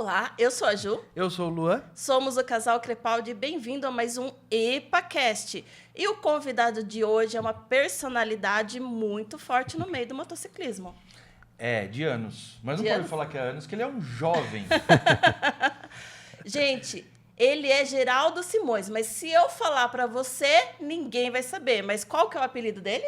Olá, eu sou a Ju. Eu sou o Luan. Somos o casal Crepaldi e bem-vindo a mais um EPAcast. E o convidado de hoje é uma personalidade muito forte no meio do motociclismo. É, de anos. Mas não pode falar que é anos, que ele é um jovem. Gente, ele é Geraldo Simões, mas se eu falar pra você, ninguém vai saber. Mas qual que é o apelido dele?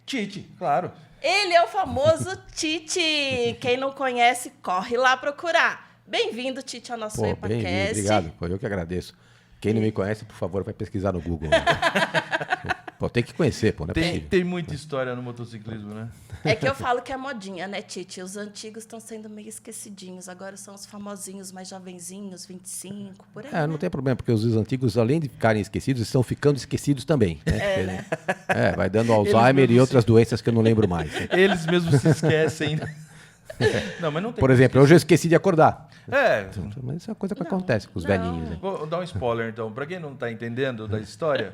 Tite, claro. Ele é o famoso Tite. Quem não conhece, corre lá procurar. Bem-vindo, Tite, ao nosso EPAcast. Bem-vindo, obrigado. Pô, eu que agradeço. Quem não me conhece, por favor, vai pesquisar no Google. Pô, tem que conhecer, pô, não é possível. Tem muita história no motociclismo, né? É que eu falo que é modinha, né, Tite? Os antigos estão sendo meio esquecidinhos. Agora são os famosinhos, mais jovenzinhos, 25, por aí, Não né? tem problema, porque os antigos, além de ficarem esquecidos, estão ficando esquecidos também. Né? né? Vai dando Alzheimer e outras doenças que eu não lembro mais. Eles mesmos se esquecem. Não, mas não tem. Por exemplo, hoje eu esqueci de acordar. É. Mas isso é uma coisa que acontece com os velhinhos. Né? Vou dar um spoiler, então. Para quem não está entendendo da história,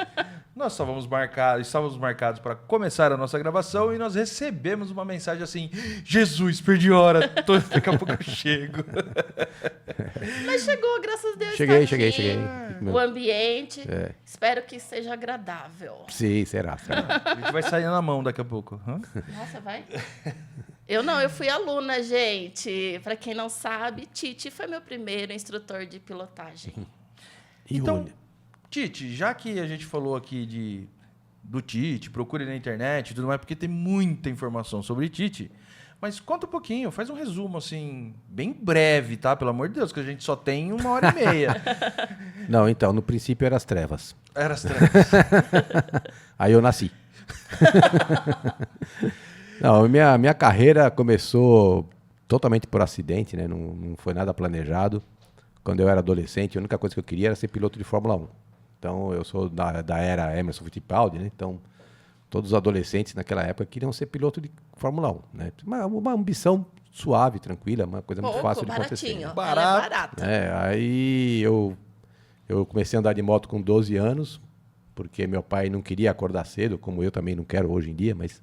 nós estávamos marcados para começar a nossa gravação e nós recebemos uma mensagem assim: Jesus, perdi hora, daqui a pouco eu chego. Mas chegou, graças a Deus. Cheguei. Tá aqui. O ambiente. Espero que seja agradável. Sim, será. A gente vai sair na mão daqui a pouco. Nossa, vai? Eu fui aluna, gente. Para quem não sabe, Tite foi meu primeiro instrutor de pilotagem. Então, Tite, já que a gente falou aqui do Tite, procure na internet e tudo mais, porque tem muita informação sobre Tite, mas conta um pouquinho, faz um resumo, assim, bem breve, tá? Pelo amor de Deus, que a gente só tem 1h30. Não, então, no princípio eram as trevas. Era as trevas. Aí eu nasci. Não, minha carreira começou totalmente por acidente, né? Não foi nada planejado. Quando eu era adolescente, a única coisa que eu queria era ser piloto de Fórmula 1. Então, eu sou da era Emerson Fittipaldi, né? Então, todos os adolescentes naquela época queriam ser piloto de Fórmula 1, né? Uma ambição suave, tranquila, uma coisa muito fácil de acontecer. Né? Barato. Aí eu comecei a andar de moto com 12 anos, porque meu pai não queria acordar cedo, como eu também não quero hoje em dia, mas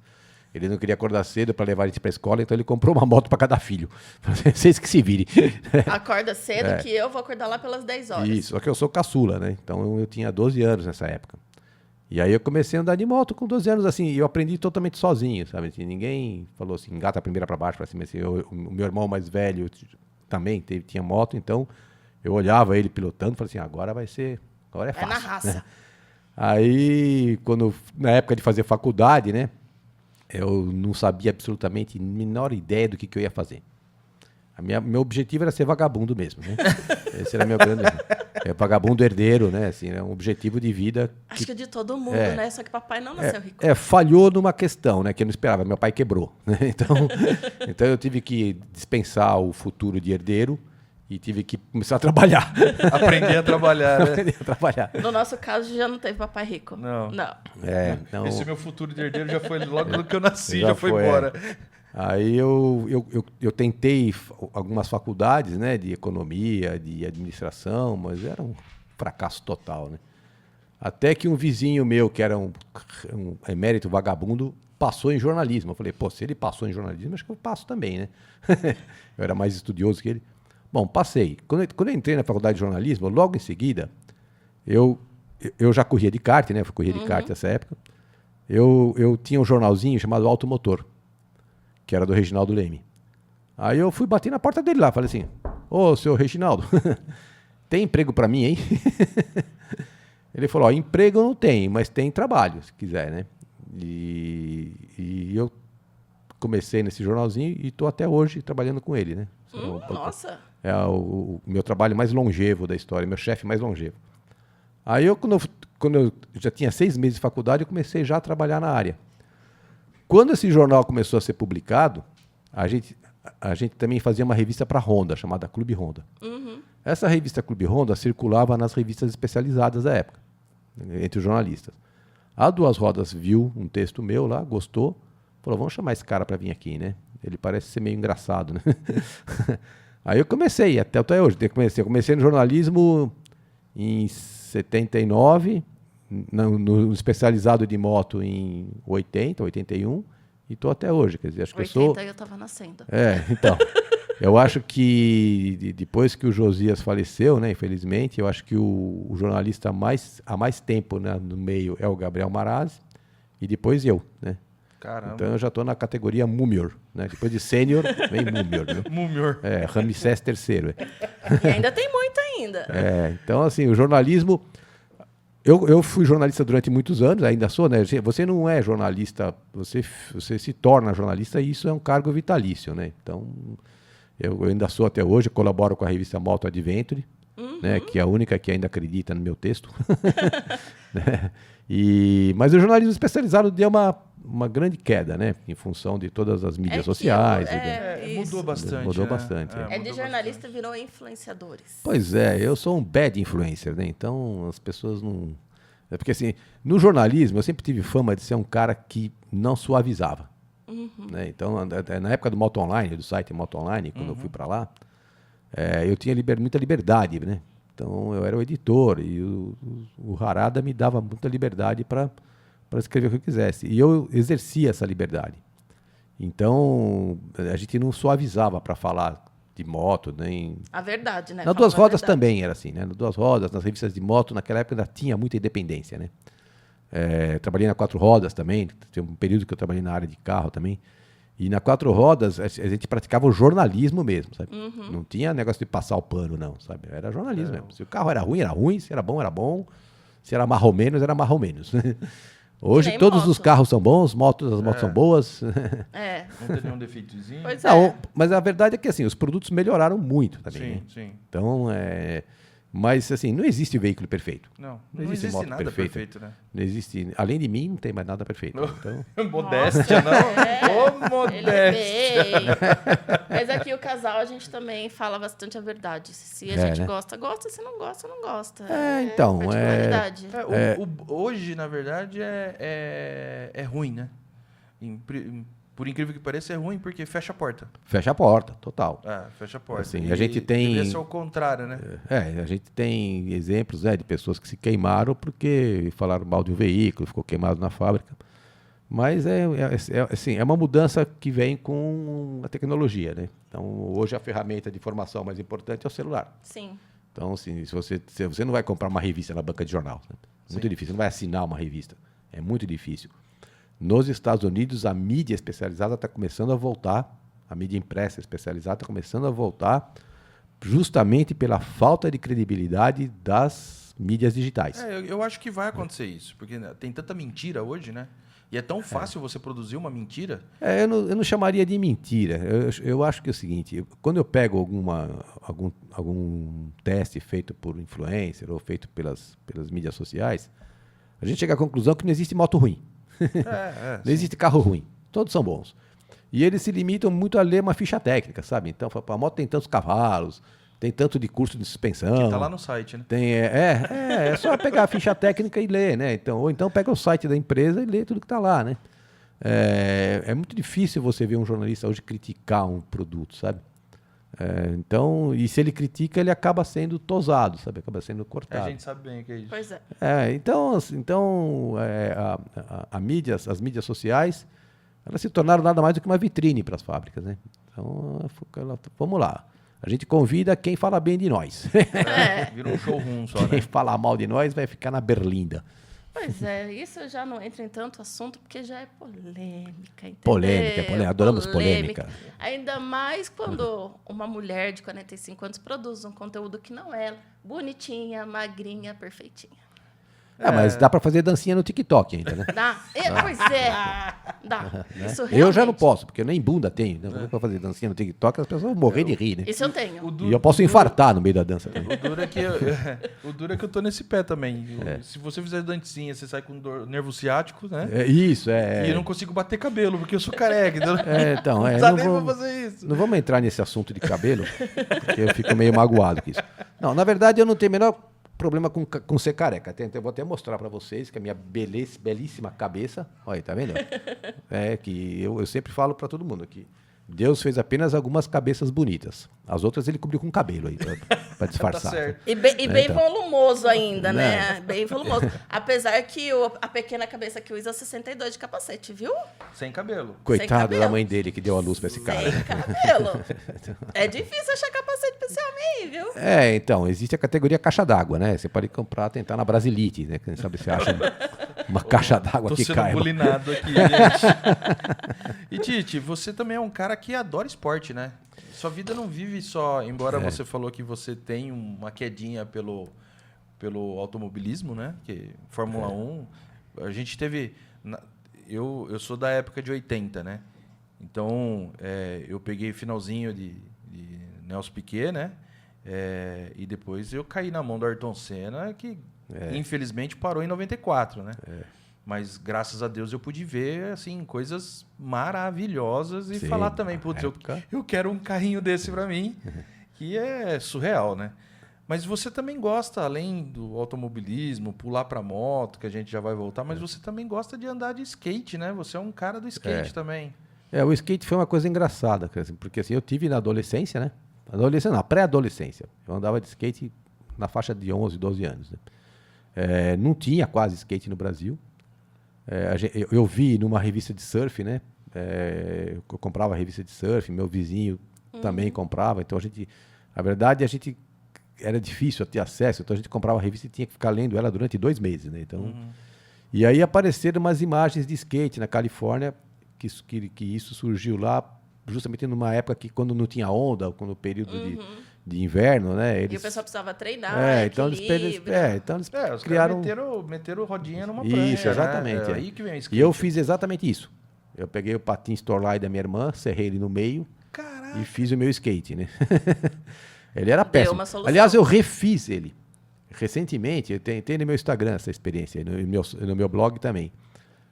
ele não queria acordar cedo para levar a gente para a escola, então ele comprou uma moto para cada filho. Vocês que se virem. Acorda cedo que eu vou acordar lá pelas 10 horas. Isso, só que eu sou caçula, né? Então eu tinha 12 anos nessa época. E aí eu comecei a andar de moto com 12 anos, assim, e eu aprendi totalmente sozinho, sabe? Assim, ninguém falou assim, engata a primeira para baixo, para cima. Assim, o meu irmão mais velho também tinha moto, então eu olhava ele pilotando e falei assim, agora é fácil. É na raça. Né? Aí, na época de fazer faculdade, né? Eu não sabia absolutamente a menor ideia do que eu ia fazer. Meu objetivo era ser vagabundo mesmo, né? Esse era meu grande... vagabundo herdeiro, né? Assim, é um objetivo de vida. Acho que de todo mundo, né? Só que papai não nasceu rico. Falhou numa questão, né? Que eu não esperava. Meu pai quebrou, né? Então eu tive que dispensar o futuro de herdeiro e tive que começar a trabalhar. Aprender a trabalhar, né? Aprender a trabalhar. No nosso caso, já não teve papai rico. Não. Então... Esse meu futuro de herdeiro já foi logo do que eu nasci, já foi embora. Aí eu tentei algumas faculdades, né, de economia, de administração, mas era um fracasso total, né? Até que um vizinho meu, que era um emérito vagabundo, passou em jornalismo. Eu falei, se ele passou em jornalismo, acho que eu passo também, né? Eu era mais estudioso que ele. Bom, passei. Quando eu entrei na faculdade de jornalismo, logo em seguida, eu já corria de kart, né? Eu corria de kart nessa época. Eu tinha um jornalzinho chamado Automotor, que era do Reginaldo Leme. Aí eu fui bater na porta dele lá, falei assim, ô, seu Reginaldo, tem emprego para mim, hein? Ele falou, emprego eu não tenho, mas tem trabalho, se quiser, né? E eu comecei nesse jornalzinho e estou até hoje trabalhando com ele, né? Nossa! É o meu trabalho mais longevo da história, meu chefe mais longevo. Aí quando eu já tinha 6 meses de faculdade, eu comecei já a trabalhar na área. Quando esse jornal começou a ser publicado, a gente também fazia uma revista para a Honda, chamada Clube Honda. Essa revista Clube Honda circulava nas revistas especializadas da época, entre os jornalistas. A Duas Rodas viu um texto meu lá, gostou, falou, vamos chamar esse cara para vir aqui, né? Ele parece ser meio engraçado, né? Aí eu comecei, até hoje. Eu comecei no jornalismo em 79, no especializado de moto em 80, 81, e estou até hoje. Quer dizer, acho que eu sou... eu estava nascendo. Então. Eu acho que depois que o Josias faleceu, né, infelizmente, eu acho que o jornalista há mais tempo, né, no meio é o Gabriel Marazzi e depois eu, né? Caramba. Então eu já estou na categoria Múmior, né? Depois de sênior, vem Múmior, né? Múmior. Ramsés III. E ainda tem muito ainda. Então, assim, o jornalismo... Eu fui jornalista durante muitos anos, ainda sou, né? Você não é jornalista, você se torna jornalista e isso é um cargo vitalício, né? Então, eu ainda sou até hoje, colaboro com a revista Moto Adventure, né? Que é a única que ainda acredita no meu texto. Né? Mas o jornalismo especializado deu uma grande queda, né? Em função de todas as mídias sociais. Mudou bastante. Mudou né? bastante. De jornalista virou influenciadores. Pois é, eu sou um bad influencer, né? Então as pessoas não... É porque assim, no jornalismo eu sempre tive fama de ser um cara que não suavizava. Né? Então, na época do Moto Online, do site Moto Online, quando eu fui para lá, eu tinha muita liberdade, né? Então eu era o editor e o Harada me dava muita liberdade para escrever o que eu quisesse. E eu exercia essa liberdade. Então, a gente não suavizava para falar de moto, nem... A verdade, né? Nas Duas Rodas também era assim, né? Nas Duas Rodas, nas revistas de moto, naquela época ainda tinha muita independência, né? Trabalhei na Quatro Rodas também, tem um período que eu trabalhei na área de carro também. E na Quatro Rodas, a gente praticava o jornalismo mesmo, sabe? Não tinha negócio de passar o pano, não, sabe? Era jornalismo mesmo. Se o carro era ruim, se era bom. Se era marromenos, era marromenos. Hoje todos os carros são bons, as motos são boas. Não tem nenhum defeitozinho. Pois Não, mas a verdade é que assim, os produtos melhoraram muito também. Sim, Né? sim. Então, mas assim, não existe veículo perfeito. Não existe existe moto nada perfeita. perfeito, né? Não existe, além de mim, não tem mais nada perfeito. Então, Modéstia, não? Ô, modéstia. Mas aqui o casal, a gente também fala bastante a verdade. Se a gente né? gosta, se não gosta, não gosta. Então, particularidade. Hoje, na verdade, é ruim, né? Por incrível que pareça, é ruim porque fecha a porta. fecha a porta, total. Fecha a porta. Assim, E a gente tem- deveria ser o contrário, né? A gente tem exemplos, né, de pessoas que se queimaram porque falaram mal de um veículo, ficou queimado na fábrica. Mas assim, é uma mudança que vem com a tecnologia, né? Então, hoje a ferramenta de informação mais importante é o celular. Sim. Então, assim, se você não vai comprar uma revista na banca de jornal, né? Muito difícil. Você não vai assinar uma revista. É muito difícil. Nos Estados Unidos, a mídia especializada está começando a voltar, a mídia impressa especializada está começando a voltar justamente pela falta de credibilidade das mídias digitais. Eu acho que vai acontecer isso, porque tem tanta mentira hoje, né? E é tão fácil você produzir uma mentira. Eu não chamaria de mentira. Eu acho que é o seguinte, quando eu pego algum teste feito por influencer ou feito pelas mídias sociais, a gente chega à conclusão que não existe moto ruim. Não existe carro ruim. Todos são bons. E eles se limitam muito a ler uma ficha técnica, sabe? Então, a moto tem tantos cavalos, tem tanto de curso de suspensão. Que tá lá no site, né? É só pegar a ficha técnica e ler, né? Ou então pega o site da empresa e lê tudo que está lá, né? É muito difícil você ver um jornalista hoje criticar um produto, sabe? Então, e se ele critica, ele acaba sendo tosado, sabe? Acaba sendo cortado. A gente sabe bem o que é isso. Pois é. Então as mídias sociais, elas se tornaram nada mais do que uma vitrine para as fábricas, né? Então, vamos lá. A gente convida quem fala bem de nós. Vira um showroom só, Quem né? falar mal de nós vai ficar na berlinda. Pois é, isso já não entra em tanto assunto, porque já é polêmica, entendeu? Polêmica, adoramos polêmica. Ainda mais quando uma mulher de 45 anos produz um conteúdo que não é bonitinha, magrinha, perfeitinha. Mas dá para fazer dancinha no TikTok ainda, né? Dá? Pois é, dá. Isso Eu já não realmente. posto, porque eu nem bunda tenho. Né? Como é que eu vou fazer dancinha no TikTok? As pessoas vão morrer de rir, né? Isso eu tenho. E eu posso infartar no meio da dança também. O duro é que eu tô nesse pé também. Se você fizer dancinha, você sai com nervo ciático, né? E eu não consigo bater cabelo, porque eu sou careca. Então Então, não dá nem pra fazer isso. Não vamos entrar nesse assunto de cabelo, porque eu fico meio magoado com isso. Não, na verdade, eu não tenho o menor problema com ser careca. Eu vou até mostrar para vocês que a minha belíssima cabeça... Olha aí, tá vendo? Que eu sempre falo para todo mundo que Deus fez apenas algumas cabeças bonitas. As outras ele cobriu com cabelo aí, pra disfarçar. Tá certo. E bem Então. volumoso ainda, né? Bem volumoso. Apesar que a pequena cabeça que usa 62 de capacete, viu? Sem cabelo. Coitado cabelo. da mãe dele que deu a luz pra esse cara. Sem cabelo. É difícil achar capacete pra esse homem aí, viu? Então, existe a categoria caixa d'água, né? Você pode comprar, tentar na Brasilite, né? Quem sabe você acha uma caixa d'água Tô que sendo caiba. bulinado aqui, gente. E, Tite, você também é um cara que adora esporte, né? Sua vida não vive só... Embora você falou que você tem uma quedinha pelo automobilismo, né? Que Fórmula 1... A gente teve... Eu sou da época de 80, né? Então, eu peguei finalzinho de Nelson Piquet, né? E depois eu caí na mão do Ayrton Senna, que infelizmente parou em 94, né? Mas graças a Deus eu pude ver assim coisas maravilhosas e Sim, falar também, putz, eu quero um carrinho desse para mim, que é surreal, né? Mas você também gosta, além do automobilismo, pular para moto, que a gente já vai voltar, mas você também gosta de andar de skate, né? Você é um cara do skate também. O skate foi uma coisa engraçada, porque assim, eu tive na adolescência, né? Adolescência não, pré-adolescência. Eu andava de skate na faixa de 11, 12 anos. Né? Não tinha quase skate no Brasil. Eu vi numa revista de surf, né? Eu comprava a revista de surf, meu vizinho também comprava. Então, a verdade, era difícil ter acesso. Então, a gente comprava a revista e tinha que ficar lendo ela durante 2 meses. Né? Então, E aí apareceram umas imagens de skate na Califórnia, que isso surgiu lá justamente numa época que quando não tinha onda, quando o período de inverno, né? E o pessoal precisava treinar, então eles Os criaram... caras meteram rodinha numa prancha. Isso, exatamente. Né? Aí que vem o skate. E eu fiz exatamente isso. Eu peguei o patins Storlite da minha irmã, serrei ele no meio e fiz o meu skate, né? Ele era péssimo. uma solução. Aliás, eu refiz ele. Recentemente, eu tem no meu Instagram essa experiência, no meu blog também.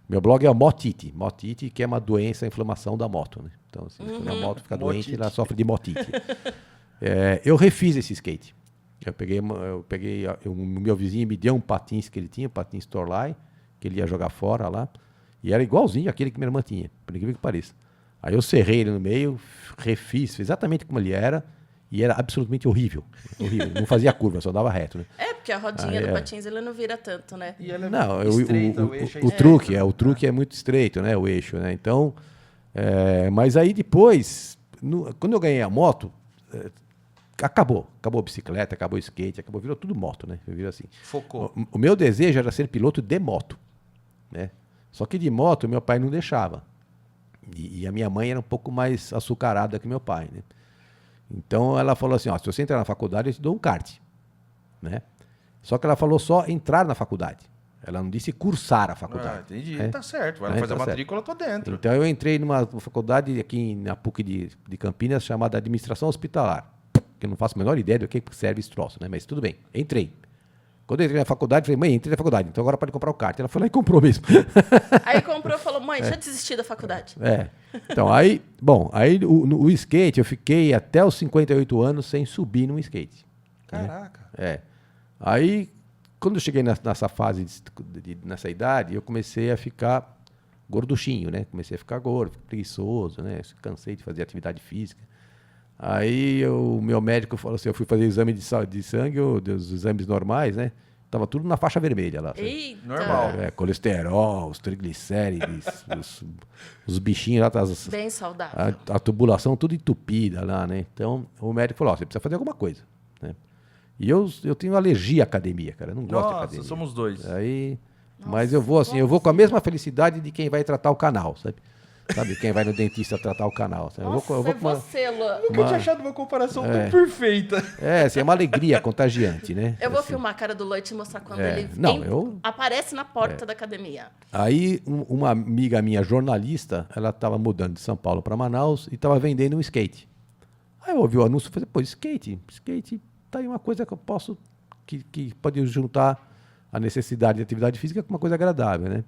Meu blog é o Motite. Motite, que é uma doença, a inflamação da moto. Né? Então, assim, quando a moto fica doente, ela sofre de motite. Eu refiz esse skate. O meu vizinho me deu um patins que ele tinha, um patins Storlite, que ele ia jogar fora lá. E era igualzinho àquele que minha irmã tinha, por incrível que pareça. Aí eu serrei ele no meio, refiz exatamente como ele era, e era absolutamente horrível. Horrível. Não fazia curva, só dava reto. Né? Porque a rodinha do patins ele não vira tanto, né? E ela é Não, estreita, o eixo é o truque é muito estreito, né? O eixo, né? Então, mas aí depois, quando eu ganhei a moto, acabou a bicicleta, acabou o skate, virou tudo moto, né? Virou assim. Focou. O meu desejo era ser piloto de moto, né? Só que de moto meu pai não deixava. E a minha mãe era um pouco mais açucarada que meu pai, né? Então ela falou assim, se você entrar na faculdade eu te dou um kart, né? Só que ela falou só entrar na faculdade. Ela não disse cursar a faculdade. Entendi. Tá certo. Vai fazer a matrícula, eu tô dentro. Então eu entrei numa faculdade aqui na PUC de Campinas chamada Administração Hospitalar. Que eu não faço a menor ideia do que serve esse troço, né? Mas tudo bem, entrei. Quando eu entrei na faculdade, falei, mãe, entrei na faculdade, então agora pode comprar o kart. Ela foi lá e comprou mesmo. Aí comprou e falou, mãe, já desisti da faculdade. Então, aí o skate, eu fiquei até os 58 anos sem subir num skate. Caraca. Né? Aí, quando eu cheguei nessa fase, nessa idade, eu comecei a ficar gorduchinho, né? Comecei a ficar gordo, preguiçoso, né? Cansei de fazer atividade física. Aí o meu médico falou assim, eu fui fazer exame de sangue, os exames normais, né? Tava tudo na faixa vermelha lá. Eita. Normal. Colesterol, os triglicérides, os bichinhos lá, Bem saudável. a tubulação tudo entupida lá, né? Então o médico falou, você precisa fazer alguma coisa, né? E eu tenho alergia à academia, cara, eu não gosto de academia. Nossa, somos dois. Aí, mas eu vou com a mesma felicidade de quem vai tratar o canal, sabe? Sabe, quem vai no dentista tratar o canal. Sabe? Nossa, eu vou com você, Luan. Nunca tinha achado uma comparação tão perfeita. assim, é uma alegria contagiante, né? Eu vou Assim. filmar a cara do Luan e te mostrar quando ele aparece na porta da academia. Aí, uma amiga minha, jornalista, ela estava mudando de São Paulo para Manaus e estava vendendo um skate. Aí eu ouvi o anúncio e falei, pô, skate tá aí uma coisa que eu posso, que pode juntar a necessidade de atividade física com uma coisa agradável, né?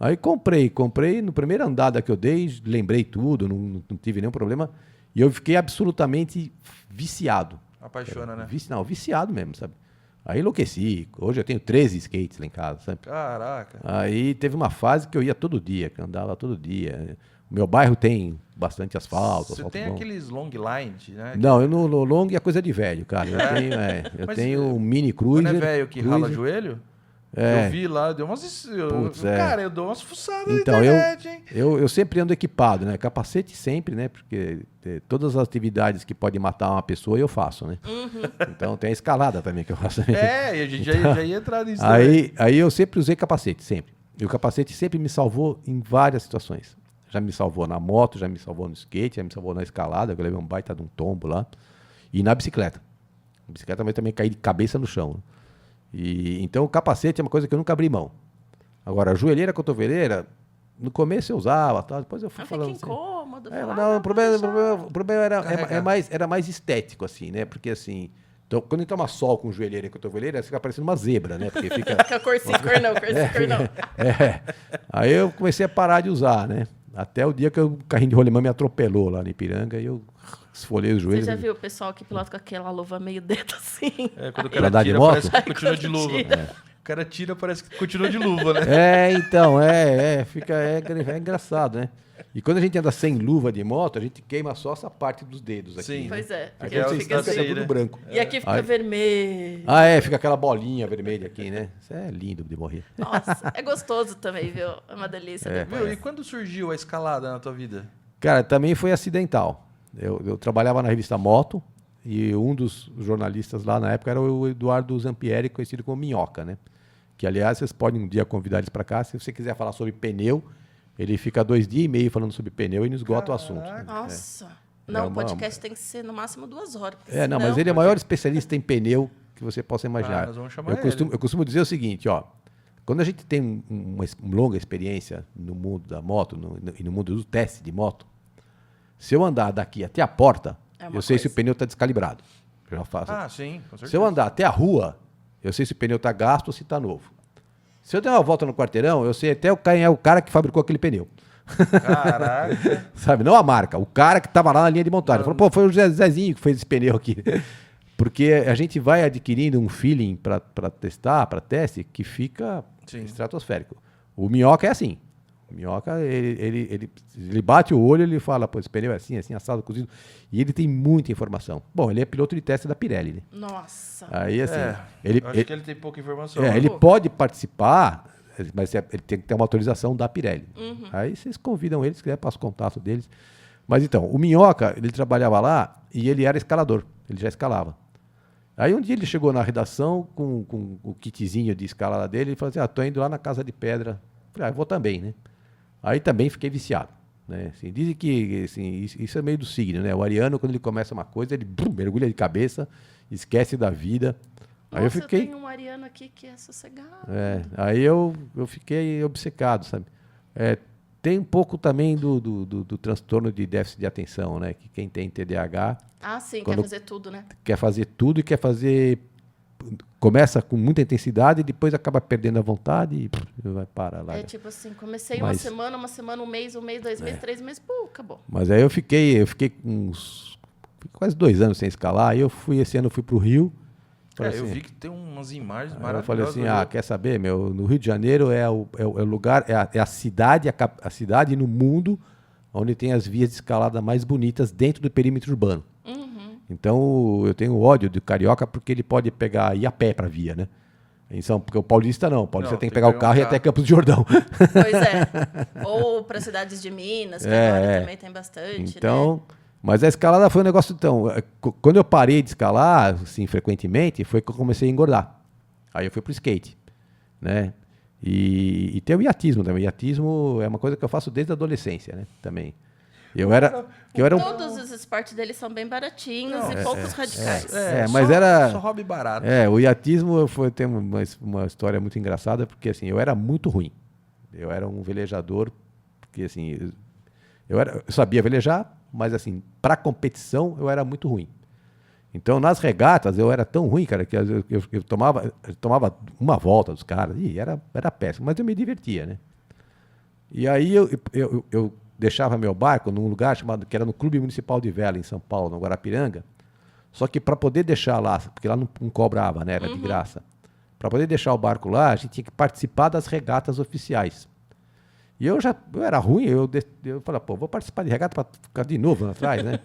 Aí comprei, no primeira andada que eu dei, lembrei tudo, não tive nenhum problema, e eu fiquei absolutamente viciado. Apaixona, né? Viciado mesmo, sabe? Aí enlouqueci, hoje eu tenho 13 skates lá em casa, sabe? Caraca. Aí teve uma fase que eu ia todo dia, que eu andava todo dia. Meu bairro tem bastante asfalto. Você asfalto tem bom. aqueles long lines, né? Não, eu no long é coisa de velho, cara. Eu Mas, tenho um Mini Quando Cruiser. é velho que rala joelho? É. Eu vi lá, deu umas. Putz, é. Cara, eu dou umas fuçadas Então, na internet, hein? eu sempre ando equipado, né? Capacete sempre, né? Porque todas as atividades que podem matar uma pessoa eu faço, né? Então tem a escalada também que eu faço. É, e a gente já ia entrar nisso também. Aí eu sempre usei capacete, sempre. E o capacete sempre me salvou em várias situações. Já me salvou na moto, já me salvou no skate, já me salvou na escalada, que eu levei um baita de um tombo lá. E na bicicleta. Na bicicleta também caí de cabeça no chão. Né? Então o capacete é uma coisa que eu nunca abri mão. Agora, a joelheira, cotoveleira, no começo eu usava, tal, depois eu fui Mas falando fica assim. incômodo. Não, o problema Carregar. era mais estético, assim, né? Porque assim, então, quando a gente toma sol com joelheira e cotoveleira, fica parecendo uma zebra, né? Porque fica. Fica cor sim, cor não, cor sim, cor não. É. Aí eu comecei a parar de usar, né? Até o dia que o carrinho de rolimã me atropelou lá no Ipiranga e eu esfolhei os Você joelhos. já viu o pessoal que pilota com aquela luva meio dedo assim? É, quando o Pra cara andar de tira, moto? parece que continua de Quando luva. tira. O cara tira, parece que continua de luva, né? Então, fica engraçado, né? E quando a gente anda sem luva de moto, a gente queima só essa parte dos dedos aqui. Sim. né? Pois é, Aí porque Aquela quando você fica estica, assim. fica tudo branco. E aqui fica Aí- vermelho. Fica aquela bolinha vermelha aqui, né? Isso é lindo de morrer. Nossa, é gostoso também, viu? É uma delícia depois. Meu, e quando surgiu a escalada na tua vida? Cara, também foi acidental. Eu trabalhava na revista Moto e um dos jornalistas lá na época era o Eduardo Zampieri, conhecido como Minhoca, né? Que, aliás, vocês podem um dia convidar eles para cá. Se você quiser falar sobre pneu, ele fica 2 dias e meio falando sobre pneu e não esgota o assunto. né? Nossa. Não, o uma- podcast tem que ser no máximo 2 horas. porque Não, senão- mas ele é o maior especialista em pneu que você possa imaginar. nós vamos chamar Eu costumo dizer o seguinte, ó. Quando a gente tem uma longa experiência no mundo da moto e no mundo do teste de moto, se eu andar daqui até a porta, É uma eu sei se coisa. o pneu está descalibrado. Eu já faço. Ah, sim, com certeza. Se eu andar até a rua, eu sei se o pneu está gasto ou se está novo. Se eu der uma volta no quarteirão, eu sei até quem é o cara que fabricou aquele pneu. Caraca. Sabe? Não a marca, o cara que estava lá na linha de montagem. Falou, pô, foi o Zezinho que fez esse pneu aqui. Porque a gente vai adquirindo um feeling para testar, para teste, que fica Sim. estratosférico. O Minhoca é assim. O Minhoca, ele bate o olho e ele fala, pô, esse pneu é assim, assim, assado, cozido. E ele tem muita informação. Bom, ele é piloto de teste da Pirelli, né? Nossa. Aí, assim, É, ele, eu acho que ele tem pouca informação. ele pode participar, mas ele tem que ter uma autorização da Pirelli. Aí vocês convidam eles, se quiser, passa o contato deles. Mas então, o Minhoca, ele trabalhava lá e ele era escalador, ele já escalava. Aí um dia ele chegou na redação com o kitzinho de escalada dele e falou assim, tô indo lá na Casa de Pedra. Falei, eu vou também, né? Aí também fiquei viciado. Né? Assim, dizem que assim, isso é meio do signo, né? O ariano, quando ele começa uma coisa, ele mergulha de cabeça, esquece da vida. Aí Nossa, eu fiquei... tenho um ariano aqui que é sossegado. Aí eu fiquei obcecado, sabe? Tem um pouco também do transtorno de déficit de atenção, né? Que quem tem TDAH Ah, sim, Quando- quer fazer tudo, né? quer fazer tudo e quer fazer... Começa com muita intensidade e depois acaba perdendo a vontade e vai parar lá. É tipo assim, comecei Mas- uma semana, um mês, 2 meses, 3 meses, acabou. Mas aí eu fiquei quase 2 anos sem escalar. Aí esse ano eu fui pro Rio. Falei Eu assim, vi que tem umas imagens aí eu maravilhosas. falei assim, né? quer saber, meu? No Rio de Janeiro é o lugar, é a cidade, a cidade no mundo onde tem as vias de escalada mais bonitas dentro do perímetro urbano. Então eu tenho ódio do carioca porque ele pode ir a pé para a via, né? Porque o paulista não. O paulista Não, tem que tem pegar que o pegar um carro e ir carro. até Campos de Jordão. Pois é. Ou para cidades de Minas, que agora também tem bastante, Então, né? mas a escalada foi um negócio. Então, quando eu parei de escalar, assim, frequentemente, foi que eu comecei a engordar. Aí eu fui pro skate, né? E tem o iatismo também. O iatismo é uma coisa que eu faço desde a adolescência, né? Também. Eu era um... Todos os esportes deles são bem baratinhos e poucos radicais. mas só, era- Só hobby barato. o iatismo tem uma história muito engraçada, porque assim, eu era muito ruim. Eu era um velejador, porque assim, eu sabia velejar, mas assim, para competição eu era muito ruim. Então, nas regatas, eu era tão ruim, cara, que eu tomava uma volta dos caras, e era péssimo, mas eu me divertia, né? E aí eu deixava meu barco num lugar que era no Clube Municipal de Vela, em São Paulo, no Guarapiranga. Só que para poder deixar lá, porque lá não cobrava, né? Era de graça. Para poder deixar o barco lá, a gente tinha que participar das regatas oficiais. E eu era ruim, eu falei, pô, vou participar de regata para ficar de novo lá atrás, né?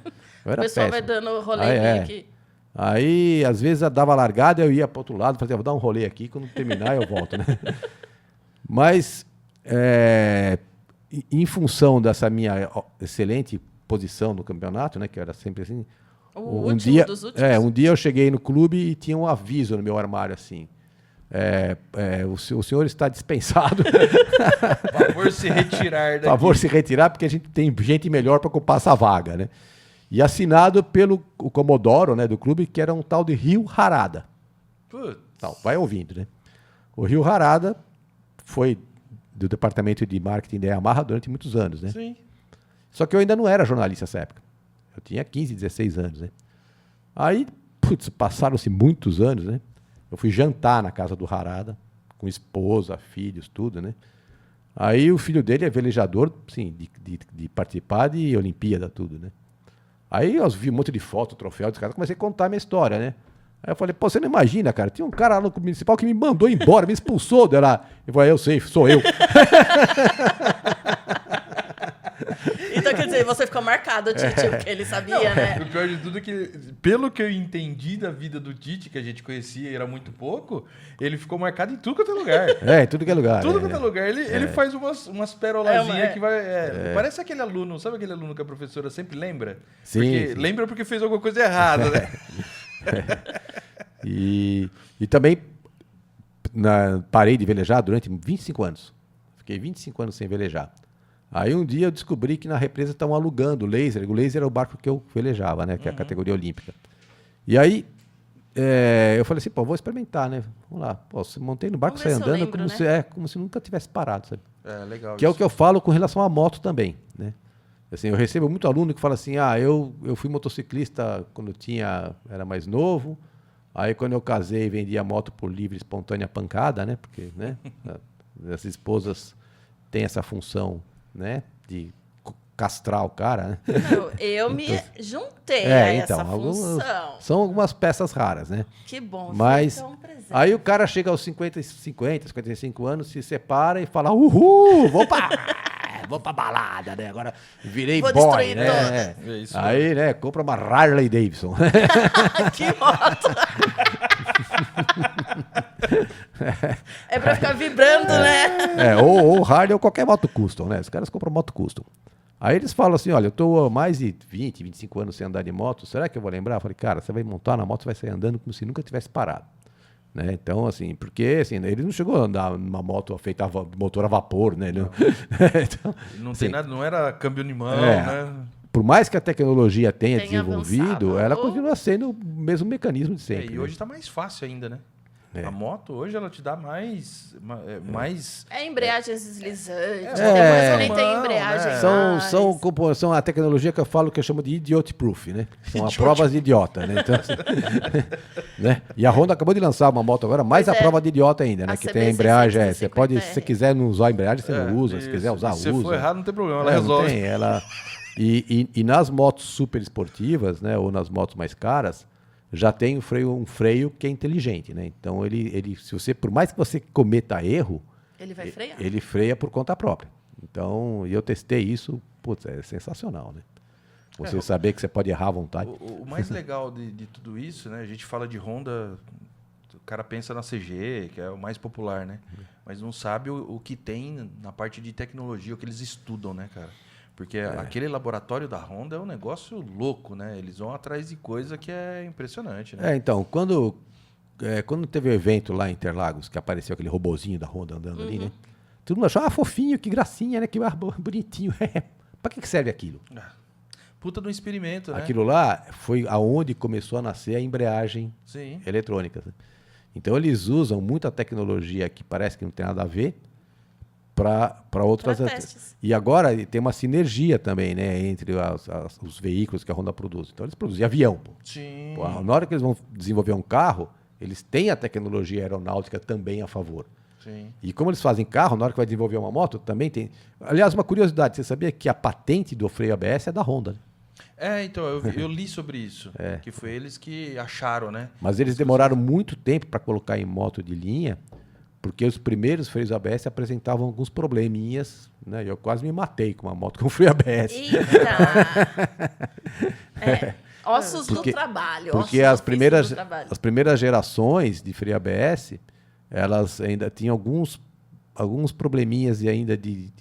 Eu O era pessoal péssimo. vai dando rolê Aí, aqui. Aí, às vezes, eu dava largada, eu ia para outro lado, fazia, vou dar um rolê aqui, quando terminar eu volto, né? Mas, em função dessa minha excelente posição no campeonato, né, que era sempre assim, O último dos últimos. um dia eu cheguei no clube e tinha um aviso no meu armário assim, o senhor está dispensado, Por favor, se retirar daqui. por favor se retirar, porque a gente tem gente melhor para ocupar essa vaga, né? E assinado pelo o Comodoro, né, do clube, que era um tal de Rio Harada. Putz. Então, vai ouvindo, né? O Rio Harada foi do departamento de marketing da Yamaha durante muitos anos, né? Sim. Só que eu ainda não era jornalista nessa época. Eu tinha 15, 16 anos, né? Aí, putz, passaram-se muitos anos, né? Eu fui jantar na casa do Harada, com esposa, filhos, tudo, né? Aí o filho dele é velejador, sim, de participar de Olimpíada, tudo, né? Aí eu vi um monte de foto, troféu dos caras, comecei a contar a minha história, né? Aí eu falei, pô, você não imagina, cara, tinha um cara lá no clube municipal que me mandou embora, me expulsou de lá. Eu falei, eu sei, sou eu. Então, quer dizer, você ficou marcado, Tite, porque ele sabia, né? O pior de tudo é que, pelo que eu entendi da vida do Tite, que a gente conhecia e era muito pouco, ele ficou marcado em tudo quanto é lugar. Em tudo que é lugar. Tudo quanto é lugar. Ele faz umas perolazinhas que vai... Parece aquele aluno, sabe aquele aluno que a professora sempre lembra? Sim, Porque, sim. lembra porque fez alguma coisa errada, né? E também parei de velejar durante 25 anos. Fiquei 25 anos sem velejar. Aí um dia eu descobri que na represa estavam alugando o laser. O laser era o barco que eu velejava, né? Que é a categoria olímpica. E aí eu falei assim, pô, vou experimentar, né? Vamos lá. Pô, montei no barco, Vamos ver saí se eu andando lembro, como se nunca tivesse parado, sabe? Legal. Que é o que eu falo com relação à moto também, né? Assim, eu recebo muito aluno que fala assim, eu fui motociclista quando era mais novo, aí quando eu casei vendi a moto por livre, espontânea pancada, né? Porque, né? As esposas têm essa função, né? De castrar o cara, né? Não, eu me juntei a essa função. São algumas peças raras, né? Que bom. Mas foi tão presente. aí o cara chega aos 55 anos, se separa e fala, uhul, vou pra balada, né? Agora virei Vou boy, destruir né? todas. É isso Aí, né, compra uma Harley Davidson. Que moto! É pra ficar vibrando, né? Ou Harley ou qualquer moto custom, né? Os caras compram moto custom. Aí eles falam assim, olha, eu tô há mais de 20, 25 anos sem andar de moto, será que eu vou lembrar? Eu falei, cara, você vai montar na moto, você vai sair andando como se nunca tivesse parado. Né? Então, assim, porque assim, ele não chegou a andar numa moto feita motor a vapor, né? Não. Então, Não assim, tem nada, não era câmbio de mão, É. né? por mais que a tecnologia tenha Tenha desenvolvido, avançado. ela continua sendo o mesmo mecanismo de sempre. E né? hoje está mais fácil ainda, né? É. A moto hoje ela te dá mais É embreagens deslizantes. É. Depois nem tem embreagem Né? São a tecnologia que eu falo que eu chamo de idiot proof, né? São as Idiot provas de idiota, né? Então, assim, né? E a Honda acabou de lançar uma moto agora, mais Pois a é. prova de idiota ainda, né? A Que tem a embreagem, você pode, se você CB650R. quiser não usar a embreagem, você não usa, se quiser usar, se usa. for errado, não tem problema, ela Não resolve. tem, e nas motos super esportivas, né, ou nas motos mais caras, já tem um freio que é inteligente, né? Então se você, por mais que você cometa erro, Ele vai frear. ele freia por conta própria. Então, eu testei isso, putz, é sensacional, né? Você saber que você pode errar à vontade. O mais legal de tudo isso, né? A gente fala de Honda, o cara pensa na CG, que é o mais popular, né? Mas não sabe o que tem na parte de tecnologia, o que eles estudam, né, cara? Porque aquele laboratório da Honda é um negócio louco, né? Eles vão atrás de coisa que é impressionante, né? Então, quando teve o evento lá em Interlagos, que apareceu aquele robozinho da Honda andando ali, né? Todo mundo achou, fofinho, que gracinha, né? Que bonitinho. Pra que serve aquilo? Puta do experimento, né? Aquilo lá foi aonde começou a nascer a embreagem Sim. eletrônica. Né? Então, eles usam muita tecnologia que parece que não tem nada a ver para outras. Pra testes. E agora tem uma sinergia também, né, entre os veículos que a Honda produz. Então, eles produzem avião. Pô. Sim. Pô, na hora que eles vão desenvolver um carro, eles têm a tecnologia aeronáutica também a favor. Sim. E como eles fazem carro, na hora que vai desenvolver uma moto, também tem. Aliás, uma curiosidade: você sabia que a patente do freio ABS é da Honda? Né? Então, eu li sobre isso. Que foi eles que acharam, né? Mas eles demoraram muito tempo para colocar em moto de linha, porque os primeiros freios ABS apresentavam alguns probleminhas, né? Eu quase me matei com uma moto com freio ABS. Eita! Ossos Porque- do trabalho. Porque ossos as do primeiras, trabalho. as primeiras gerações de freio ABS, elas ainda tinham alguns probleminhas e ainda de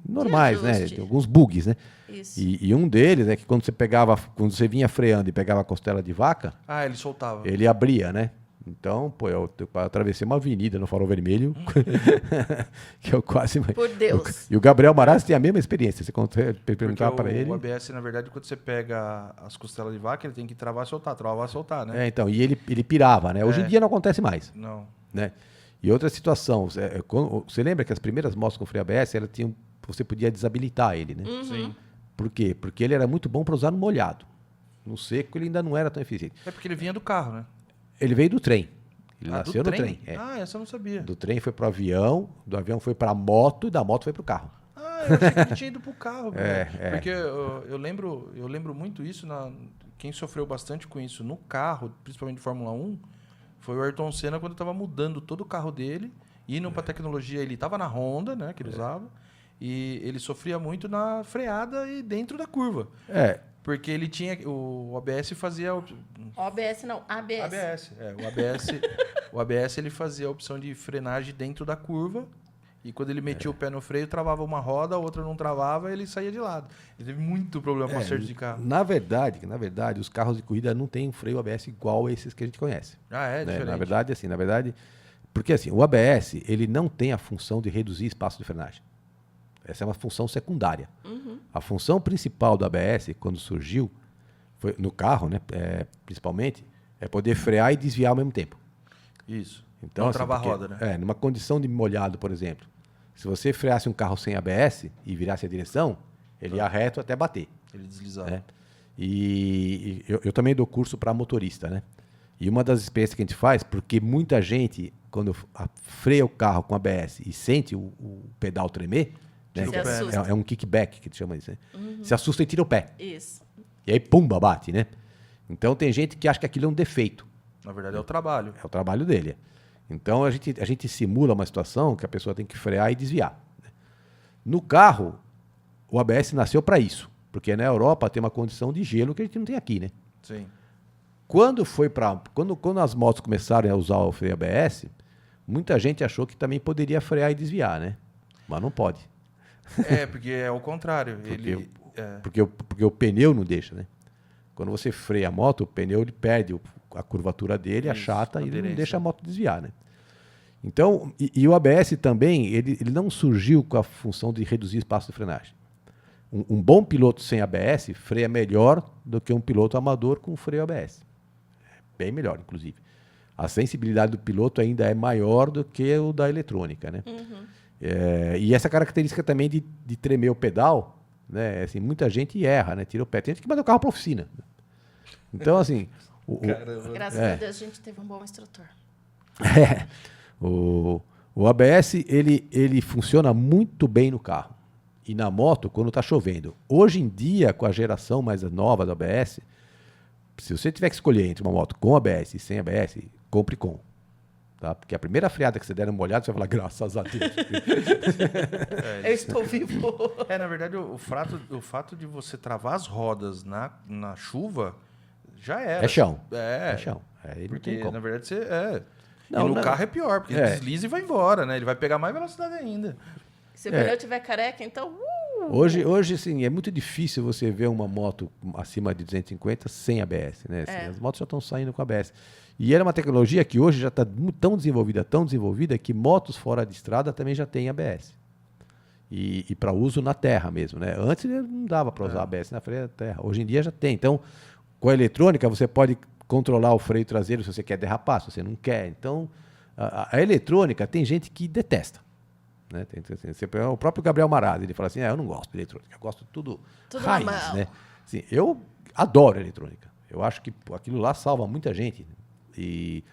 normais, né? ajuste. De alguns bugs, né? Isso. E um deles é que quando você vinha freando e pegava a costela de vaca, Ah, ele soltava. ele abria, né? Então, pô, eu atravessei uma avenida no farol vermelho, que eu quase... Por Deus. E o Gabriel Maraz tem a mesma experiência. Você perguntava Porque para ele... o ABS, na verdade, quando você pega as costelas de vaca, ele tem que travar e soltar, né? então, e ele pirava, né? Hoje em dia não acontece mais, Não. né? E outra situação, você lembra que as primeiras motos com freio ABS, você podia desabilitar ele, né? Sim. Por quê? Porque ele era muito bom para usar no molhado. No seco ele ainda não era tão eficiente. É porque ele vinha do carro, né? Ele veio do trem. Ele Ah, nasceu do no trem. É. Ah, essa eu não sabia. Do trem foi para o avião, do avião foi para a moto e da moto foi para o carro. Ah, eu achei que ele tinha ido pro carro. É, velho. é. Porque eu lembro muito isso, quem sofreu bastante com isso no carro, principalmente de Fórmula 1, foi o Ayrton Senna quando estava mudando todo o carro dele, indo para tecnologia, ele estava na Honda, né, que ele usava, e ele sofria muito na freada e dentro da curva. É, Porque ele tinha. O ABS fazia. OBS não, ABS. ABS. O ABS ele fazia a opção de frenagem dentro da curva. E quando ele metia o pé no freio, travava uma roda, a outra não travava, ele saía de lado. Ele teve muito problema com acerto de carro. na verdade, os carros de corrida não têm um freio ABS igual a esses que a gente conhece. Ah, é né? diferente. Na verdade, porque assim, o ABS, ele não tem a função de reduzir espaço de frenagem. Essa é uma função secundária. A função principal do ABS, quando surgiu, foi no carro, né, principalmente, é poder frear e desviar ao mesmo tempo. Isso. Então, Não assim, travar a porque, roda, né? numa condição de molhado, por exemplo, se você freasse um carro sem ABS e virasse a direção, ele ia reto até bater. Ele deslizava. Né? E eu também dou curso para motorista, né? E uma das experiências que a gente faz, porque muita gente, quando freia o carro com ABS e sente o pedal tremer, né? Se assusta. É um kickback que a gente chama isso, né? Se assusta e tira o pé. Isso. E aí, pumba, bate, né? Então tem gente que acha que aquilo é um defeito. Na verdade, é o trabalho. É o trabalho dele. Então a gente simula uma situação que a pessoa tem que frear e desviar. Né? No carro, o ABS nasceu para isso. Porque na Europa tem uma condição de gelo que a gente não tem aqui, né? Sim. Quando as motos começaram a usar o freio ABS, muita gente achou que também poderia frear e desviar, né? Mas não pode. Porque é o contrário. Porque o pneu não deixa, né? Quando você freia a moto, o pneu ele perde a curvatura dele, Isso, achata e ele não aderência. deixa a moto desviar, né? Então, e o ABS também, ele não surgiu com a função de reduzir espaço de frenagem. Um bom piloto sem ABS freia melhor do que um piloto amador com freio ABS. Bem melhor, inclusive. A sensibilidade do piloto ainda é maior do que o da eletrônica, né? E essa característica também de tremer o pedal, né? Assim, muita gente erra, né? Tira o pé. Tem gente que manda o carro para oficina. Então, assim... Graças a Deus a gente teve um bom instrutor. O ABS, ele funciona muito bem no carro. E na moto, quando está chovendo. Hoje em dia, com a geração mais nova do ABS, se você tiver que escolher entre uma moto com ABS e sem ABS, compre com. Tá? Porque a primeira freada que você der uma olhada, você vai falar, graças a Deus. Eu estou vivo. Na verdade, o fato de você travar as rodas na chuva já era. É chão. É chão. Aí não Porque, tem como. na verdade, você... Não, e no não. carro é pior, porque desliza e vai embora, né? Ele vai pegar mais velocidade ainda. Se o pneu tiver careca, então... Hoje, sim, é muito difícil você ver uma moto acima de 250 sem ABS, né? Assim, as motos já estão saindo com ABS. E era uma tecnologia que hoje já está tão desenvolvida, que motos fora de estrada também já têm ABS. E para uso na terra mesmo, né? Antes não dava para usar ABS na freio da terra. Hoje em dia já tem. Então, com a eletrônica, você pode controlar o freio traseiro se você quer derrapar, se você não quer. Então, a eletrônica tem gente que detesta. Né? O próprio Gabriel Maraz, ele fala assim, eu não gosto de eletrônica, eu gosto de tudo raiz, na mão. né? Assim, eu adoro eletrônica. Eu acho que aquilo lá salva muita gente. E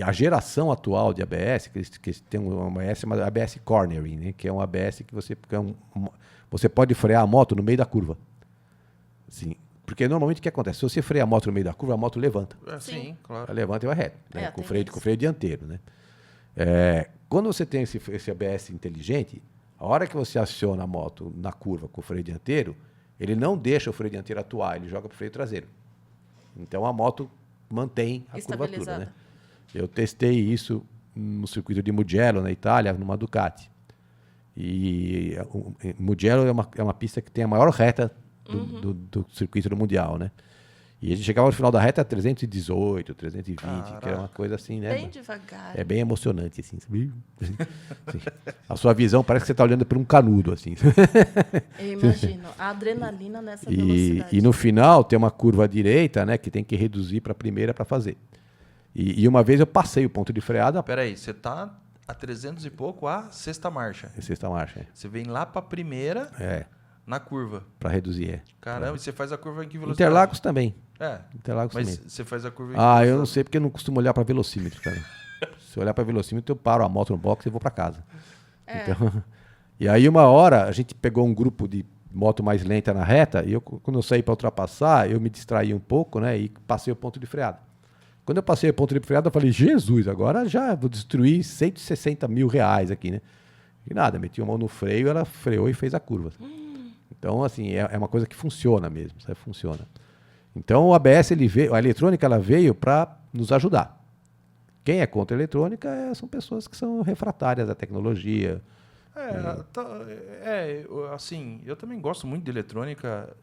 a geração atual de ABS, que tem um ABS chamado ABS Cornering, né? Que é um ABS que você pode frear a moto no meio da curva. Assim, porque normalmente o que acontece? Se você freia a moto no meio da curva, a moto levanta. Sim, claro. Ela levanta e vai reto, né? tem com isso. freio dianteiro, né? Quando você tem esse ABS inteligente, a hora que você aciona a moto na curva com o freio dianteiro, ele não deixa o freio dianteiro atuar, ele joga para o freio traseiro. Então a moto mantém a curvatura, né? Eu testei isso no circuito de Mugello, na Itália, numa Ducati. E Mugello é uma pista que tem a maior reta do circuito do Mundial, né? E a gente chegava no final da reta a 318, 320, Caraca. que era uma coisa assim, né? Bem devagar. É bem emocionante, assim. Sabe? Assim, a sua visão parece que você está olhando para um canudo, assim. Eu imagino. A adrenalina nessa velocidade. E no final tem uma curva à direita, né? Que tem que reduzir para a primeira para fazer. E uma vez eu passei o ponto de freada. Peraí, você tá a 300 e pouco a sexta marcha. É sexta marcha, Você vem lá pra primeira na curva. para reduzir, Caramba, e você faz a curva em que velocidade? Interlagos também. Mas também. você faz a curva em que Eu não velocidade? sei porque eu não costumo olhar para velocímetro, cara. Se eu olhar para velocímetro, eu paro a moto no box e vou para casa. Então, e aí uma hora a gente pegou um grupo de moto mais lenta na reta e quando eu saí para ultrapassar, eu me distraí um pouco, né, e passei o ponto de freada. Quando eu passei o ponto de freada, eu falei, Jesus, agora já vou destruir 160 mil reais aqui, né? E nada, meti a mão no freio, ela freou e fez a curva. Então, assim, é uma coisa que funciona mesmo, sabe? Funciona. Então, o ABS, a eletrônica, ela veio para nos ajudar. Quem é contra a eletrônica são pessoas que são refratárias à tecnologia. Assim, eu também gosto muito de eletrônica.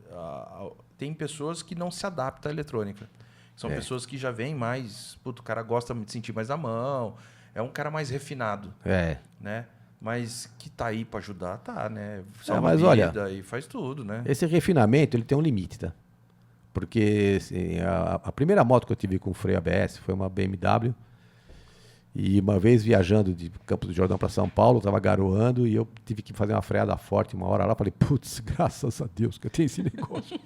Tem pessoas que não se adaptam à eletrônica. São pessoas que já vêm mais... Puto, o cara gosta de sentir mais a mão. É um cara mais refinado. Né? Mas que tá aí para ajudar, tá, né? Mas olha, e faz tudo, né? Esse refinamento, ele tem um limite, tá? Porque assim, a primeira moto que eu tive com freio ABS foi uma BMW. E uma vez viajando de Campos do Jordão para São Paulo, estava garoando e eu tive que fazer uma freada forte uma hora lá. Falei, putz, graças a Deus que eu tenho esse negócio.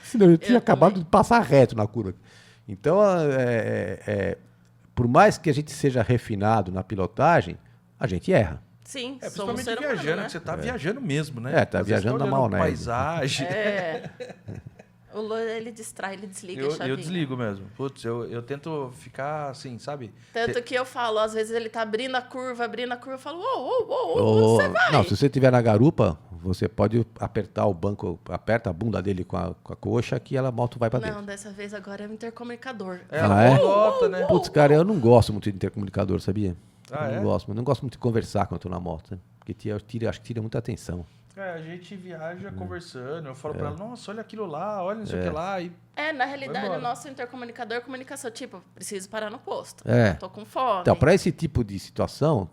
Senão eu tinha acabado de passar reto na curva. Então, por mais que a gente seja refinado na pilotagem, a gente erra. Sim, somos principalmente ser humano, viajando, né? que você tá viajando mesmo, né? Tá Às vezes viajando na olhando maionese. paisagem. O Lô, ele distrai, ele desliga a Eu chavinha. desligo mesmo. Putz, eu tento ficar assim, sabe? Tanto que eu falo, às vezes ele tá abrindo a curva, eu falo, onde você vai? Não, se você estiver na garupa, você pode apertar o banco, aperta a bunda dele com a coxa que a moto vai para dentro. Não, dessa vez agora é o intercomunicador. É? Pilota, né? Putz, cara, eu não gosto muito de intercomunicador, sabia? Ah, Eu não gosto muito de conversar quando eu tô na moto, né? Porque acho que tira muita atenção. A gente viaja conversando. Eu falo pra ela, nossa, olha aquilo lá, olha não sei o que lá. E Na realidade, embora. o nosso intercomunicador é comunicação. Tipo, preciso parar no posto. Tô com fome. Então, para esse tipo de situação,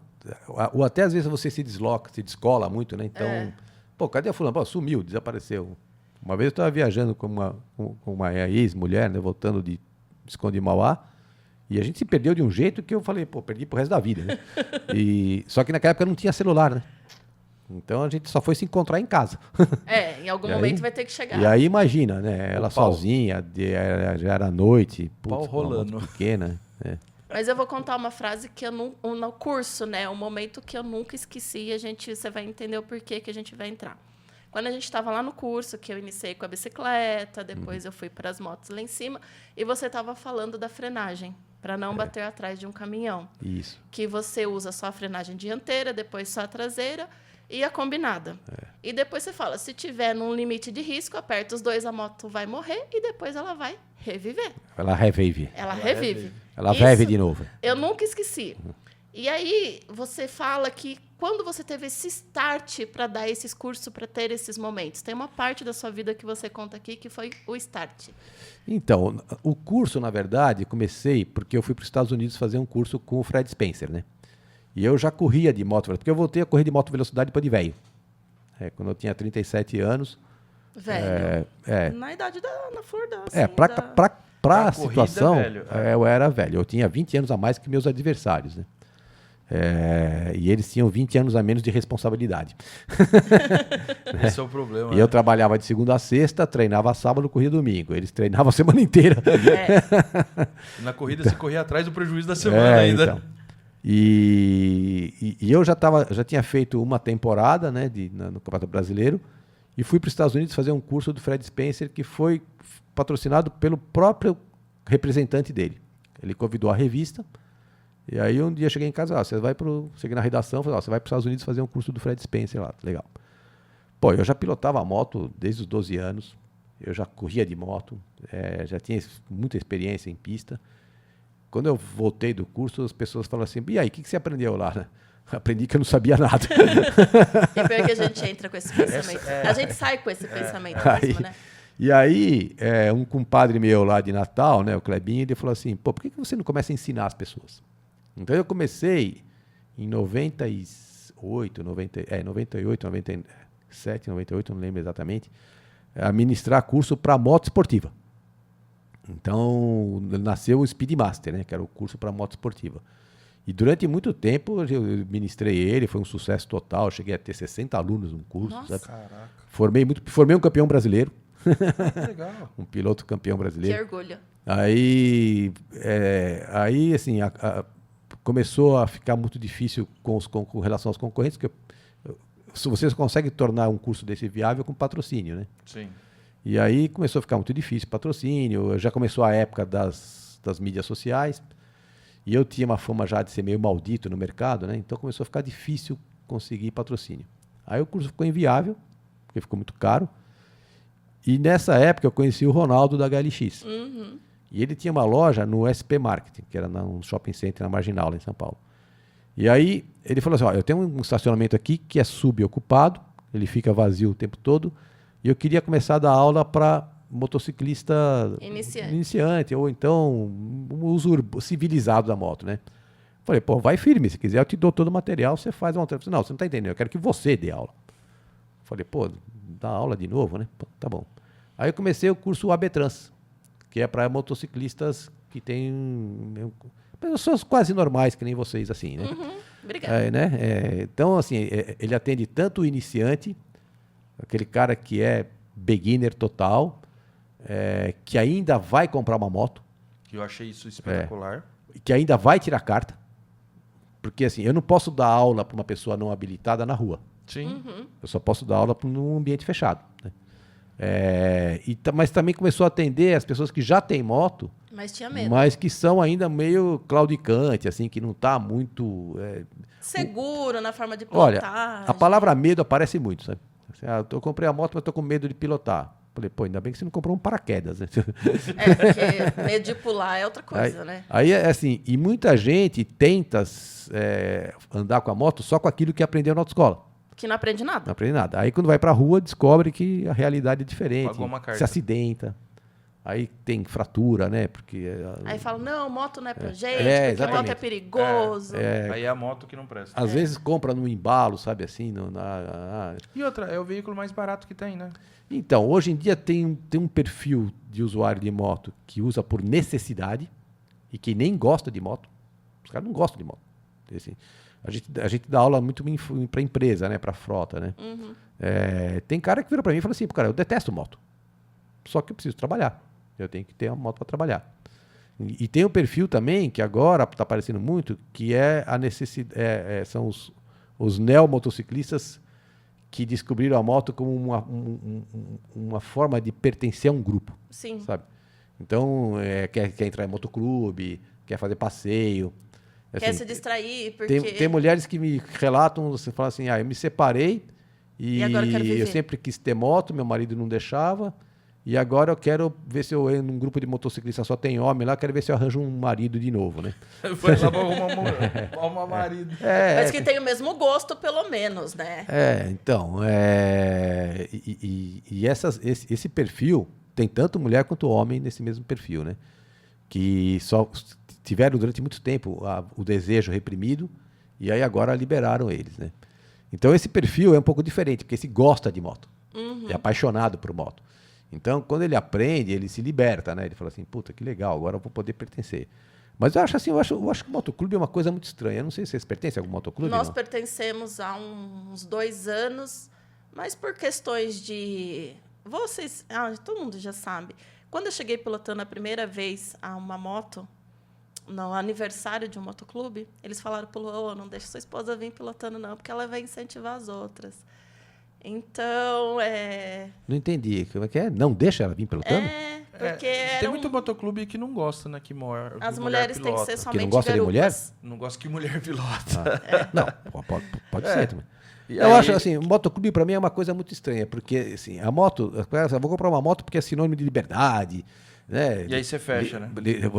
ou até às vezes você se desloca, se descola muito, né? Então, pô, cadê a fulana? Pô, sumiu, desapareceu. Uma vez eu estava viajando com uma ex-mulher, né? Voltando de Visconde de Mauá. E a gente se perdeu de um jeito que eu falei, pô, perdi pro resto da vida, né? Só que naquela época não tinha celular, né? Então a gente só foi se encontrar em casa. Em algum momento vai ter que chegar. E aí imagina, né? Ela sozinha, já era noite, Pau rolando. uma moto pequena. Mas eu vou contar uma frase que eu não, no curso, né? Um momento que eu nunca esqueci e você vai entender o porquê que a gente vai entrar. Quando a gente estava lá no curso, que eu iniciei com a bicicleta, depois eu fui para as motos lá em cima, e você estava falando da frenagem, para não bater atrás de um caminhão. Isso. Que você usa só a frenagem dianteira, depois só a traseira e a combinada. E depois você fala, se tiver num limite de risco, aperta os dois, a moto vai morrer e depois ela vai reviver. Ela revive. Ela revive. Ela Isso vive de novo. Eu nunca esqueci. E aí você fala que quando você teve esse start para dar esses cursos, para ter esses momentos, tem uma parte da sua vida que você conta aqui que foi o start. Então, o curso, na verdade, comecei porque eu fui para os Estados Unidos fazer um curso com o Fred Spencer, né? E eu já corria de moto, porque eu voltei a correr de moto velocidade depois de velho. Quando eu tinha 37 anos. Velho. Na idade na flor da... Assim, Pra corrida, situação, velho. eu era velho. Eu tinha 20 anos a mais que meus adversários, né? E eles tinham 20 anos a menos de responsabilidade. Esse é o problema. E eu trabalhava de segunda a sexta, treinava sábado, corria domingo. Eles treinavam a semana inteira. Na corrida você corria atrás do prejuízo da semana ainda. Então. E eu já tinha feito uma temporada, né, no Campeonato Brasileiro e fui para os Estados Unidos fazer um curso do Fred Spencer que foi patrocinado pelo próprio representante dele. Ele convidou a revista E aí um dia eu cheguei em casa, cheguei na redação, falei, você vai para os Estados Unidos fazer um curso do Fred Spencer lá, legal. Pô, eu já pilotava a moto desde os 12 anos, eu já corria de moto, já tinha muita experiência em pista. Quando eu voltei do curso, as pessoas falaram assim, e aí, o que você aprendeu lá, né? Aprendi que eu não sabia nada. E pior que a gente entra com esse pensamento. A gente sai com esse pensamento mesmo, né? E aí, um compadre meu lá de Natal, né, o Clebinho, ele falou assim, pô, por que você não começa a ensinar as pessoas? Então eu comecei em 98, 97, 98, não lembro exatamente, a ministrar curso para moto esportiva. Então nasceu o Speedmaster, né, que era o curso para moto esportiva. E durante muito tempo eu ministrei ele, foi um sucesso total, cheguei a ter 60 alunos no curso. Nossa. Sabe? Caraca. Formei um campeão brasileiro. Que legal. Um piloto campeão Que brasileiro. orgulho. Aí assim, começou a ficar muito difícil com relação aos concorrentes, porque você consegue tornar um curso desse viável com patrocínio, né? Sim. E aí começou a ficar muito difícil o patrocínio, já começou a época das mídias sociais, e eu tinha uma fama já de ser meio maldito no mercado, né? Então começou a ficar difícil conseguir patrocínio. Aí o curso ficou inviável, porque ficou muito caro, e nessa época eu conheci o Ronaldo da HLX. Uhum. E ele tinha uma loja no SP Marketing, que era num shopping center na Marginal, lá em São Paulo. E aí ele falou assim, eu tenho um estacionamento aqui que é subocupado, ele fica vazio o tempo todo, e eu queria começar a dar aula para motociclista iniciante, ou então um uso civilizado da moto, né? Falei, pô, vai firme, se quiser eu te dou todo o material, você faz uma... Não, você não está entendendo, eu quero que você dê aula. Falei, pô, dá aula de novo, né? Pô, tá bom. Aí eu comecei o curso AB Trans, que é para motociclistas que têm pessoas quase normais, que nem vocês, assim, né? Uhum. Obrigada. Então, assim, ele atende tanto o iniciante, aquele cara que é beginner total, que ainda vai comprar uma moto, Que eu achei isso espetacular. que ainda vai tirar carta, porque assim, eu não posso dar aula para uma pessoa não habilitada na rua. Sim. Uhum. Eu só posso dar aula num ambiente fechado, né? Mas também começou a atender as pessoas que já têm moto, Mas tinha medo. mas que são ainda meio claudicante, assim, que não está muito... Seguro na forma de Olha, pilotagem. a palavra medo aparece muito, sabe? Assim, eu comprei a moto, mas estou com medo de pilotar. Falei, pô, ainda bem que você não comprou um paraquedas, né? Porque medo de pular é outra coisa, né? Aí, assim, e muita gente tenta andar com a moto só com aquilo que aprendeu na autoescola. Que não aprende nada. Não aprende nada. Aí quando vai pra rua, descobre que a realidade é diferente. Pagou uma carta. Se acidenta. Aí tem fratura, né? Porque... Aí fala, não, moto não é pra gente, porque exatamente. moto é perigoso. Aí é a moto que não presta. Às vezes compra no embalo, sabe assim? E outra, é o veículo mais barato que tem, né? Então, hoje em dia tem um perfil de usuário de moto que usa por necessidade e que nem gosta de moto. Os caras não gostam de moto. Assim, a gente dá aula muito para empresa, né? Para frota, né? Uhum. Tem cara que vira para mim e fala assim, cara, eu detesto moto. Só que eu preciso trabalhar. Eu tenho que ter uma moto para trabalhar. E tem um perfil também, que agora está aparecendo muito, que é a necessidade, são os neomotociclistas que descobriram a moto como uma forma de pertencer a um grupo. Sim. Sabe? Então, quer entrar em motoclube, quer fazer passeio. Quer Assim, se distrair, porque... Tem mulheres que me relatam, você fala assim, eu me separei E agora eu quero viver. eu sempre quis ter moto, meu marido não deixava, e agora eu quero ver se eu entro num grupo de motociclistas só tem homem lá, quero ver se eu arranjo um marido de novo, né? Foi lá pra arrumar marido. Mas que tem o mesmo gosto, pelo menos, né? Então, esse perfil, tem tanto mulher quanto homem nesse mesmo perfil, né? Que só tiveram durante muito tempo o desejo reprimido e aí agora liberaram eles, né? Então esse perfil é um pouco diferente, porque esse gosta de moto, é apaixonado por moto. Então quando ele aprende, ele se liberta, né? Ele fala assim, puta, que legal, agora eu vou poder pertencer. Mas eu acho assim, eu acho que o motoclube é uma coisa muito estranha. Eu não sei se vocês pertencem a algum motoclube. Nós não? pertencemos há uns 2 anos, mas por questões de... todo mundo já sabe. Quando eu cheguei pilotando a primeira vez a uma moto, no aniversário de um motoclube, eles falaram para o não deixa sua esposa vir pilotando não, porque ela vai incentivar as outras. Então, Não entendi. Como é que é? Não deixa ela vir pilotando? Porque Tem era muito motoclube que não gosta, né? Que as mulheres têm que ser somente não gosta de mulher? garupas. Não gosta que mulher pilota. Não, pode ser também. E Eu aí- acho assim, motoclube para mim é uma coisa muito estranha, porque assim, a moto, eu vou comprar uma moto porque é sinônimo de liberdade, né? E aí você fecha, né?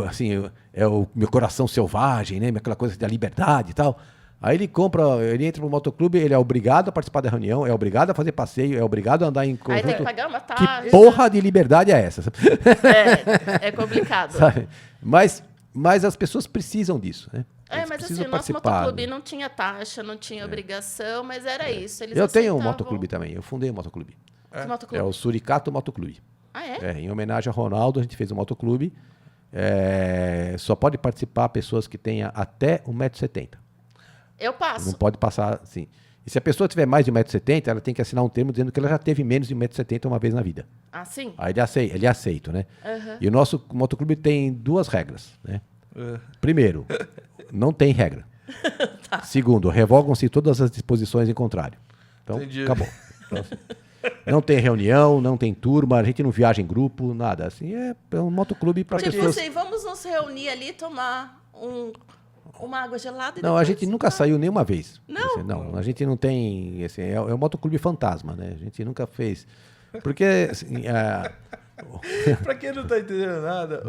Assim, é o meu coração selvagem, né? Aquela coisa da liberdade e tal. Aí ele entra no motoclube, ele é obrigado a participar da reunião, é obrigado a fazer passeio, é obrigado a andar em Aí conjunto. tem que pagar uma Que taxa. porra de liberdade é essa? É complicado. Sabe? Mas as pessoas precisam disso, né? Eles Mas precisam assim, o nosso participar, motoclube né? não tinha taxa, não tinha obrigação, mas era isso. Eles Eu tenho um aceitavam. motoclube também, eu fundei um motoclube. Que motoclube? É o Suricato Motoclube. Ah, é? Em homenagem ao Ronaldo, a gente fez um motoclube. Só pode participar pessoas que tenham até 1,70 m. Eu Não passo. pode passar assim. E se a pessoa tiver mais de 1,70 m, ela tem que assinar um termo dizendo que ela já teve menos de 1,70 m uma vez na vida. Ah, sim? Aí ele é aceito, né? Aham. E o nosso motoclube tem 2 regras, né? É. Primeiro, não tem regra. Tá. Segundo, revogam-se todas as disposições em contrário. Então, Entendi. acabou. Então, assim, não tem reunião, não tem turma, a gente não viaja em grupo, nada. Assim, é um motoclube para Tipo pessoas... assim, vamos nos reunir ali, tomar uma água gelada e Não, a depois- gente nunca saiu nenhuma vez. Não? Assim, não, a gente não tem... Assim, é um motoclube fantasma, né? A gente nunca fez... Porque, assim, Pra quem não tá entendendo nada,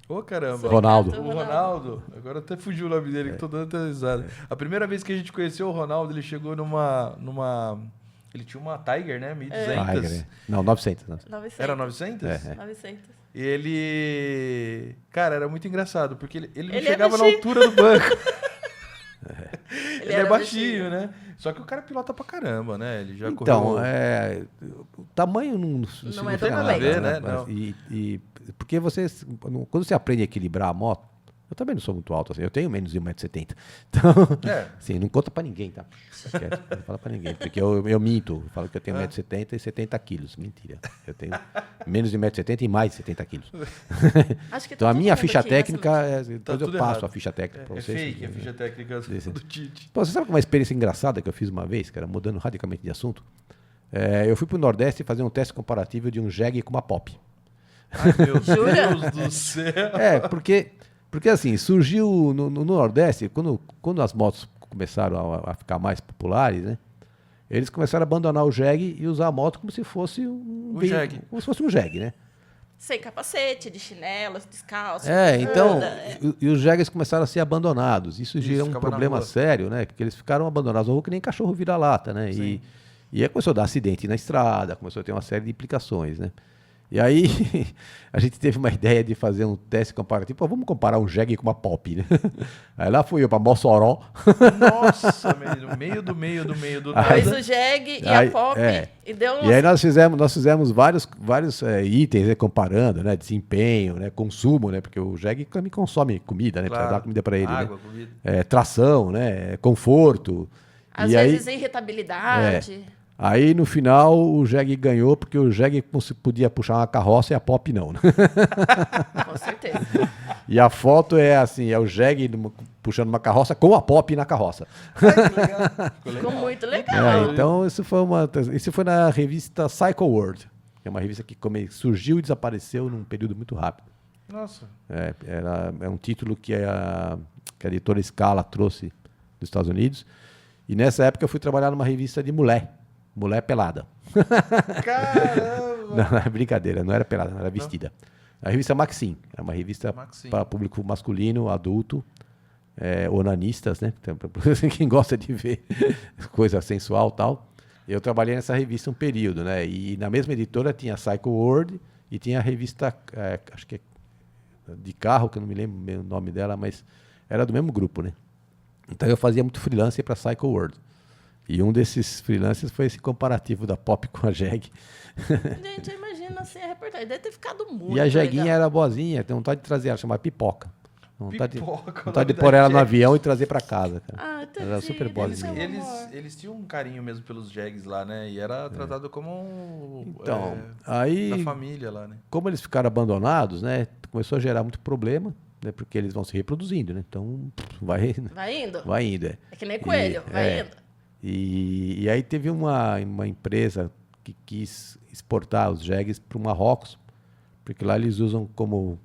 Ô, caramba. Ronaldo. O Ronaldo, agora até fugiu o nome dele, que tô dando até risada. A primeira vez que a gente conheceu o Ronaldo, ele chegou numa... Ele tinha uma Tiger, né? 1.200. Tiger, né? Não, 900. 900. Era 900? É. 900. E ele... Cara, era muito engraçado, porque ele não Ele é chegava na baixinho. altura do banco. Ele é era baixinho, né? Só que o cara pilota pra caramba, né? Ele já Então, correu... o tamanho não Não significa é nada a ver, né? Mas, Não. porque quando você aprende a equilibrar a moto, eu também não sou muito alto, assim, eu tenho menos de 1,70 m. Então, É. assim, não conta pra ninguém, tá? Fica quieto, não fala pra ninguém, porque eu minto, eu falo que eu tenho 1,70 m e 70 quilos. Mentira. Eu tenho menos de 1,70 m e mais de 70 quilos. Acho que Então tá a minha todo mundo ficha aqui nessa técnica, mesa. depois eu tudo passo errado. a ficha técnica pra É vocês. fake a ficha técnica do Tite. Pô, você sabe uma experiência engraçada que eu fiz uma vez, cara, mudando radicalmente de assunto? Eu fui pro Nordeste fazer um teste comparativo de um Jeg com uma Pop. Ai, meu Jura? Deus do céu. Porque assim, surgiu no Nordeste, quando as motos começaram a ficar mais populares, né? Eles começaram a abandonar o Jeg e usar a moto como se fosse O Jeg. como se fosse um Jeg, né? Sem capacete, de chinelo, descalço. Então, nada. e os Jegs começaram a ser abandonados. Isso gerou um ficava na problema rua. sério, né? Porque eles ficaram abandonados na rua que nem cachorro vira-lata, né? E aí começou a dar acidente na estrada, começou a ter uma série de implicações, né? E aí a gente teve uma ideia de fazer um teste comparativo. Pô, vamos comparar um Jeg com uma Pop, né? Aí lá fui eu para Mossoró. Nossa, no meio do Aí- nada. Pôs o Jeg e Aí- a Pop e deu um... E aí nós fizemos vários itens, né, comparando, né? Desempenho, né? Consumo, né? Porque o Jeg também consome comida, né? Precisa dar comida para ele, Água, né? comida. Tração, né? Conforto. Às E aí- vezes irritabilidade. Aí no final o Jeg ganhou porque o Jeg podia puxar uma carroça e a Pop não, né? Com certeza. E a foto é assim, é o Jeg puxando uma carroça com a Pop na carroça. Ficou muito legal. Então isso foi na revista Cycle World, que é uma revista que surgiu e desapareceu num período muito rápido. Nossa. É um título que a editora Scala trouxe dos Estados Unidos. E nessa época eu fui trabalhar numa revista de mulher pelada. Caramba. Não, é brincadeira, não era pelada, não era vestida. A revista Maxim, é uma revista Maxim. para público masculino, adulto, onanistas, né? Quem gosta de ver coisa sensual e tal. Eu trabalhei nessa revista um período, né? E na mesma editora tinha a Cycle World e tinha a revista, acho que é de carro, que eu não me lembro o nome dela, mas era do mesmo grupo, né? Então eu fazia muito freelance para a Cycle World. E um desses freelancers foi esse comparativo da Pop com a Jeg. Gente, imagina assim a reportagem. Deve ter ficado muito E a Jeguinha legal. era boazinha, tem vontade de trazer ela, chamava Pipoca. Vontade Pipoca, o vontade de nome pôr da ela no Jeg. avião e trazer para casa, cara. Ah, Ela era super boazinha. Eles tinham um carinho mesmo pelos Jegs lá, né? E era tratado como Então, da aí, família lá, né? como eles ficaram abandonados, né, começou a gerar muito problema, né, porque eles vão se reproduzindo, né? Então, vai indo. Vai indo. É É que nem coelho, vai indo. E aí teve uma empresa que quis exportar os jegues para o Marrocos, porque lá eles usam como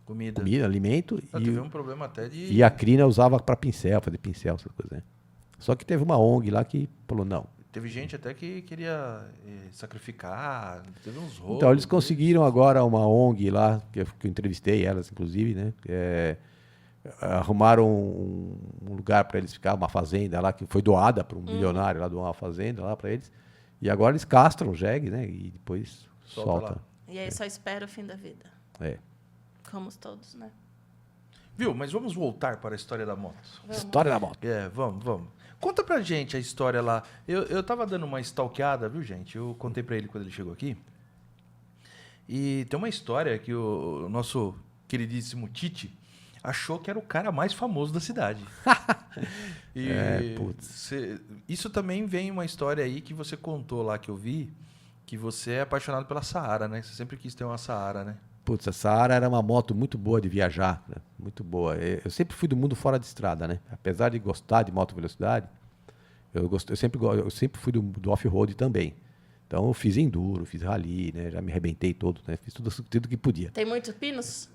Comida. alimento, Teve um problema até de... e a crina usava para pincel, fazer pincel, essas coisas, né? Só que teve uma ONG lá que falou, não. Teve gente até que queria sacrificar, teve uns rolos. Então, eles conseguiram agora uma ONG lá, que eu entrevistei elas, inclusive, né? Arrumaram um lugar para eles ficar, uma fazenda lá, que foi doada para um milionário lá, doar uma fazenda lá para eles. E agora eles castram o jegue, né? E depois soltam. E aí só espera o fim da vida. É. Como todos, né? Viu? Mas vamos voltar para a história da moto. Vamos. História da moto. Vamos. Conta pra gente a história lá. Eu tava dando uma stalkeada, viu, gente? Eu contei pra ele quando ele chegou aqui. E tem uma história que o nosso queridíssimo Tite achou que era o cara mais famoso da cidade. Putz. Isso também vem uma história aí que você contou lá, que eu vi, que você é apaixonado pela Saara, né? Você sempre quis ter uma Saara, né? Putz, a Saara era uma moto muito boa de viajar, né? Muito boa. Eu sempre fui do mundo fora de estrada, né? Apesar de gostar de moto velocidade, eu sempre fui do off-road também. Então eu fiz enduro, fiz rally, né? Já me arrebentei todo, né? Fiz tudo que podia. Tem muito pinos?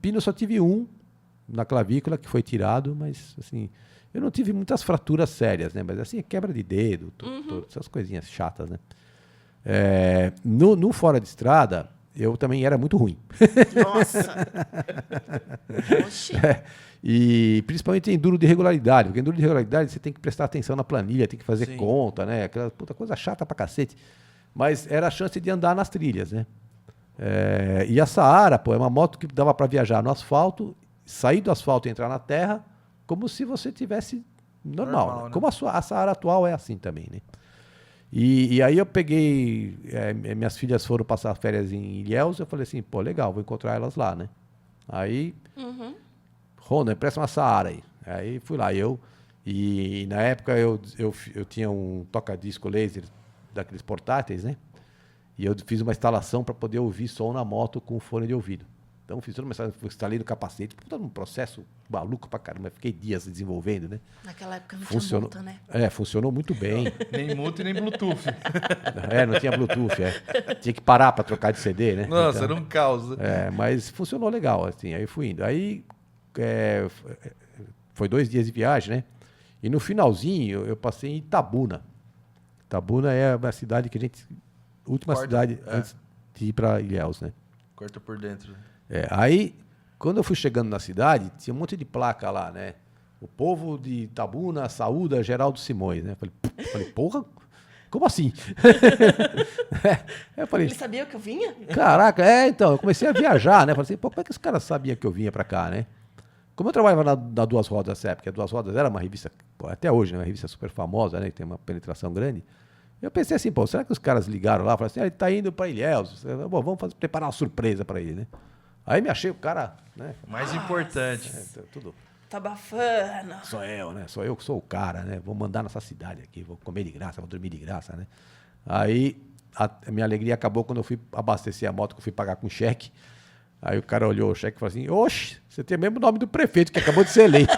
Pino só tive um na clavícula que foi tirado, mas assim, eu não tive muitas fraturas sérias, né? Mas assim, quebra de dedo, essas coisinhas chatas, né? No fora de estrada, eu também era muito ruim. Nossa! Oxi. E principalmente enduro de regularidade, porque enduro de regularidade você tem que prestar atenção na planilha, tem que fazer Sim. conta, né? Aquela puta coisa chata pra cacete. Mas era a chance de andar nas trilhas, né? E a Saara, pô, é uma moto que dava para viajar no asfalto, sair do asfalto e entrar na terra, como se você tivesse normal, né? Como a Saara atual é assim também, né? E aí eu peguei, minhas filhas foram passar férias em Ilhéus, eu falei assim, pô, legal, vou encontrar elas lá, né? Aí, Rona, empresta uma Saara aí. Aí fui lá, e na época eu tinha um toca-disco laser daqueles portáteis, né? E eu fiz uma instalação para poder ouvir som na moto com fone de ouvido. Então fiz toda uma instalação, instalei no capacete, todo um processo maluco pra caramba, fiquei dias desenvolvendo, né? Naquela época não tinha multa, né? Funcionou muito bem. Nem multa e nem Bluetooth. Não tinha Bluetooth, Tinha que parar para trocar de CD, né? Nossa, era um caos. Mas funcionou legal, assim, aí fui indo. Aí foi 2 dias de viagem, né? E no finalzinho eu passei em Itabuna. Itabuna é a cidade que a gente... Última cidade antes de ir para Ilhéus, né? Corta por dentro. Aí, quando eu fui chegando na cidade, tinha um monte de placa lá, né? O povo de Itabuna saúda Geraldo Simões, né? Falei, porra, como assim? Eu falei, Ele sabia que eu vinha? caraca, então, eu comecei a viajar, né? Falei assim, pô, como é que os caras sabiam que eu vinha pra cá, né? Como eu trabalhava na Duas Rodas nessa época, a Duas Rodas era uma revista, até hoje, né? Uma revista super famosa, né? Que tem uma penetração grande. Eu pensei assim, pô, será que os caras ligaram lá? Falaram assim, ele tá indo pra Ilhéus. Bom, vamos preparar uma surpresa pra ele, né? Aí me achei o cara, né? Mais importante. Tudo. Tá abafando. Sou eu, né? Sou eu que sou o cara, né? Vou mandar nessa cidade aqui, vou comer de graça, vou dormir de graça, né? Aí a minha alegria acabou quando eu fui abastecer a moto, que eu fui pagar com cheque. Aí o cara olhou o cheque e falou assim, oxe, você tem mesmo o nome do prefeito que acabou de ser eleito.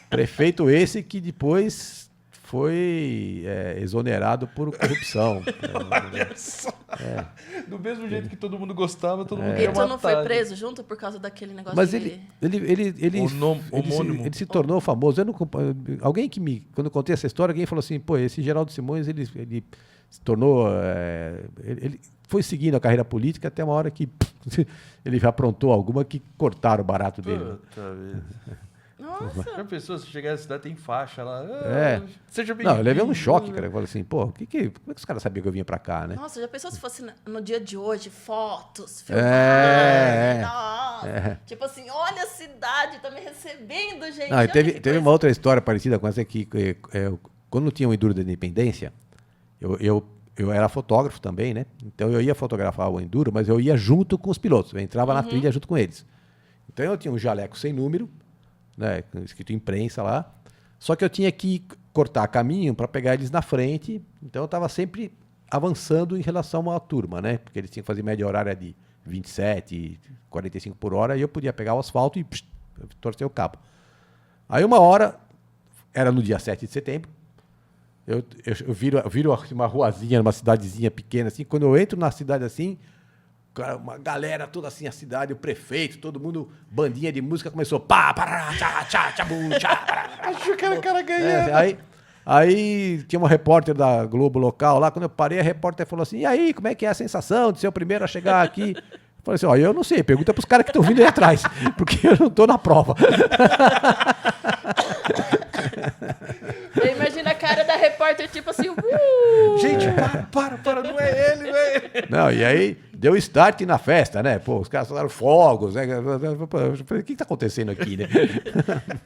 Prefeito esse que depois foi exonerado por corrupção. Olha só. Do mesmo jeito que todo mundo gostava, todo mundo ia E tu matar. não foi preso junto por causa daquele negócio Mas de... Homônimo. ele se tornou famoso. Alguém quando eu contei essa história, alguém falou assim, pô, esse Geraldo Simões, ele se tornou... ele foi seguindo a carreira política até uma hora que ele já aprontou alguma que cortaram o barato dele. Puta vida. Nossa. Já pensou, se chegar na cidade, tem faixa lá. Seja bem. Não, eu levei um choque, cara. Eu falei assim, pô, como é que os caras sabiam que eu vinha pra cá, né? Nossa, já pensou se fosse no dia de hoje, fotos, É. filmagens, nossa. Tipo assim, olha a cidade, tá me recebendo, gente. Não, e olha que teve coisa. uma outra história parecida com essa que quando tinha o Enduro da Independência, eu era fotógrafo também, né? Então eu ia fotografar o Enduro, mas eu ia junto com os pilotos. Eu entrava na trilha junto com eles. Então eu tinha um jaleco sem número, né, escrito imprensa lá, só que eu tinha que cortar caminho para pegar eles na frente, então eu estava sempre avançando em relação à turma, né, porque eles tinham que fazer média horária de 27, 45 por hora, e eu podia pegar o asfalto e torcer o cabo. Aí uma hora, era no dia 7 de setembro, eu viro uma ruazinha, uma cidadezinha pequena, assim. Quando eu entro na cidade assim, cara, uma galera toda assim, a cidade, o prefeito, todo mundo, bandinha de música, começou pá, pará, tchá, tchá, tchá, bum, tchá, pará. Achou que era o cara ganhando. Aí tinha uma repórter da Globo local lá, quando eu parei, a repórter falou assim, e aí, como é que é a sensação de ser o primeiro a chegar aqui? Eu falei assim, ó, eu não sei, pergunta pros caras que estão vindo aí atrás, porque eu não tô na prova. Imagina a cara da repórter, tipo assim, Gente, para, não é ele, velho. Não, e aí deu start na festa, né? Pô, os caras soltaram fogos, né? Eu falei, o que tá acontecendo aqui, né?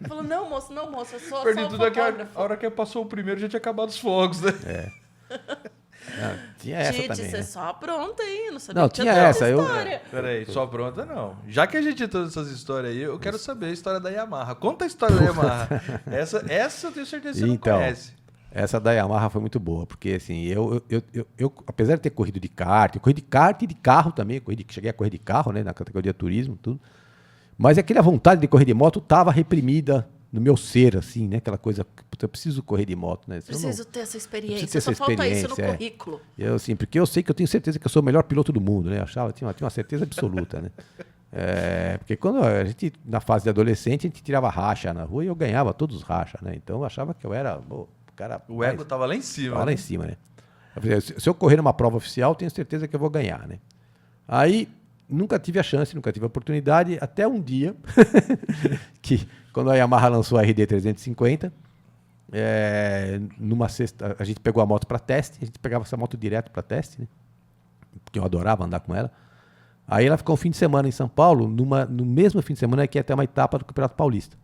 Falou, não, moço, eu sou Perdi um tudo aqui, fotógrafo. a hora que passou o primeiro já tinha acabado os fogos, né? Não, tinha essa Tite, também, você né? só apronta, hein? Não sabia Não, que tinha tanta essa, eu- história. Peraí, só pronta não. Já que a gente tem todas essas histórias aí, eu quero saber a história da Yamaha. Conta a história da Yamaha. Essa eu tenho certeza que você Então, não conhece. essa da Yamaha foi muito boa, porque assim, eu apesar de ter corrido de kart, eu corri de kart e de carro também, cheguei a correr de carro, né, na categoria turismo, tudo. Mas aquela vontade de correr de moto estava reprimida no meu ser, assim, né, aquela coisa, puta, eu preciso correr de moto, né? Se eu não- Preciso ter essa experiência. ter essa Só falta isso no experiência, é. currículo. Eu, assim, porque eu sei que eu tenho certeza que eu sou o melhor piloto do mundo, né? Eu achava, tinha uma certeza absoluta, né? Porque quando a gente, na fase de adolescente, a gente tirava racha na rua e eu ganhava todos os rachas, né? Então eu achava que eu era o cara. O ego tava lá em cima. Tava lá né? em cima, né? Eu falei, se eu correr numa prova oficial, tenho certeza que eu vou ganhar, né? Aí nunca tive a chance, nunca tive a oportunidade, até um dia que quando a Yamaha lançou a RD 350, numa sexta, a gente pegou a moto para teste, a gente pegava essa moto direto para teste, né? Porque eu adorava andar com ela. Aí ela ficou um fim de semana em São Paulo, no mesmo fim de semana que ia até uma etapa do Campeonato Paulista.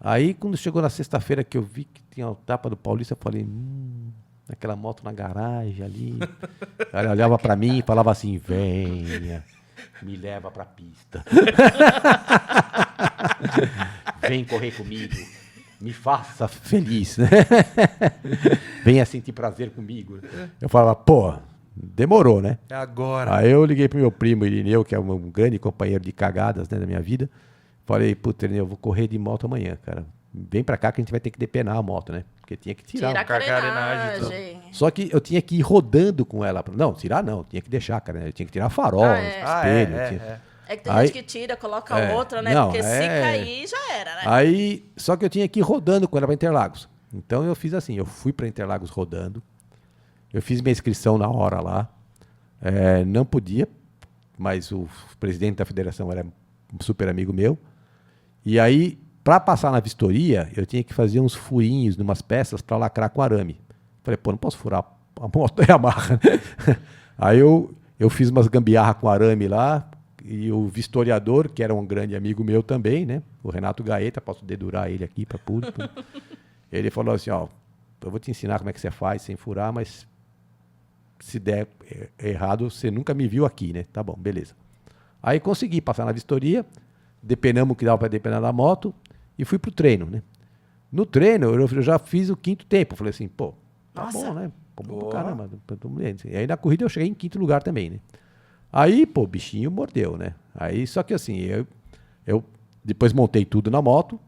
Aí quando chegou na sexta-feira que eu vi que tinha a etapa do Paulista, eu falei, aquela moto na garagem ali. Ela olhava para mim e falava assim, venha, me leva pra pista. Vem correr comigo. Me faça feliz, né? Venha sentir prazer comigo. Eu falava, pô, demorou, né? É agora. Aí eu liguei pro meu primo Irineu, que é um grande companheiro de cagadas, né, da minha vida. Falei, puta, Irineu, eu vou correr de moto amanhã, cara. Vem pra cá que a gente vai ter que depenar a moto, né? Porque tinha que tirar. Tira a carenagem, carenagem. Só que eu tinha que ir rodando com ela. Não, tirar não, tinha que deixar, cara. Eu tinha que tirar farol, espelho. É que tem Aí- gente que tira, coloca outra, né? não, Porque se cair, já era, né? Aí, só que eu tinha que ir rodando com ela para Interlagos. Então eu fiz assim, eu fui para Interlagos rodando. Eu fiz minha inscrição na hora lá. Não podia, mas o presidente da federação era um super amigo meu. E aí, para passar na vistoria, eu tinha que fazer uns furinhos numas peças para lacrar com arame. Falei, pô, não posso furar a moto da Yamaha. Aí eu fiz umas gambiarra com arame lá. E o vistoriador, que era um grande amigo meu também, né? O Renato Gaeta, posso dedurar ele aqui para público. Ele falou assim, ó, eu vou te ensinar como é que você faz sem furar, mas se der errado, você nunca me viu aqui, né? Tá bom, beleza. Aí consegui passar na vistoria, depenamos o que dava para depenar da moto e fui pro treino, né? No treino, eu já fiz o 5º tempo. Falei assim, pô, tá Nossa. bom, né? Pô, bom pra caramba. E aí na corrida eu cheguei em 5º lugar também, né? Aí, pô, o bichinho mordeu, né? Aí, só que assim, eu depois montei tudo na moto,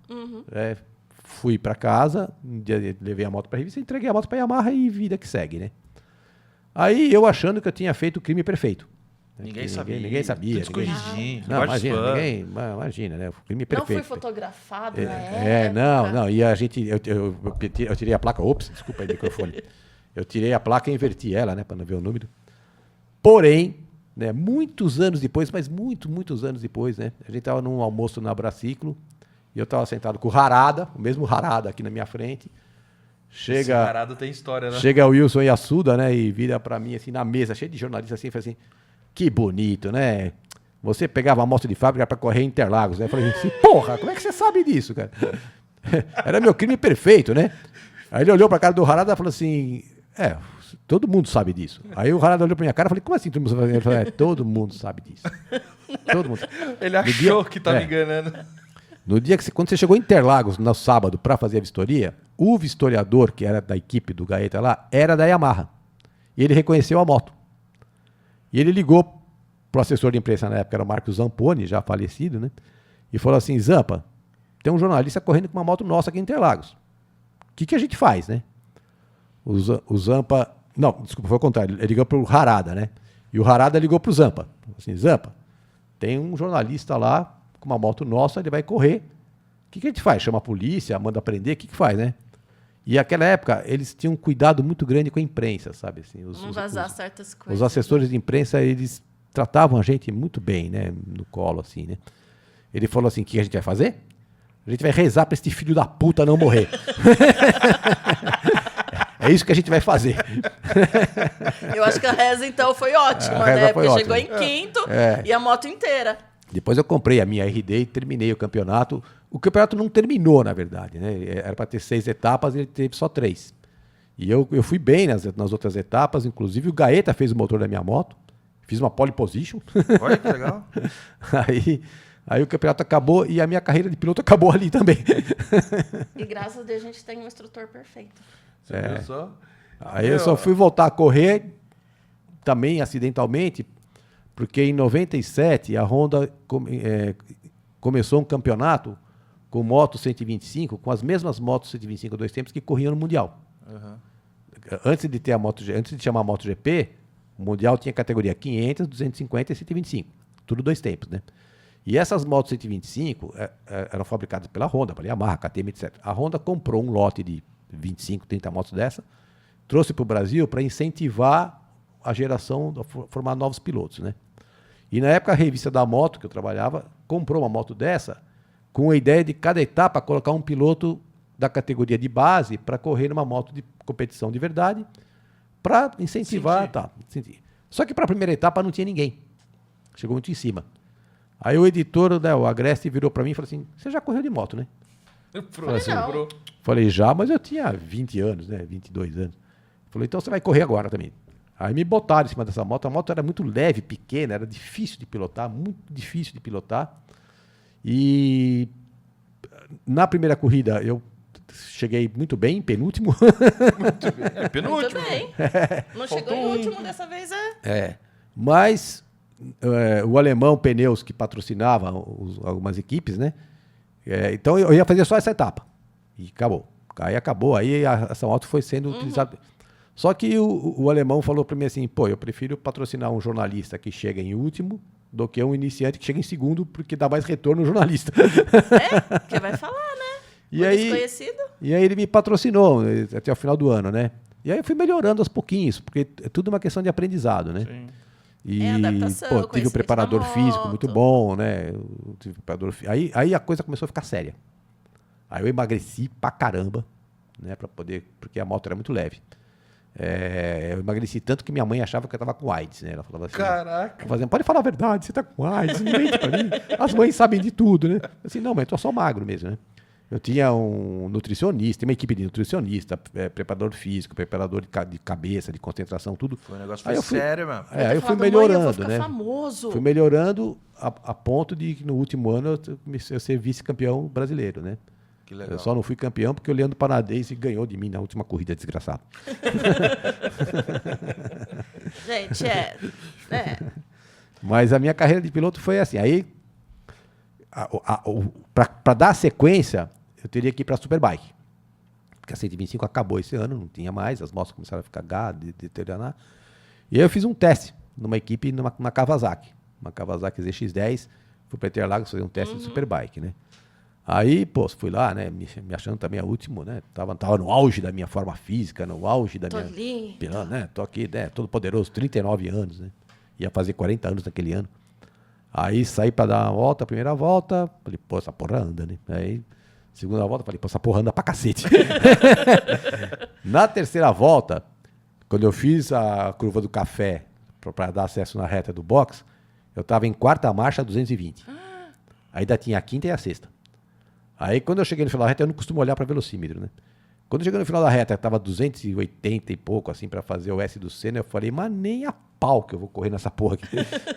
fui pra casa, um dia levei a moto pra revista, entreguei a moto pra Yamaha e vida que segue, né? Aí eu achando que eu tinha feito o crime perfeito. Né? Ninguém Que sabia. Ninguém sabia. Tudo escondidinho. Não, debaixo dos imagina, panos. imagina, né? O crime Não perfeito. fui fotografado na época. Não. E a gente, eu tirei a placa, ops, desculpa aí o microfone. Eu tirei a placa e inverti ela, né, para não ver o número. Porém, né, muitos anos depois, mas muitos anos depois, né, a gente estava num almoço na Braciclo e eu estava sentado com o Harada, o mesmo Harada aqui na minha frente. Esse parado tem história, né? Chega o Wilson Yasuda, né, e vira para mim assim na mesa, cheio de jornalistas assim, e fala assim: "Que bonito, né? Você pegava a moto de fábrica para correr em Interlagos, né?" Eu falei assim: "Porra, como é que você sabe disso, cara?" Era meu crime perfeito, né? Aí ele olhou para a cara do Harada e falou assim: todo mundo sabe disso. Aí o Harada olhou pra minha cara e falei: "Como assim todo mundo sabe?" Ele falou: todo mundo sabe disso. Todo mundo. Ele achou que tá me enganando. No dia que quando você chegou em Interlagos, no sábado, para fazer a vistoria, o vistoriador, que era da equipe do Gaeta lá, era da Yamaha. E ele reconheceu a moto. E ele ligou pro assessor de imprensa na época, era o Marcos Zamponi, já falecido, né? E falou assim: "Zampa, tem um jornalista correndo com uma moto nossa aqui em Interlagos. O que a gente faz, né?" O Zampa... Não, desculpa, foi o contrário. Ele ligou pro Harada, né? E o Harada ligou pro Zampa. Assim, Zampa, tem um jornalista lá com uma moto nossa, ele vai correr. O que a gente faz? Chama a polícia, manda prender? O que faz, né? E naquela época, eles tinham um cuidado muito grande com a imprensa, sabe? Assim, Não vazar certas coisas. Os assessores de imprensa, eles tratavam a gente muito bem, né? No colo, assim, né? Ele falou assim, o que a gente vai fazer? A gente vai rezar para esse filho da puta não morrer. É isso que a gente vai fazer. Eu acho que a reza, então, foi ótima, A reza né? foi Porque ótima. chegou em quinto É. e a moto inteira. Depois eu comprei a minha RD e terminei o campeonato. O campeonato não terminou, na verdade, né? Era para ter 6 etapas e ele teve só 3. E eu fui bem nas outras etapas. Inclusive o Gaeta fez o motor da minha moto. Fiz uma pole position. Olha que legal. Aí o campeonato acabou e a minha carreira de piloto acabou ali também. E graças a Deus a gente tem um instrutor perfeito. Você viu só? Aí eu só fui voltar a correr também acidentalmente, porque em 97 a Honda começou um campeonato com moto 125, com as mesmas motos 125 2 tempos que corriam no Mundial. Uhum. Antes de chamar a MotoGP, o Mundial tinha categoria 500, 250 e 125. Tudo 2 tempos, né? E essas motos 125 eram fabricadas pela Honda, pela Yamaha, KTM, etc. A Honda comprou um lote de 25, 30 motos dessa, trouxe para o Brasil para incentivar a geração, formar novos pilotos, né? E na época a revista da moto, que eu trabalhava, comprou uma moto dessa com a ideia de cada etapa colocar um piloto da categoria de base para correr numa moto de competição de verdade, para incentivar. Tá, só que para a primeira etapa não tinha ninguém. Chegou muito em cima. Aí o editor, né, o Agreste, virou para mim e falou assim, você já correu de moto, né? Falei, já, mas eu tinha 20 anos, né? 22 anos. Falei, então você vai correr agora também. Aí me botaram em cima dessa moto. A moto era muito leve, pequena, era difícil de pilotar, muito difícil de pilotar. E na primeira corrida eu cheguei muito bem, penúltimo. Muito bem. É, penúltimo. Muito bem. Não chegou em último dessa vez, Mas o Alemão Pneus, que patrocinava algumas equipes, né? Então eu ia fazer só essa etapa. E acabou. Aí acabou, aí essa moto foi sendo utilizada. Só que o alemão falou para mim assim, pô, eu prefiro patrocinar um jornalista que chega em último do que um iniciante que chega em segundo, porque dá mais retorno no jornalista. Porque vai falar, né? E aí ele me patrocinou até o final do ano, né? E aí eu fui melhorando aos pouquinhos, porque é tudo uma questão de aprendizado, né? Sim. E, adaptação, tive um preparador físico muito bom, né? Aí a coisa começou a ficar séria. Aí eu emagreci pra caramba, né? Porque a moto era muito leve. Eu emagreci tanto que minha mãe achava que eu tava com AIDS, né? Ela falava assim, caraca. Pode falar a verdade, você tá com AIDS, não mente pra mim. As mães sabem de tudo, né? Assim, não, mas eu tô só magro mesmo, né? Eu tinha um nutricionista, uma equipe de nutricionista, preparador físico, preparador de cabeça, de concentração, tudo. Foi um negócio sério, mano. Aí eu fui melhorando, né? Famoso. Fui melhorando a ponto de que no último ano eu comecei a ser vice-campeão brasileiro, né? Que legal. Eu só não fui campeão porque o Leandro Panadense ganhou de mim na última corrida, desgraçado. Gente, Mas a minha carreira de piloto foi assim. Aí, para dar sequência, eu teria que ir para a Superbike. Porque a 125 acabou esse ano, não tinha mais, as motos começaram a ficar deteriorar. E aí eu fiz um teste numa equipe, numa Kawasaki. Uma Kawasaki ZX-10. Fui para Interlagos fazer um teste de Superbike, né? Aí, pô, fui lá, né? Me achando também a último, né? Tava no auge da minha forma física, no auge da minha... né? Tô aqui, né? Todo poderoso, 39 anos, né? Ia fazer 40 anos naquele ano. Aí saí pra dar uma volta, a primeira volta, falei, pô, essa porra anda, né? Aí, segunda volta, falei, pô, essa porra anda pra cacete. Na terceira volta, quando eu fiz a curva do café pra dar acesso na reta do box, eu tava em quarta marcha, 220. Ainda tinha a quinta e a sexta. Aí, quando eu cheguei no final da reta, eu não costumo olhar para velocímetro, né? Quando eu cheguei no final da reta, estava 280 e pouco, assim, para fazer o S do Senna, eu falei, mas nem a pau que eu vou correr nessa porra aqui.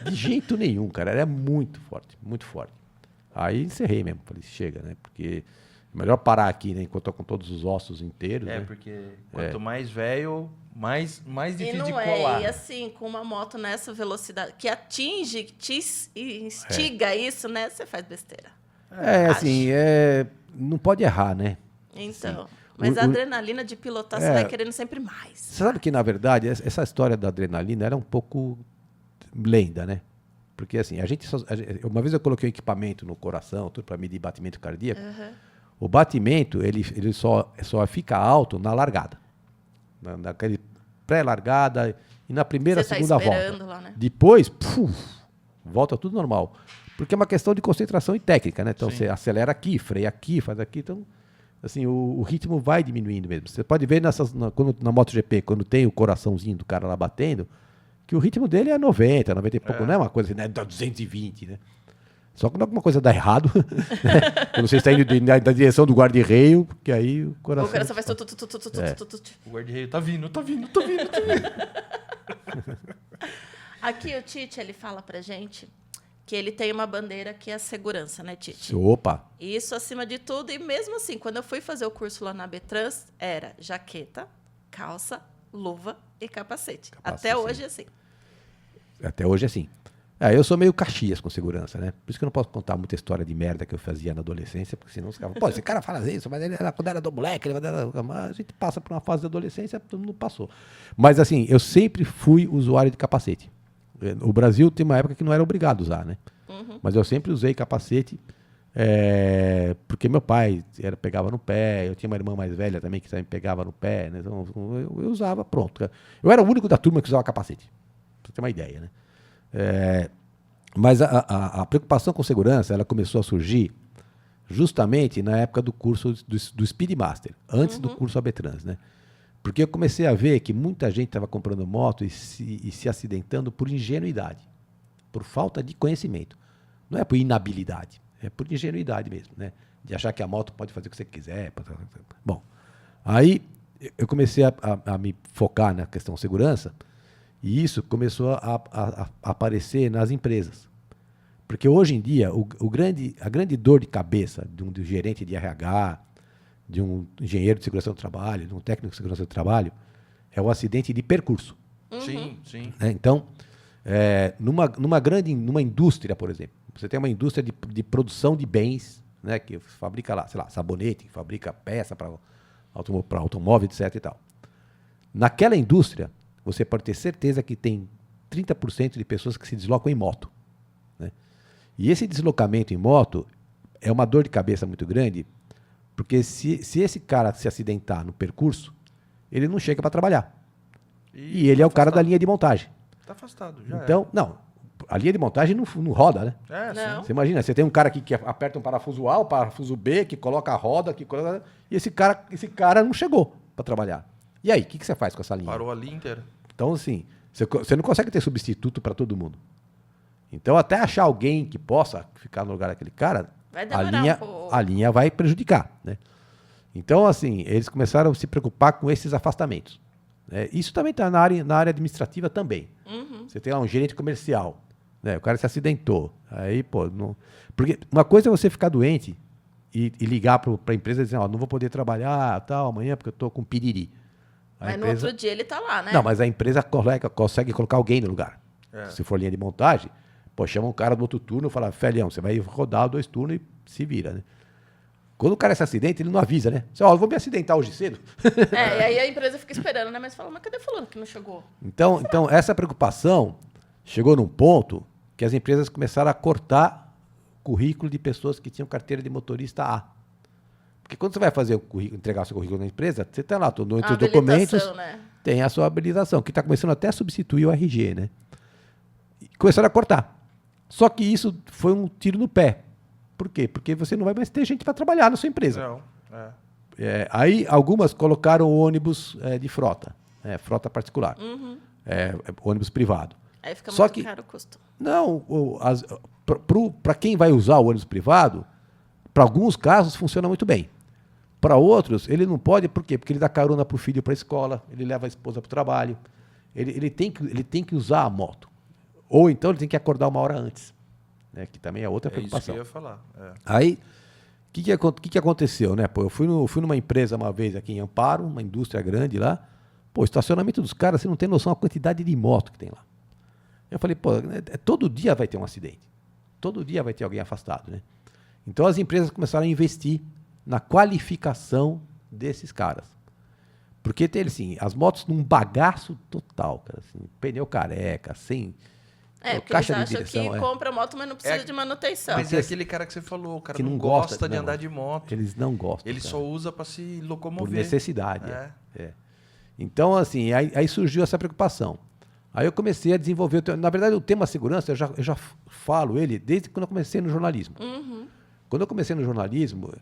De jeito nenhum, cara. Era muito forte, muito forte. Aí encerrei mesmo. Falei, chega, né? Porque é melhor parar aqui, né? Enquanto eu tô com todos os ossos inteiros, né? Porque quanto mais velho, mais difícil de não colar. E assim, com uma moto nessa velocidade, que atinge, te instiga isso, né? Você faz besteira. Assim, não pode errar, né? Então. Assim, Mas a adrenalina de pilotar, você vai querendo sempre mais. Você sabe que, na verdade, essa história da adrenalina era um pouco lenda, né? Porque, assim, uma vez eu coloquei um equipamento no coração, tudo para medir batimento cardíaco. O batimento, ele só fica alto na largada. Naquele pré-largada e na primeira, segunda volta. Lá, né? Depois, volta tudo normal. Porque é uma questão de concentração e técnica, né? Então, Sim. você acelera aqui, freia aqui, faz aqui. Então, assim, o ritmo vai diminuindo mesmo. Você pode ver na MotoGP, quando tem o coraçãozinho do cara lá batendo, que o ritmo dele é 90 e pouco, não é uma coisa assim, né? 220, né? Só quando alguma coisa dá errado, né? Quando você está indo na direção do guarda-reio, porque aí o coração... O coração faz O guarda-reio tá vindo. Aqui o Tite, ele fala pra gente que ele tem uma bandeira que é a segurança, né, Tite? Opa! Isso acima de tudo. E mesmo assim, quando eu fui fazer o curso lá na Betrans, era jaqueta, calça, luva e capacete. Até hoje, assim. Até hoje, assim. Eu sou meio Caxias com segurança, né? Por isso que eu não posso contar muita história de merda que eu fazia na adolescência, porque senão os caras falam, pô, esse cara fala isso, mas ele era quando era do moleque, mas a gente passa por uma fase da adolescência, todo mundo passou. Mas, assim, eu sempre fui usuário de capacete. O Brasil tem uma época que não era obrigado a usar, né? Mas eu sempre usei capacete, porque meu pai pegava no pé, eu tinha uma irmã mais velha também que também pegava no pé, né? Então eu usava, pronto. Eu era o único da turma que usava capacete, pra você ter uma ideia, né? Mas a preocupação com segurança, ela começou a surgir justamente na época do curso do Speedmaster, antes do curso Abetrans, né? Porque eu comecei a ver que muita gente estava comprando moto e se acidentando por ingenuidade, por falta de conhecimento. Não é por inabilidade, é por ingenuidade mesmo, né? De achar que a moto pode fazer o que você quiser. Bom, aí eu comecei a me focar na questão segurança e isso começou a aparecer nas empresas. Porque hoje em dia, a grande dor de cabeça de um gerente de RH, de um engenheiro de segurança do trabalho, de um técnico de segurança do trabalho, é o acidente de percurso. Sim. Então, numa indústria, por exemplo, você tem uma indústria de produção de bens, né, que fabrica lá, sei lá, sabonete, que fabrica peça para automóvel, etc. e tal. Naquela indústria, você pode ter certeza que tem 30% de pessoas que se deslocam em moto, né? E esse deslocamento em moto é uma dor de cabeça muito grande, porque se esse cara se acidentar no percurso, ele não chega para trabalhar. E ele é o cara da linha de montagem. Tá afastado, já Então, não, a linha de montagem não roda, né? Não. Você imagina, você tem um cara que aperta um parafuso A, um parafuso B, que coloca a roda, e esse cara não chegou para trabalhar. E aí, o que você faz com essa linha? Parou ali inteira. Então, assim, você não consegue ter substituto para todo mundo. Então, até achar alguém que possa ficar no lugar daquele cara, Vai demorar a linha vai prejudicar, né? Então, assim, eles começaram a se preocupar com esses afastamentos, né? Isso também está na área administrativa também. Você tem lá um gerente comercial, né? O cara se acidentou. Aí, pô, não... Porque uma coisa é você ficar doente e ligar para a empresa e dizer, não vou poder trabalhar tal, amanhã porque eu estou com piriri. Mas no outro dia ele tá lá, né? Não, mas a empresa consegue colocar alguém no lugar. Se for linha de montagem, pô, chama um cara do outro turno e fala, Felião, você vai rodar 2 turnos e se vira, né? Quando o cara se acidenta, ele não avisa, né? Você, eu vou me acidentar hoje cedo. E aí a empresa fica esperando, né? Mas fala, mas cadê fulano que não chegou? Então, essa preocupação chegou num ponto que as empresas começaram a cortar currículo de pessoas que tinham carteira de motorista A. Porque quando você vai fazer entregar o seu currículo na empresa, você tem lá, entre os documentos, né? tem a sua habilitação, que está começando até a substituir o RG, né? E começaram a cortar. Só que isso foi um tiro no pé. Por quê? Porque você não vai mais ter gente para trabalhar na sua empresa. Não, Aí algumas colocaram ônibus de frota, frota particular, ônibus privado. Aí fica Só muito caro o custo. Não, para quem vai usar o ônibus privado, para alguns casos funciona muito bem. Para outros, ele não pode, por quê? Porque ele dá carona para o filho para a escola, ele leva a esposa para o trabalho, ele tem que usar a moto. Ou então ele tem que acordar 1 hora antes, né? Que também é outra preocupação. Isso que eu ia falar. Aí, o que aconteceu, né? Pô, eu fui numa empresa uma vez aqui em Amparo, uma indústria grande lá. Pô, o estacionamento dos caras, você não tem noção da quantidade de moto que tem lá. Eu falei, pô, todo dia vai ter um acidente. Todo dia vai ter alguém afastado, né? Então as empresas começaram a investir na qualificação desses caras. Porque tem, assim, as motos num bagaço total, cara, assim, pneu careca, sem Porque caixa eles de acham direção. que compra moto, mas não precisa de manutenção. Mas é aquele cara que você falou, o cara que não não gosta gosta, de não. andar de moto. Eles não gostam. Ele cara. só usa para se locomover. Por necessidade. É. Então, assim, aí surgiu essa preocupação. Aí eu comecei a desenvolver... Na verdade, o tema segurança, eu já falo ele desde quando eu comecei no jornalismo. Quando eu comecei no jornalismo,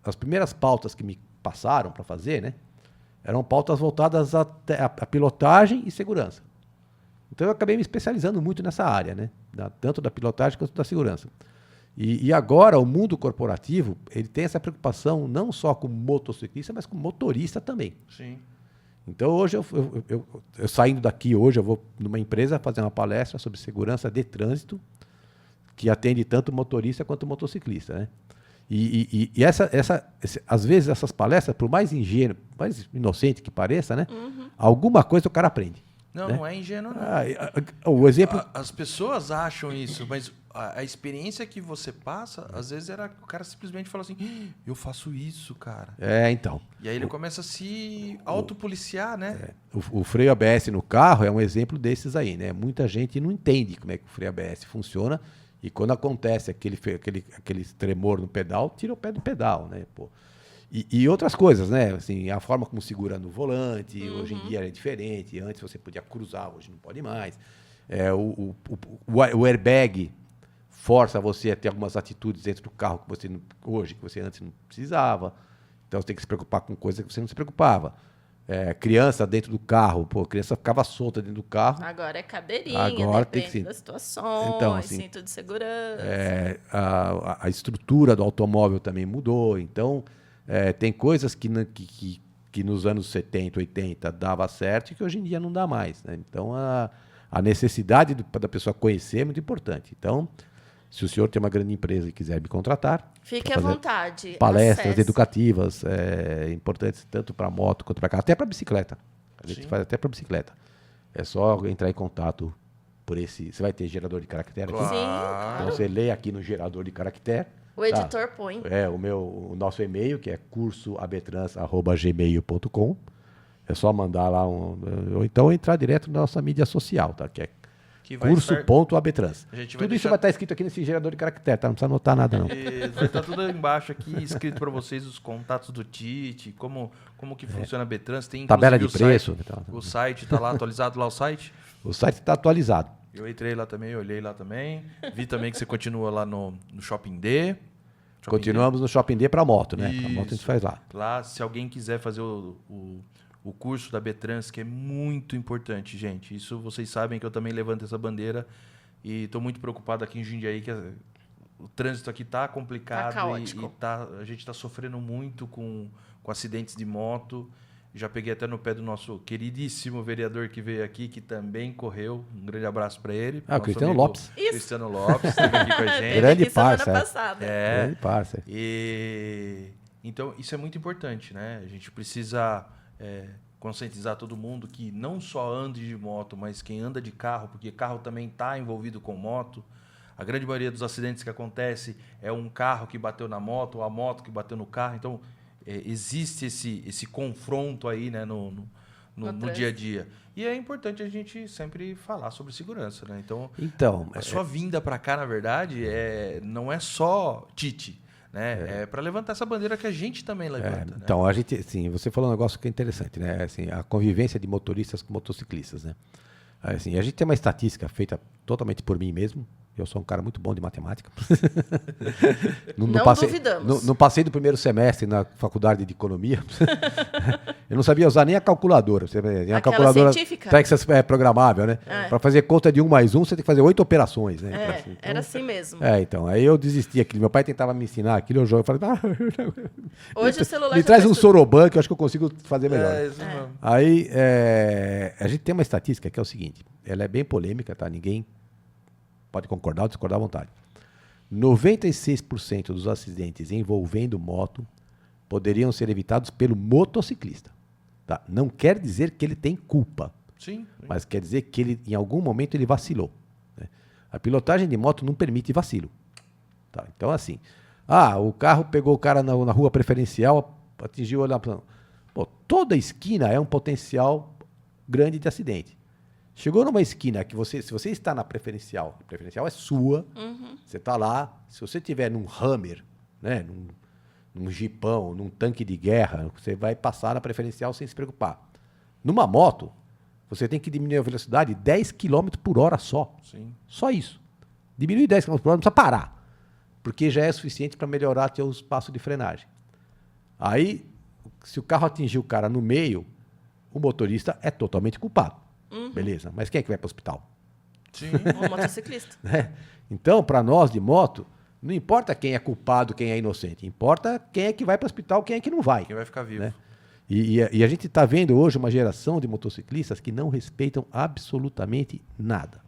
as primeiras pautas que me passaram para fazer, né, eram pautas voltadas a pilotagem e segurança. Então eu acabei me especializando muito nessa área, né, tanto da pilotagem quanto da segurança. E agora o mundo corporativo ele tem essa preocupação não só com motociclista, mas com motorista também. Sim. Então hoje eu saindo daqui hoje eu vou numa empresa fazer uma palestra sobre segurança de trânsito que atende tanto motorista quanto motociclista, né? E às vezes essas palestras, por mais ingênuo, mais inocente que pareça, né? Alguma coisa o cara aprende. Não, né? não é ingênuo, não. O exemplo... As pessoas acham isso, mas a experiência que você passa, às vezes o cara simplesmente fala assim, eu faço isso, cara. Então. E aí ele começa a se autopoliciar, né? O freio ABS no carro é um exemplo desses aí, né? Muita gente não entende como é que o freio ABS funciona e quando acontece aquele tremor no pedal, tira o pé do pedal, né? Pô. E outras coisas, né? Assim, a forma como segura no volante, hoje em dia é diferente. Antes você podia cruzar, hoje não pode mais. O airbag força você a ter algumas atitudes dentro do carro que você antes não precisava. Então você tem que se preocupar com coisas que você não se preocupava. Criança dentro do carro, a criança ficava solta dentro do carro. Agora é cadeirinha, Agora depende tem que das situações, então, assim, cinto de segurança. A estrutura do automóvel também mudou. Então, tem coisas que nos anos 70, 80 dava certo e que hoje em dia não dá mais. Né? Então, a necessidade da pessoa conhecer é muito importante. Então, se o senhor tem uma grande empresa e quiser me contratar... Fique à vontade. Palestras acesse. educativas importantes tanto para moto quanto para carro, até para bicicleta. A gente faz até para bicicleta. É só entrar em contato por esse... Você vai ter gerador de caractere aqui? Sim, Então, claro. você lê aqui no gerador de caractere. O editor põe. O nosso e-mail, que é cursoabtrans@gmail.com. É só mandar lá ou então entrar direto na nossa mídia social, tá? Que é curso.abtrans. Tudo isso vai estar escrito aqui nesse gerador de caractere, tá? Não precisa anotar nada, não. Vai estar tudo embaixo aqui, escrito para vocês, os contatos do Tite, como que funciona a Betrans. Tem tabela de o preço. O site está lá atualizado, lá o site? O site está atualizado. Eu entrei lá também, olhei lá também. Vi também que você continua lá no Shopping D. Continuamos no Shopping D para moto, né? Isso. A moto a gente faz lá. Lá, se alguém quiser fazer o curso da Betrans, que é muito importante, gente. Isso vocês sabem que eu também levanto essa bandeira e estou muito preocupado aqui em Jundiaí, que o trânsito aqui está complicado. Tá caótico. A gente está sofrendo muito com acidentes de moto. Já peguei até no pé do nosso queridíssimo vereador que veio aqui, que também correu. Um grande abraço para ele. O Cristiano Lopes. Isso. Cristiano Lopes esteve aqui com a gente. Grande aqui semana parça, passada. Grande parça. Então, isso é muito importante, né? A gente precisa conscientizar todo mundo que não só ande de moto, mas quem anda de carro, porque carro também está envolvido com moto. A grande maioria dos acidentes que acontece é um carro que bateu na moto ou a moto que bateu no carro. Então, existe esse confronto aí, né, no dia a dia. E é importante a gente sempre falar sobre segurança, né? Então a sua vinda para cá, na verdade, não é só Tite, né? É para levantar essa bandeira que a gente também levanta. Né? Então, a gente, assim, você falou um negócio que é interessante, né? Assim, a convivência de motoristas com motociclistas, né? Assim, a gente tem uma estatística feita totalmente por mim mesmo. Eu sou um cara muito bom de matemática. Não duvidamos. Não passei do primeiro semestre na faculdade de economia. Eu não sabia usar nem a calculadora. A calculadora científica? Texas é programável, né? Para fazer conta de 1 mais 1, você tem que fazer 8 operações, né? Então, era assim mesmo. Então, aí eu desisti aquilo. Meu pai tentava me ensinar aquilo, eu falei, Hoje o celular me já traz faz um tudo. Soroban que eu acho que eu consigo fazer melhor. Isso mesmo. Aí, a gente tem uma estatística que é o seguinte, ela é bem polêmica, tá? Ninguém pode concordar ou discordar à vontade. 96% dos acidentes envolvendo moto poderiam ser evitados pelo motociclista. Tá? Não quer dizer que ele tem culpa, Sim. mas quer dizer que ele, em algum momento ele vacilou. Né? A pilotagem de moto não permite vacilo. Tá? Então, assim, o carro pegou o cara na rua preferencial, atingiu lá. Pô, toda esquina é um potencial grande de acidente. Chegou numa esquina que se você está na preferencial, a preferencial é sua, você está lá, se você tiver num Hummer, né, num jipão, num tanque de guerra, você vai passar na preferencial sem se preocupar. Numa moto, você tem que diminuir a velocidade 10 km por hora só. Sim. Só isso. Diminuir 10 km por hora, não precisa parar, porque já é suficiente para melhorar teu espaço de frenagem. Aí, se o carro atingir o cara no meio, o motorista é totalmente culpado. Beleza, mas quem é que vai para o hospital? Sim. O motociclista. Né? Então, para nós de moto, não importa quem é culpado, quem é inocente. Importa quem é que vai para o hospital, quem é que não vai. Quem vai ficar vivo. Né? E a gente está vendo hoje uma geração de motociclistas que não respeitam absolutamente nada.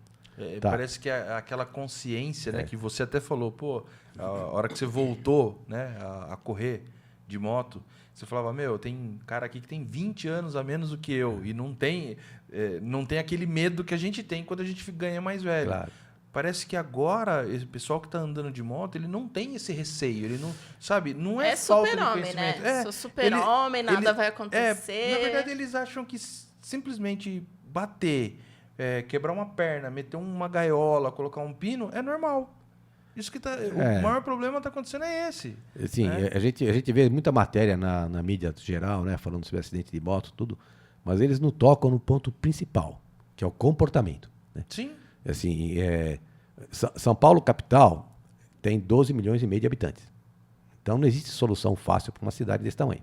Tá. Parece que aquela consciência, né, que você até falou, pô, a hora que você voltou, né, a correr de moto, você falava, tem cara aqui que tem 20 anos a menos do que eu e não tem aquele medo que a gente tem quando a gente ganha mais velho. Claro. Parece que agora, esse pessoal que está andando de moto, ele não tem esse receio, ele não, sabe, não é falta de super-homem, conhecimento. né? Sou super-homem, nada vai acontecer. Na verdade, eles acham que simplesmente bater, quebrar uma perna, meter uma gaiola, colocar um pino, é normal. Isso que o maior problema está acontecendo é esse. Sim, né? a gente vê muita matéria na mídia geral, né, falando sobre acidente de moto, tudo, mas eles não tocam no ponto principal, que é o comportamento. Né? Sim. Assim, São Paulo, capital, tem 12 milhões e meio de habitantes. Então, não existe solução fácil para uma cidade desse tamanho.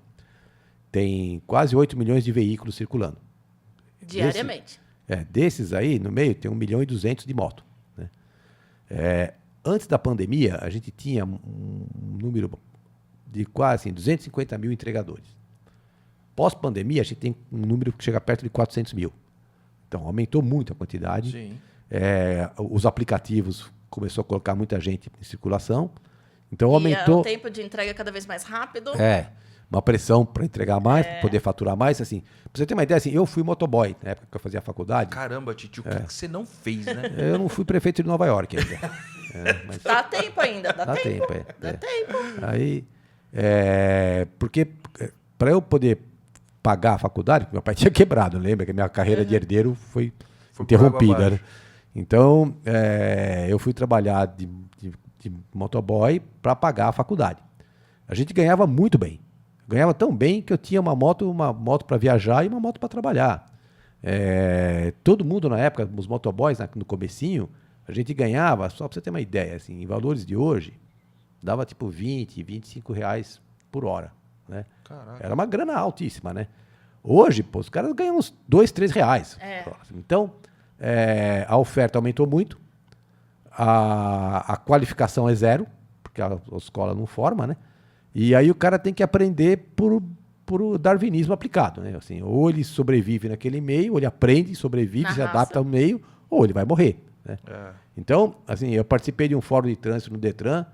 Tem quase 8 milhões de veículos circulando. Diariamente. Desses aí, no meio, tem 1 milhão e 200 de moto. Né? Antes da pandemia, a gente tinha um número de quase 250 mil entregadores. Pós-pandemia, a gente tem um número que chega perto de 400 mil. Então, aumentou muito a quantidade. Sim. Os aplicativos começou a colocar muita gente em circulação. Então, E aumentou... o tempo de entrega cada vez mais rápido. Uma pressão para entregar mais, para poder faturar mais. Assim, pra você ter uma ideia, assim, eu fui motoboy na época que eu fazia a faculdade. Caramba, Titi, o que você não fez, né? Eu não fui prefeito de Nova York ainda. Mas Dá tempo ainda, dá tempo. Dá Dá tempo. Aí, porque para eu poder pagar a faculdade, meu pai tinha quebrado, lembra que a minha carreira de herdeiro foi Foi por água interrompida. abaixo. Né? Então, eu fui trabalhar de motoboy para pagar a faculdade. A gente ganhava muito bem. Ganhava tão bem que eu tinha uma moto para viajar e uma moto para trabalhar. Todo mundo na época, os motoboys no comecinho, a gente ganhava, só para você ter uma ideia, assim, em valores de hoje, dava tipo 20, 25 reais por hora. Né? Caraca. Era uma grana altíssima, né? Hoje, os caras ganham uns 2, 3 reais. Então, a oferta aumentou muito, a qualificação é zero, porque a escola não forma, né? E aí o cara tem que aprender por o darwinismo aplicado, né? Assim, ou ele sobrevive naquele meio, ou ele aprende, sobrevive, se adapta ao meio, ou ele vai morrer. Né? Então, assim, eu participei de um fórum de trânsito no Detran,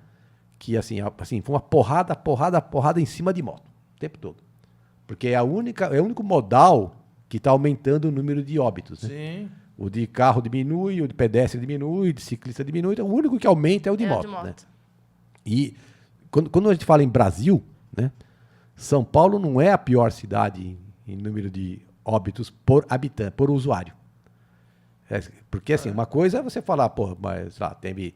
que assim, foi uma porrada em cima de moto, o tempo todo. Porque é o único modal que está aumentando o número de óbitos. Né? Sim. O de carro diminui, o de pedestre diminui, o de ciclista diminui, então o único que aumenta é o de moto. Né? E quando a gente fala em Brasil, né, São Paulo não é a pior cidade em número de óbitos por habitante, por usuário. Porque assim, uma coisa é você falar, mas lá, teve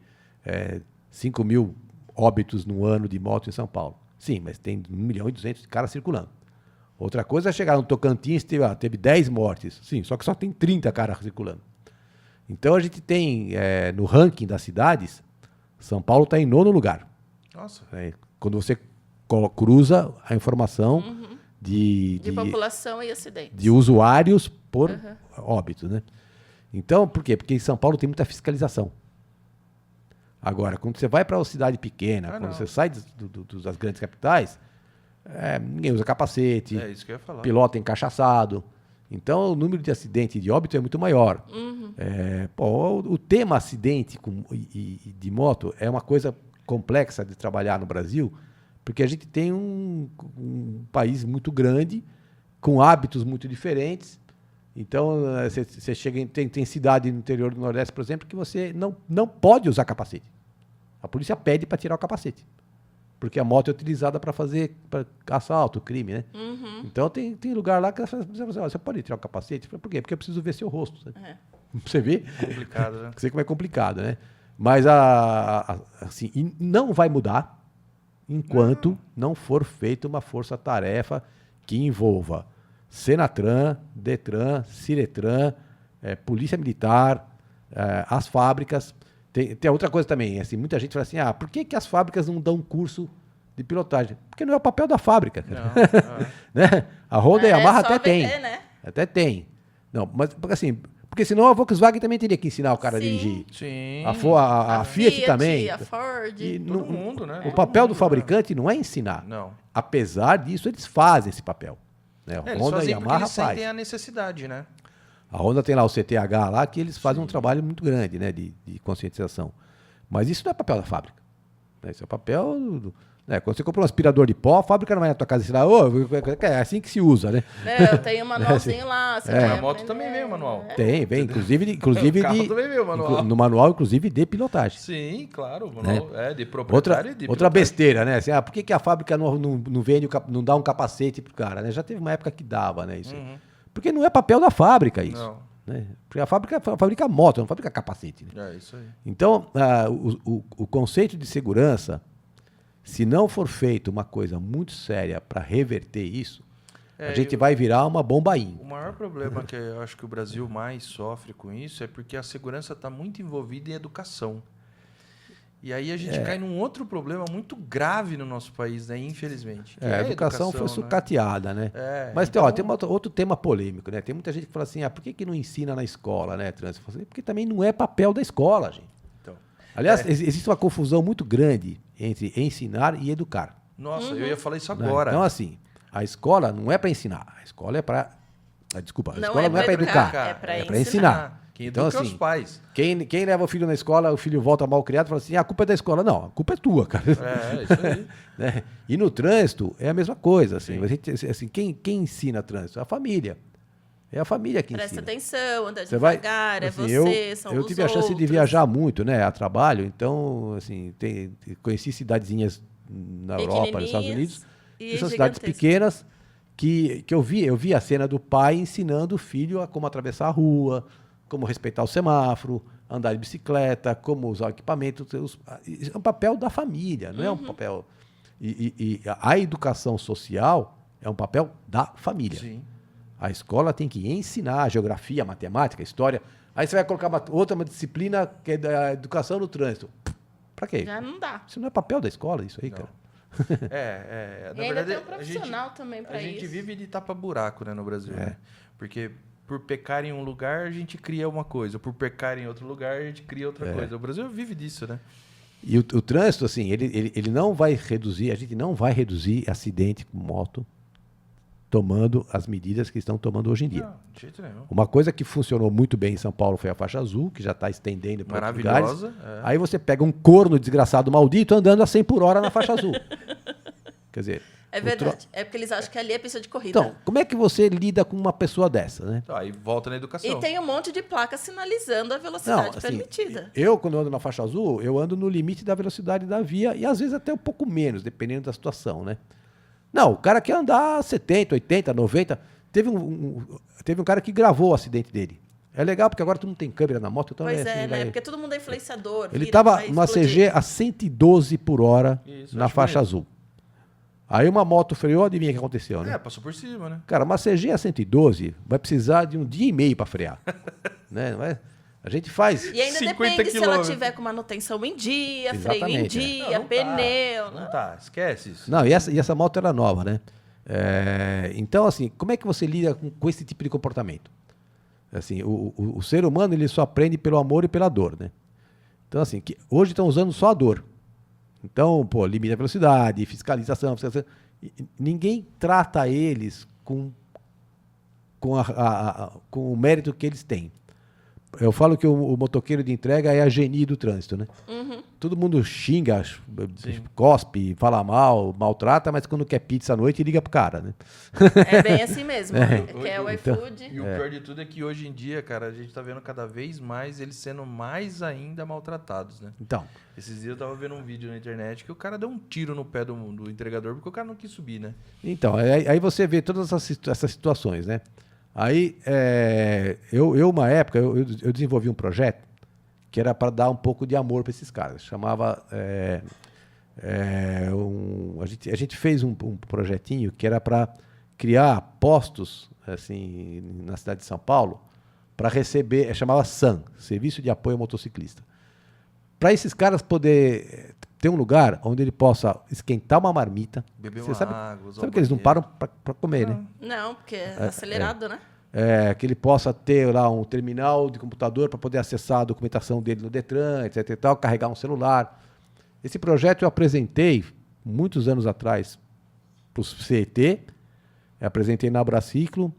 5 mil óbitos no ano de moto em São Paulo. Sim, mas tem 1 milhão e 200 de caras circulando. Outra coisa é chegar no Tocantins, teve 10 mortes. Sim, só que só tem 30 caras circulando. Então a gente tem, no ranking das cidades, São Paulo está em 9º lugar. Nossa. Quando você cruza a informação de população e acidentes. De usuários por óbito, né? Então, por quê? Porque em São Paulo tem muita fiscalização. Agora, quando você vai para uma cidade pequena, quando você sai das grandes capitais, ninguém usa capacete, isso que eu ia falar. Piloto encachaçado. Então, o número de acidente e de óbito é muito maior. O tema acidente de moto é uma coisa complexa de trabalhar no Brasil, porque a gente tem um país muito grande, com hábitos muito diferentes. Então, você chega tem cidade no interior do Nordeste, por exemplo, que você não pode usar capacete. A polícia pede para tirar o capacete. porque a moto é utilizada para fazer assalto, crime, né? Uhum. Então tem lugar lá que você pode tirar o capacete. Por quê? Porque eu preciso ver seu rosto. Sabe? É. Você vê? Complicado, né? Sei como é complicado, né? Mas assim, e não vai mudar enquanto não for feita uma força-tarefa que envolva Senatran, Detran, Ciretran, Polícia Militar, as fábricas. Tem outra coisa também, assim, muita gente fala assim, por que as fábricas não dão curso de pilotagem? Porque não é o papel da fábrica, cara. Não, Né? A Honda e a Yamaha só até tem. vender, né? Até tem. Não, mas assim, porque senão a Volkswagen também teria que ensinar o cara a Sim. dirigir. sim. A Fiat também. A Ford. E Todo mundo, né? O Todo papel do mundo, fabricante não é ensinar. Não. Apesar disso, eles fazem esse papel. Né? A Eles Honda e fazem a porque Yamaha eles faz. sentem a necessidade, né? A Honda tem lá o CTH lá, que eles fazem um trabalho muito grande, né, de conscientização. Mas isso não é papel da fábrica. Né? Isso é papel né? Quando você compra um aspirador de pó, a fábrica não vai na tua casa ensinar, é assim que se usa, né? Eu tenho um manualzinho lá. Você vai A moto aprender. também vem o manual. Vem, inclusive O carro também veio o manual. no manual, inclusive, de pilotagem. Sim, claro. O manual de Outra proprietário e de outra pilotagem. besteira, né? Assim, por que a fábrica não vende, não dá um capacete pro cara, né? Já teve uma época que dava, né? Isso. Porque não é papel da fábrica isso. Não. Né? Porque a fábrica fabrica moto, não fabrica capacete. Né? É isso aí. Então, o conceito de segurança, se não for feito uma coisa muito séria para reverter isso, a gente vai virar uma bombainha. O maior problema que eu acho que o Brasil mais sofre com isso é porque a segurança está muito envolvida em educação. E aí a gente cai num outro problema muito grave no nosso país, né? Infelizmente. A educação foi né? sucateada, né? Mas então... tem outro tema polêmico, né? Tem muita gente que fala assim, por que não ensina na escola, né, trânsito? Porque também não é papel da escola, gente. Então, Aliás, existe uma confusão muito grande entre ensinar e educar. nossa, eu ia falar isso Né? agora. Então, assim, a escola não é para ensinar, a escola é para... Desculpa, a Não escola é não é pra para educar, educar, é para ensinar. Quem Então, educa é assim, os pais. Quem leva o filho na escola, o filho volta mal criado, fala assim, a culpa é da escola. Não, a culpa é tua, cara. Isso aí. Né? E no trânsito é a mesma coisa. Assim, assim, quem ensina trânsito? A família. É a família que Presta ensina. atenção, anda Você vai, devagar, assim, é você, são eu os tive a chance de outros. viajar muito, né, a trabalho. Então, assim, conheci cidadezinhas na Europa, nos Estados Unidos, e que são cidades gigantescas. pequenas que eu vi a cena do pai ensinando o filho a como atravessar a rua, como respeitar o semáforo, andar de bicicleta, como usar o equipamento. É um papel da família, não é um papel... E a educação social é um papel da família. Sim. A escola tem que ensinar geografia, matemática, história. Aí você vai colocar uma disciplina que é da educação no trânsito. Pra quê? Já não dá. Isso não é papel da escola, isso aí, Não. cara. E ainda tem um profissional também pra a gente isso. vive de tapa-buraco, né, no Brasil, né? Porque por pecar em um lugar, a gente cria uma coisa. Por pecar em outro lugar, a gente cria outra coisa. O Brasil vive disso, né? E o trânsito, assim, ele não vai reduzir, a gente não vai reduzir acidente com moto tomando as medidas que estão tomando hoje em dia. Não, de jeito nenhum. Uma coisa que funcionou muito bem em São Paulo foi a faixa azul, que já está estendendo para outros lugares. Maravilhosa. Aí você pega um corno desgraçado maldito andando a 100 por hora na faixa azul. Quer dizer... É verdade. É porque eles acham que ali é pista de corrida. Então, como é que você lida com uma pessoa dessa, né? Aí volta na educação. E tem um monte de placa sinalizando a velocidade permitida. Eu, quando ando na faixa azul, eu ando no limite da velocidade da via e às vezes até um pouco menos, dependendo da situação, né? Não, o cara quer andar 70, 80, 90. Teve um cara que gravou o acidente dele. É legal, porque agora tu não tem câmera na moto. Então Pois assim, né? Porque todo mundo é influenciador. Ele vira, estava vai numa explodir. CG a 112 por hora Isso, na acho faixa bonito. azul. Aí uma moto freou, adivinha o que aconteceu, né? Passou por cima, né? Cara, uma CG a 112 vai precisar de um dia e meio para frear. Né? Não é? A gente faz... E ainda 50 depende se ela quilômetros. tiver com manutenção em dia, freio em Exatamente, dia, Não pneu. Não tá, esquece isso. Não, e essa moto era nova, né? Então, assim, como é que você lida com esse tipo de comportamento? Assim, o ser humano ele só aprende pelo amor e pela dor, né? Então, assim, hoje estão usando só a dor. Então, pô, limita a velocidade, fiscalização. Ninguém trata eles com o mérito que eles têm. Eu falo que o motoqueiro de entrega é a genie do trânsito, né? Uhum. Todo mundo xinga, cospe, fala mal, maltrata, mas quando quer pizza à noite, liga pro cara, né? É bem assim mesmo. Que é o Então, iFood. E o pior de tudo é que hoje em dia, cara, a gente tá vendo cada vez mais eles sendo mais ainda maltratados, né? Então, Esses dias eu tava vendo um vídeo na internet que o cara deu um tiro no pé do entregador porque o cara não quis subir, né? então aí você vê todas essas situações, né? Aí, uma época, eu desenvolvi um projeto que era para dar um pouco de amor para esses caras. Chamava... a gente fez um projetinho que era para criar postos assim, na cidade de São Paulo para receber, chamava SAM, Serviço de Apoio ao Motociclista. Para esses caras poder ter um lugar onde ele possa esquentar uma marmita. Beber Você uma sabe, água, usar sabe o que eles não banheiro. param para comer, né? Não, porque é acelerado, né? Que ele possa ter lá um terminal de computador para poder acessar a documentação dele no Detran, etc e tal, carregar um celular. Esse projeto eu apresentei muitos anos atrás para o CET, apresentei na Abraciclo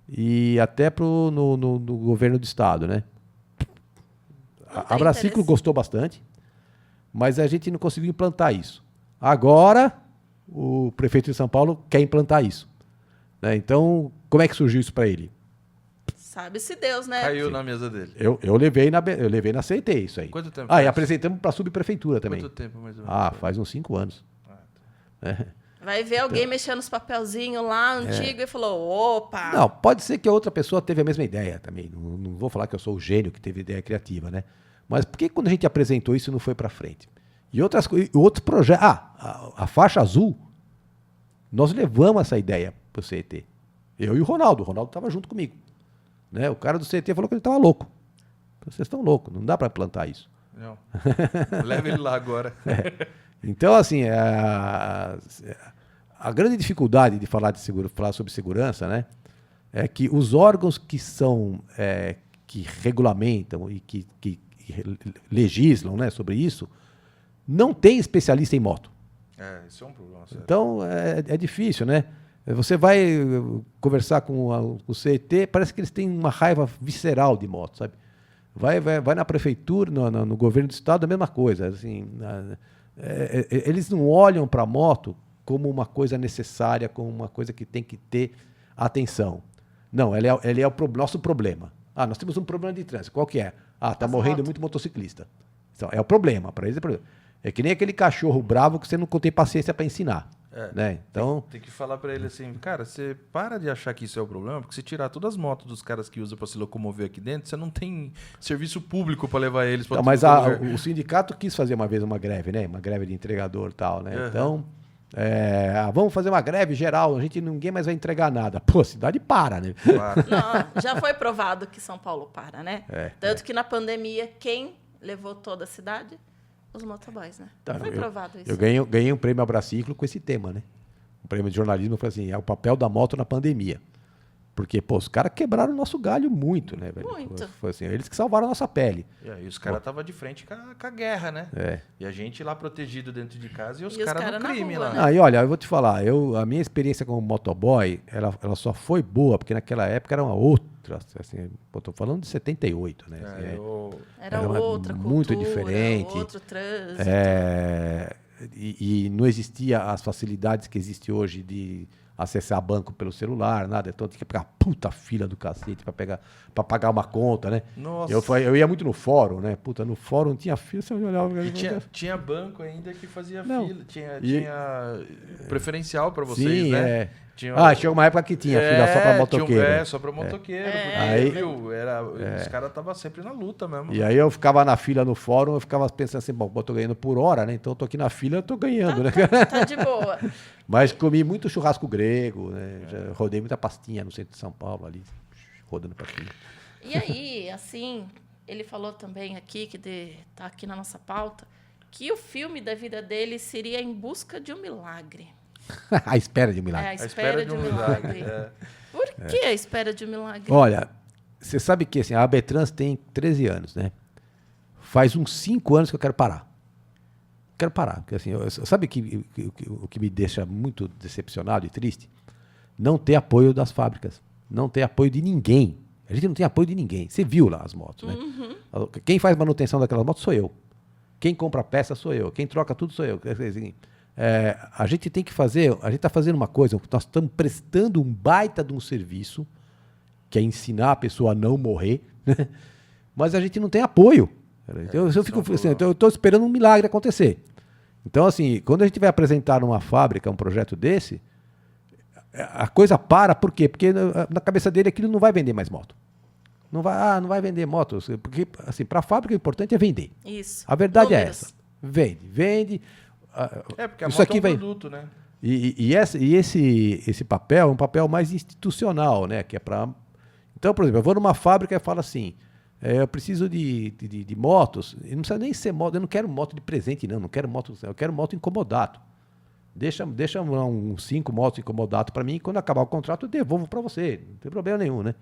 e até no governo do estado, né? A Abraciclo interesse. gostou bastante, mas a gente não conseguiu implantar isso. Agora, o prefeito de São Paulo quer implantar isso, né? Então, como é que surgiu isso para ele? Sabe-se Deus, né? Caiu na mesa dele. Eu levei na CET isso aí. Quanto tempo E faz? apresentamos para a subprefeitura também. Quanto tempo, mais ou menos? Faz uns 5 anos. Vai ver alguém mexendo nos papelzinhos lá, antigo, e falou, opa! Não, pode ser que a outra pessoa teve a mesma ideia também. Não vou falar que eu sou o gênio que teve ideia criativa, né? Mas por que quando a gente apresentou isso não foi para frente? E outros projetos... a faixa azul, nós levamos essa ideia para o CET. Eu e o Ronaldo. O Ronaldo estava junto comigo. Né? O cara do CET falou que ele estava louco. Vocês estão loucos, não dá para implantar isso. Não. Leva ele lá agora. Então, assim, a grande dificuldade de falar sobre segurança, né, é que os órgãos que que regulamentam e que legislam, né, sobre isso, não tem especialista em moto. Isso é um problema, sério. Então, é difícil, né? Você vai conversar com o CET, parece que eles têm uma raiva visceral de moto, sabe? Vai na prefeitura, no governo do estado, a mesma coisa. Assim, eles não olham para a moto como uma coisa necessária, como uma coisa que tem que ter atenção. Não, ela é o nosso problema. Nós temos um problema de trânsito. Qual que é? Tá morrendo muito motociclista. Então, é o problema, para eles é problema. É que nem aquele cachorro bravo que você não tem paciência para ensinar. Né? Então, Tem que falar pra ele assim, cara, você para de achar que isso é o problema, porque se tirar todas as motos dos caras que usam pra se locomover aqui dentro, você não tem serviço público pra levar eles pra mas todo lugar. o sindicato quis fazer uma vez uma greve, né? Uma greve de entregador e tal, né? Uhum. Então, vamos fazer uma greve geral, ninguém mais vai entregar nada. Pô, a cidade para, né? Para. Não, já foi provado que São Paulo para, né? É, Tanto que na pandemia, quem levou toda a cidade? Os motoboys, né? Então, Foi provado isso. Eu ganhei um prêmio Abraciclo com esse tema, né? Um prêmio de jornalismo, eu falei assim, é o papel da moto na pandemia. Porque, pô, os caras quebraram o nosso galho muito, né, velho? Muito. Foi assim, eles que salvaram a nossa pele. E aí os caras estavam de frente com a guerra, né? E a gente lá protegido dentro de casa e os caras no na crime rua, lá. né? E olha, eu vou te falar, a minha experiência como motoboy, ela só foi boa, porque naquela época era uma outra, assim, eu tô falando de 78, né? Assim, Era Era outra cultura, muito diferente. outro trânsito. E não existia as facilidades que existem hoje de acessar banco pelo celular, nada. Então tinha que pegar puta fila do cacete para pagar uma conta, né? Nossa. Eu ia muito no fórum, né? Puta, no fórum tinha fila, você olhava... E tinha banco ainda que fazia Não. fila, tinha E- preferencial pra vocês, Sim, né? Tinha tinha uma época que tinha fila só para motoqueiro. só pra motoqueiro. Aí- Viu? Os caras estavam sempre na luta mesmo. E aí eu ficava na fila no fórum, eu ficava pensando assim, bom, eu tô ganhando por hora, né? Então eu tô aqui na fila, eu tô ganhando, né? Tá de boa. Mas comi muito churrasco grego, né? Já rodei muita pastinha no centro de São Paulo ali, rodando pastinha. E aí, assim, ele falou também aqui, tá aqui na nossa pauta, que o filme da vida dele seria Em Busca de um Milagre. A espera de um É, milagre. a espera de um milagre. Por que a espera de um milagre? Olha, você sabe que assim, a Abetrans tem 13 anos, né? Faz uns 5 anos que eu quero parar. Quero parar. Porque, assim, sabe o que me deixa muito decepcionado e triste? Não ter apoio das fábricas. Não ter apoio de ninguém A gente não tem apoio de ninguém. Você viu lá as motos, né? Quem faz manutenção daquelas motos sou eu. Quem compra peça sou eu. Quem troca tudo sou eu. Quer dizer, assim, a gente tem que fazer... A gente está fazendo uma coisa, nós estamos prestando um baita de um serviço, que é ensinar a pessoa a não morrer, né? Mas a gente não tem apoio. Então, eu fico assim, então eu estou esperando um milagre acontecer. Então, assim, quando a gente vai apresentar numa fábrica um projeto desse, a coisa para, por quê? Porque na cabeça dele aquilo não vai vender mais moto. Não vai vender moto. Porque, assim, para a fábrica o importante é vender. Isso. A verdade é Números. essa. Vende. Porque a isso moto aqui é um vai... produto, né? E esse papel é um papel mais institucional, né? Que é para... Então, por exemplo, eu vou numa fábrica e falo assim, eu preciso de motos, e não precisa nem ser moto, eu não quero moto de presente, não quero moto, eu quero moto incomodato. Deixa uns 5 motos incomodato para mim, e quando acabar o contrato eu devolvo para você, não tem problema nenhum, né?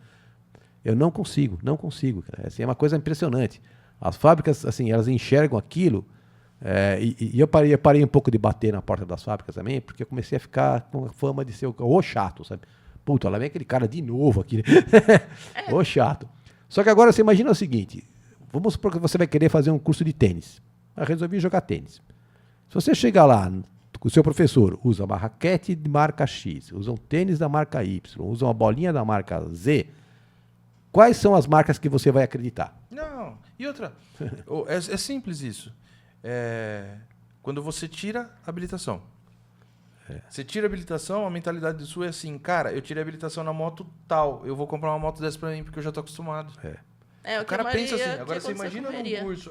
Eu não consigo, cara. Assim, é uma coisa impressionante. As fábricas, assim, elas enxergam aquilo, e eu parei um pouco de bater na porta das fábricas também, porque eu comecei a ficar com a fama de ser o chato, sabe? Puta, lá vem aquele cara de novo aqui. Ô chato. Só que agora você imagina o seguinte, vamos supor que você vai querer fazer um curso de tênis. Eu resolvi jogar tênis. Se você chegar lá, o seu professor usa uma raquete de marca X, usa um tênis da marca Y, usa uma bolinha da marca Z, quais são as marcas que você vai acreditar? Não. E outra, é simples isso. Quando você tira a habilitação. Você tira a habilitação, a mentalidade sua é assim, cara, eu tirei a habilitação na moto tal, eu vou comprar uma moto dessa pra mim porque eu já tô acostumado. O O cara pensa assim, agora você aconteceu imagina com a num Maria. curso.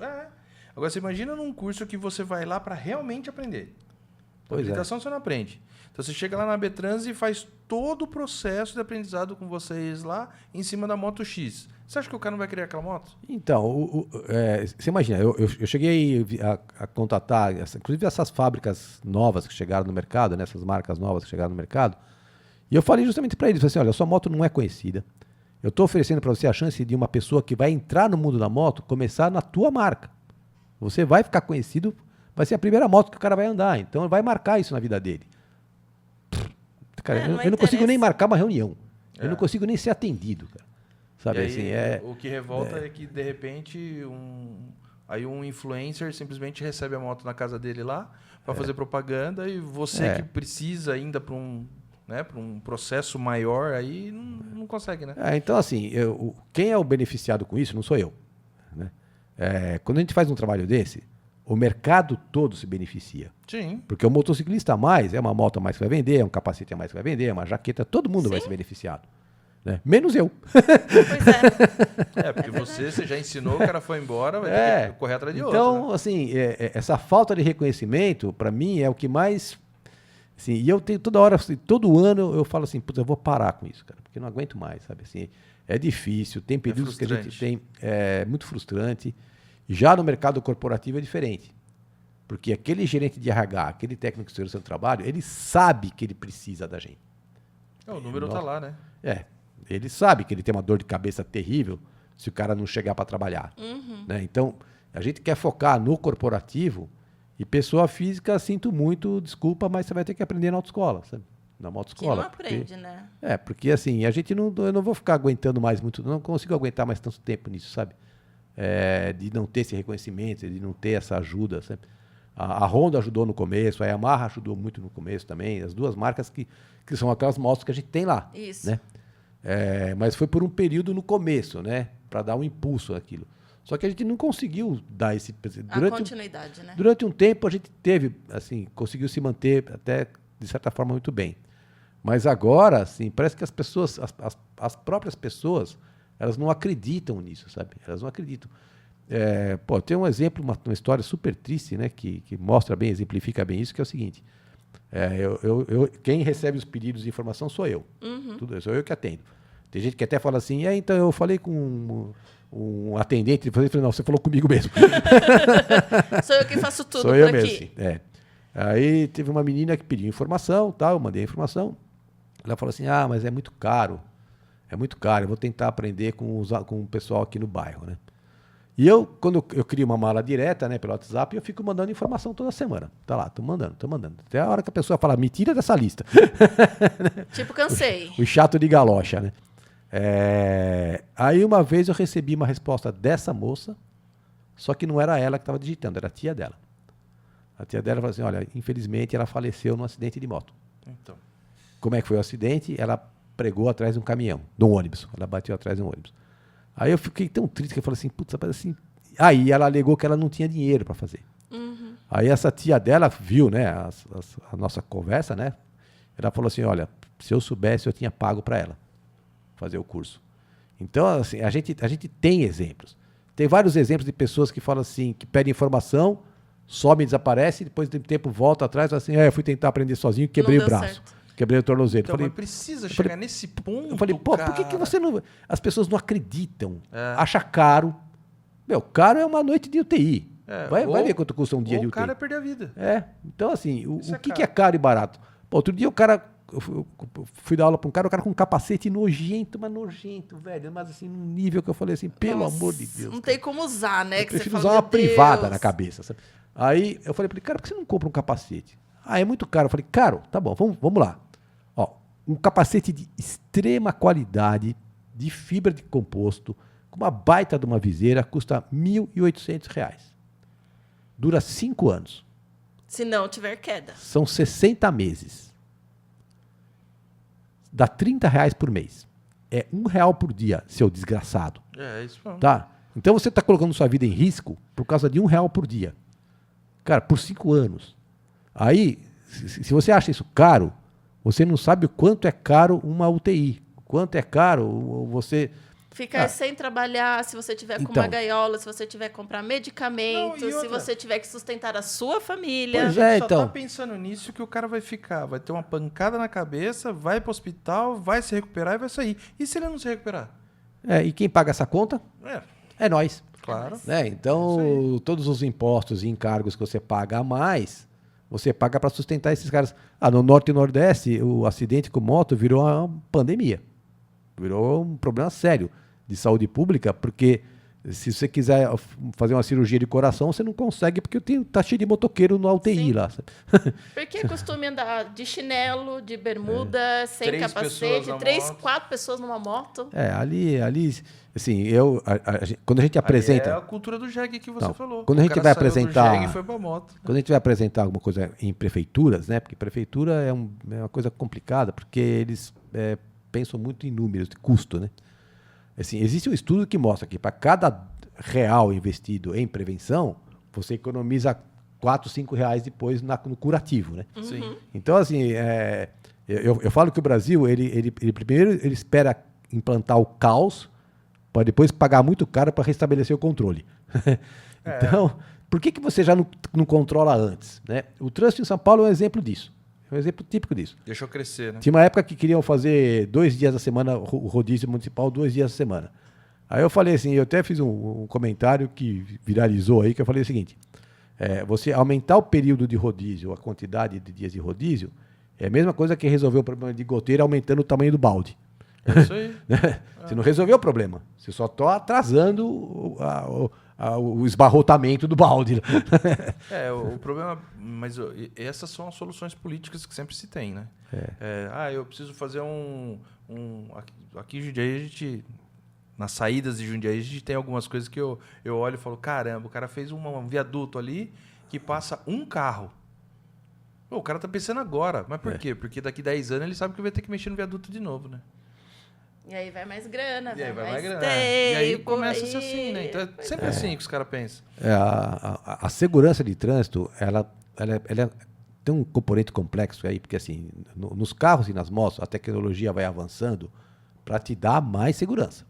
Agora você imagina num curso que você vai lá pra realmente aprender. A Pois é. habilitação você não aprende. Então você chega lá na Betrans e faz todo o processo de aprendizado com vocês lá em cima da moto X. Você acha que o cara não vai querer aquela moto? Então, você imagina, eu cheguei a contatar, inclusive essas fábricas novas que chegaram no mercado, né, essas marcas novas que chegaram no mercado, e eu falei justamente para eles, falei assim, olha, sua moto não é conhecida, eu estou oferecendo para você a chance de uma pessoa que vai entrar no mundo da moto começar na tua marca. Você vai ficar conhecido, vai ser a primeira moto que o cara vai andar, então ele vai marcar isso na vida dele. Cara, eu não consigo nem marcar uma reunião, eu não consigo nem ser atendido, cara. Sabe, e aí, assim, o que revolta é que, de repente, um influencer simplesmente recebe a moto na casa dele lá para fazer propaganda e você que precisa ainda para um processo maior, aí não consegue, né? Então, assim, quem é o beneficiado com isso não sou eu. Né? Quando a gente faz um trabalho desse, o mercado todo se beneficia. Sim. Porque o motociclista a mais é uma moto a mais que vai vender, é um capacete a mais que vai vender, é uma jaqueta, todo mundo vai ser beneficiado. Né? Menos eu. Pois é. Porque você já ensinou, o cara foi embora, vai ter que correr atrás de outro. Então, Né? assim, essa falta de reconhecimento, para mim, é o que mais... Assim, e eu tenho toda hora, assim, todo ano eu falo assim, putz, eu vou parar com isso, cara, porque eu não aguento mais, sabe? Assim, é difícil, tem períodos que a gente tem... É muito frustrante. Já no mercado corporativo é diferente. Porque aquele gerente de RH, aquele técnico de segurança do trabalho, ele sabe que ele precisa da gente. O número está lá, né? Ele sabe que ele tem uma dor de cabeça terrível se o cara não chegar para trabalhar. Né? Então, a gente quer focar no corporativo e pessoa física, sinto muito, desculpa, mas você vai ter que aprender na autoescola, sabe? Na motoescola. Que não aprende, né? Porque assim, eu não vou ficar aguentando mais muito, não consigo aguentar mais tanto tempo nisso, sabe? De não ter esse reconhecimento, de não ter essa ajuda, sabe? A Honda ajudou no começo, a Yamaha ajudou muito no começo também, as duas marcas que são aquelas motos que a gente tem lá. Isso. Né? Mas foi por um período no começo, né? Para dar um impulso àquilo. Só que a gente não conseguiu dar esse... A continuidade, né? Durante um tempo a gente teve, assim, conseguiu se manter até, de certa forma, muito bem. Mas agora, assim, parece que as pessoas, as próprias pessoas, elas não acreditam nisso, sabe? Elas não acreditam. Tem um exemplo, uma história super triste, né? Que mostra bem, exemplifica bem isso, que é o seguinte. Quem recebe os pedidos de informação sou eu. Sou eu que atendo. Tem gente que até fala assim, então eu falei com um atendente, ele falou, não, você falou comigo mesmo. Sou eu que faço tudo sou eu por mesmo, aqui. sim. Aí teve uma menina que pediu informação, tal, eu mandei a informação. Ela falou assim, mas é muito caro, eu vou tentar aprender com o pessoal aqui no bairro, né? E quando eu crio uma mala direta, né, pelo WhatsApp, eu fico mandando informação toda semana. Tá lá, tô mandando. Até a hora que a pessoa fala, me tira dessa lista. Tipo, cansei. O chato de galocha, né? Aí uma vez eu recebi uma resposta dessa moça, só que não era ela que estava digitando, era a tia dela. A tia dela falou assim, olha, infelizmente ela faleceu num acidente de moto. Então. Como é que foi o acidente? Ela pregou atrás de um caminhão, de um ônibus. Ela bateu atrás de um ônibus. Aí eu fiquei tão triste que eu falei assim, putz, rapaz, assim... Aí ela alegou que ela não tinha dinheiro para fazer. Aí essa tia dela viu, né, a nossa conversa, né? Ela falou assim, olha, se eu soubesse, eu tinha pago para ela fazer o curso. Então, assim, a gente tem exemplos. Tem vários exemplos de pessoas que falam assim, que pedem informação, some e desaparece, depois de um tempo volta atrás e fala assim, eu fui tentar aprender sozinho e quebrei o braço. Certo. Quebrei o tornozelo. Então, mas precisa chegar nesse ponto, Eu falei, pô, por que você não... As pessoas não acreditam. Acha caro. Meu, caro é uma noite de UTI. Vai ver quanto custa um dia de UTI. O cara perder a vida. Então assim, o que que é caro e barato? Pô, outro dia eu fui dar aula para um cara com um capacete nojento, velho. Mas assim, num nível que eu falei assim, pelo amor de Deus. Não tem como usar, né? Eu prefiro usar uma privada na cabeça. Sabe? Aí eu falei para ele, cara, por que você não compra um capacete? É muito caro. Eu falei, caro, tá bom, vamos lá. Ó, um capacete de extrema qualidade, de fibra de composto, com uma baita de uma viseira, custa R$ 1.800. Dura 5 anos. Se não tiver queda. São 60 meses. Dá R$ 30 por mês. É R$ 1 por dia, seu desgraçado. É isso mesmo. Tá? Então você está colocando sua vida em risco por causa de R$ 1 por dia. Cara, por 5 anos. Aí, se você acha isso caro, você não sabe o quanto é caro uma UTI. Quanto é caro você... Ficar sem trabalhar, se você tiver com uma gaiola, se você tiver que comprar medicamentos, se você tiver que sustentar a sua família. Pois é, só então. tá pensando nisso que o cara vai ficar, vai ter uma pancada na cabeça, vai pro hospital, vai se recuperar e vai sair. E se ele não se recuperar? E quem paga essa conta? É nós. Claro. Então, todos os impostos e encargos que você paga a mais, você paga para sustentar esses caras. No Norte e Nordeste, o acidente com moto virou uma pandemia. Virou um problema sério de saúde pública, porque se você quiser fazer uma cirurgia de coração, você não consegue, porque tá cheio de motoqueiro no UTI. Sim. Lá. Porque costume andar de chinelo, de bermuda, sem 3 capacete, 3, 4 pessoas numa moto. Ali, assim, quando a gente apresenta... É a cultura do jegue que você falou. Quando a gente vai apresentar... jegue e foi pra moto. Quando a gente vai apresentar alguma coisa em prefeituras, né? Porque prefeitura é uma coisa complicada, porque eles pensam muito em números, de custo, né? Assim, existe um estudo que mostra que para cada real investido em prevenção, você economiza 4, 5 reais depois no curativo, né? Sim. Então, assim, eu falo que o Brasil, ele primeiro ele espera implantar o caos para depois pagar muito caro para restabelecer o controle. Então, por que você já não controla antes? Né? O trânsito em São Paulo é um exemplo disso. É um exemplo típico disso. Deixou crescer, né? Tinha uma época que queriam fazer 2 dias da semana, o rodízio municipal, 2 dias da semana. Aí eu falei assim, eu até fiz um comentário que viralizou aí, que eu falei o seguinte, você aumentar o período de rodízio, a quantidade de dias de rodízio, é a mesma coisa que resolver o problema de goteira aumentando o tamanho do balde. É isso aí. Você não resolveu o problema, você só está atrasando o esbarrotamento do balde. O problema... Mas essas são as soluções políticas que sempre se tem, né? Eu preciso fazer aqui em Jundiaí, a gente... Nas saídas de Jundiaí, a gente tem algumas coisas que eu olho e falo, caramba, o cara fez um viaduto ali que passa um carro. O cara tá pensando agora. Mas por quê? Porque daqui 10 anos ele sabe que vai ter que mexer no viaduto de novo, né? E aí vai mais grana, E aí vai mais grana. tempo. E aí começa a ser assim, né? Então é sempre assim que os caras pensam. A segurança de trânsito, ela tem um componente complexo aí, porque assim, nos carros e nas motos, a tecnologia vai avançando para te dar mais segurança.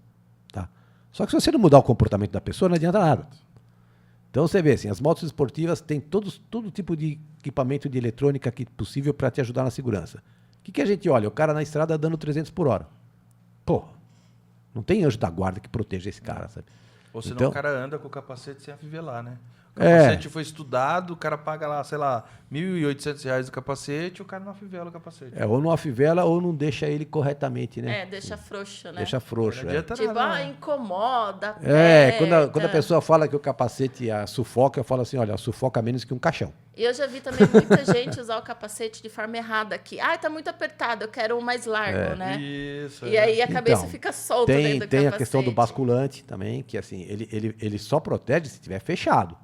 Tá? Só que se você não mudar o comportamento da pessoa, não adianta nada. Então você vê, assim, as motos esportivas têm todo tipo de equipamento de eletrônica possível para te ajudar na segurança. O que a gente olha? O cara na estrada dando 300 por hora. Pô, não tem anjo da guarda que proteja esse cara, sabe? Ou senão então, o cara anda com o capacete sem afivelar, né? O capacete foi estudado, o cara paga lá, sei lá, R$1.800 do capacete, e o cara não afivela o capacete. Ou não afivela ou não deixa ele corretamente, né? Deixa frouxo, né? Deixa frouxo. Não adianta Tipo, nada, né? incomoda, Quando a pessoa fala que o capacete sufoca, eu falo assim, olha, sufoca menos que um caixão. E eu já vi também muita gente usar o capacete de forma errada aqui. Tá muito apertado, eu quero um mais largo, né? Isso. E aí a cabeça Então, fica solta dentro do Tem capacete. a questão do basculante também, que assim, ele só protege se estiver fechado.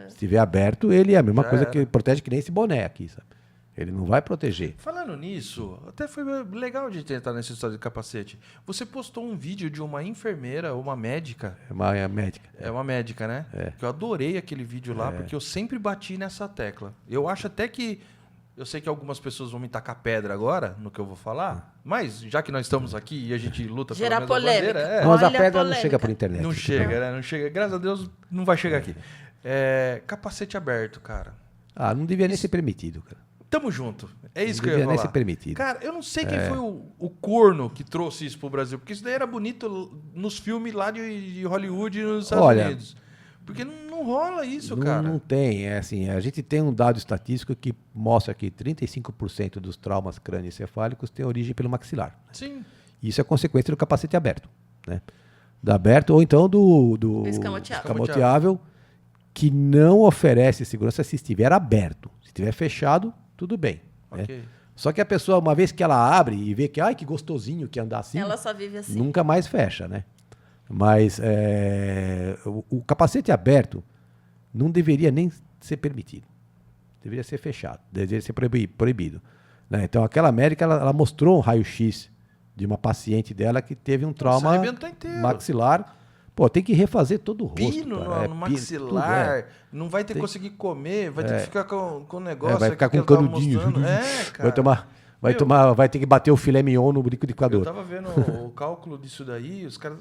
Se estiver aberto, ele é a mesma coisa que protege que nem esse boné aqui, sabe? Ele não vai proteger. Falando nisso, até foi legal de tentar nessa história de capacete. Você postou um vídeo de uma enfermeira, uma médica. É uma médica. É uma médica, né? Que eu adorei aquele vídeo lá, porque eu sempre bati nessa tecla. Eu acho até que... Eu sei que algumas pessoas vão me tacar pedra agora, no que eu vou falar, mas já que nós estamos aqui e a gente luta Gerar pela mesma polêmica. bandeira... Mas a Olha a pedra não polêmica. chega por internet. Não chega, né? Não chega. Graças a Deus, não vai chegar aqui. Capacete aberto, cara. Não devia nem ser permitido, cara. Tamo junto. É isso Não que eu ia devia nem falar. ser permitido. Cara, eu não sei quem foi o corno que trouxe isso pro Brasil, porque isso daí era bonito nos filmes lá de Hollywood e nos Estados Unidos. Porque não rola isso, cara. Não tem. Assim, a gente tem um dado estatístico que mostra que 35% dos traumas crânioencefálicos têm origem pelo maxilar. Sim. Isso é consequência do capacete aberto, né? Do aberto ou então do escamoteável, que não oferece segurança se estiver aberto. Se estiver fechado, tudo bem. Ok. Né? Só que a pessoa, uma vez que ela abre e vê que, que gostosinho que andar assim, Ela só vive assim. nunca mais fecha, né? Mas o capacete aberto não deveria nem ser permitido. Deveria ser fechado, deveria ser proibido. Né? Então, aquela médica, ela mostrou um raio-x de uma paciente dela que teve um trauma arrebentou inteiro. maxilar. Pô, tem que refazer todo o rosto. Pino cara. no Pino, maxilar, tudo, não vai ter que conseguir comer, vai ter que ficar com o negócio. vai ficar que com eu tava canudinho. mostrando. Cara. Vai ter que bater o filé mignon no liquidificador. Eu tava vendo o cálculo disso daí, os caras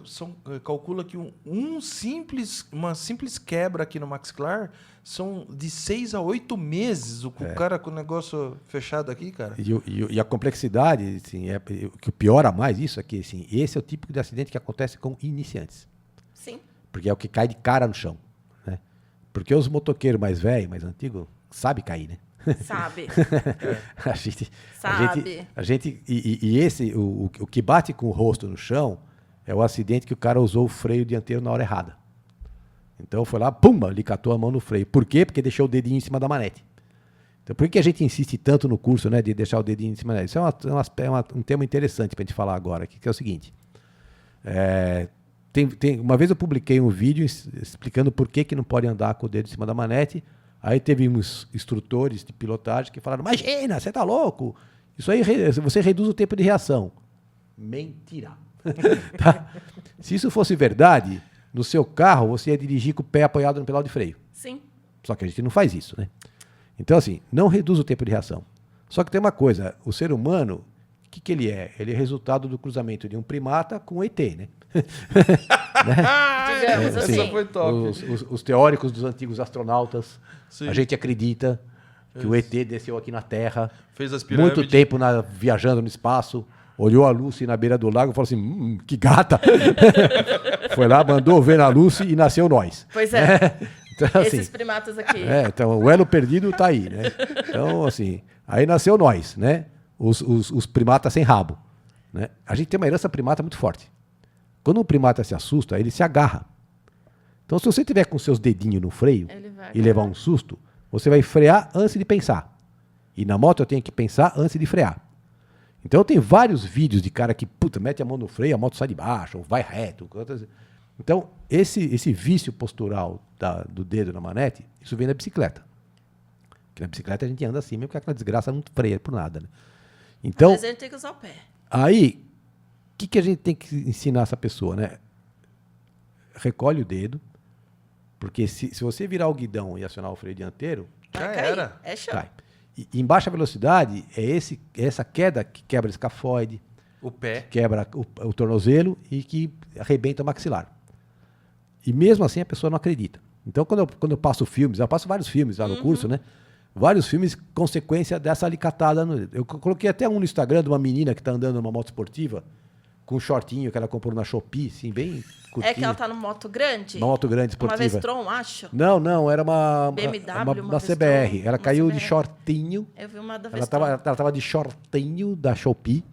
calculam que uma simples quebra aqui no maxilar são de 6 a 8 meses o cara com o negócio fechado aqui, cara. E a complexidade, assim, o que piora mais isso aqui, assim, esse é o típico de acidente que acontece com iniciantes. Sim. Porque é o que cai de cara no chão, né? Porque os motoqueiros mais velhos, mais antigos, sabem cair, né? Sabe. A gente o que bate com o rosto no chão é o acidente que o cara usou o freio dianteiro na hora errada. Então foi lá, pum, ele catou a mão no freio. Por quê? Porque deixou o dedinho em cima da manete. Então por que a gente insiste tanto no curso, né, de deixar o dedinho em cima da manete? Isso é um tema interessante para a gente falar agora, que é o seguinte. Uma vez eu publiquei um vídeo explicando por que não pode andar com o dedo em cima da manete. Aí teve uns instrutores de pilotagem que falaram, imagina, você tá louco? Isso aí você reduz o tempo de reação. Mentira. Tá? Se isso fosse verdade, no seu carro você ia dirigir com o pé apoiado no pedal de freio. Sim. Só que a gente não faz isso, né? Então, assim, não reduz o tempo de reação. Só que tem uma coisa, o ser humano, o que ele é? Ele é resultado do cruzamento de um primata com um ET, né? Digamos assim. Essa foi top. Os teóricos dos antigos astronautas, Sim. a gente acredita que o ET desceu aqui na Terra, fez as pirâmides. muito tempo viajando no espaço, olhou a Lucy na beira do lago e falou assim, que gata! Foi lá, mandou ver na Lucy e nasceu nós. Pois é. Então, assim, Esses primatas aqui. então o elo perdido tá aí, né? Então, assim, aí nasceu nós, né? Os primatas sem rabo. Né? A gente tem uma herança primata muito forte. Quando um primata se assusta, ele se agarra. Então, se você tiver com seus dedinhos no freio e levar um susto, você vai frear antes de pensar. E na moto eu tenho que pensar antes de frear. Então, tem vários vídeos de cara que, mete a mão no freio, a moto sai de baixo, ou vai reto. Então, esse vício postural do dedo na manete, isso vem da bicicleta. Porque na bicicleta a gente anda assim, mesmo que aquela desgraça não freia por nada. Né? Então, Mas a gente tem que usar o pé. Aí, o que a gente tem que ensinar essa pessoa, né? Recolhe o dedo, porque se você virar o guidão e acionar o freio dianteiro, Já cair. era. É show. cai. E em baixa velocidade, é essa queda que quebra o escafoide, O pé. quebra o tornozelo e que arrebenta o maxilar. E mesmo assim a pessoa não acredita. Então, quando eu passo filmes, eu passo vários filmes lá no curso, né? Vários filmes, consequência dessa alicatada. Eu coloquei até um no Instagram de uma menina que está andando numa moto esportiva com um shortinho que ela comprou na Shopee, assim, bem curtinho. É que ela tá no moto grande? Uma moto grande esportiva. Uma Vestron, acho. Não, era uma BMW, uma Vestron, CBR. Ela uma caiu de CBR. shortinho. Eu vi uma da Ela Vestron. tava de shortinho da Shopee,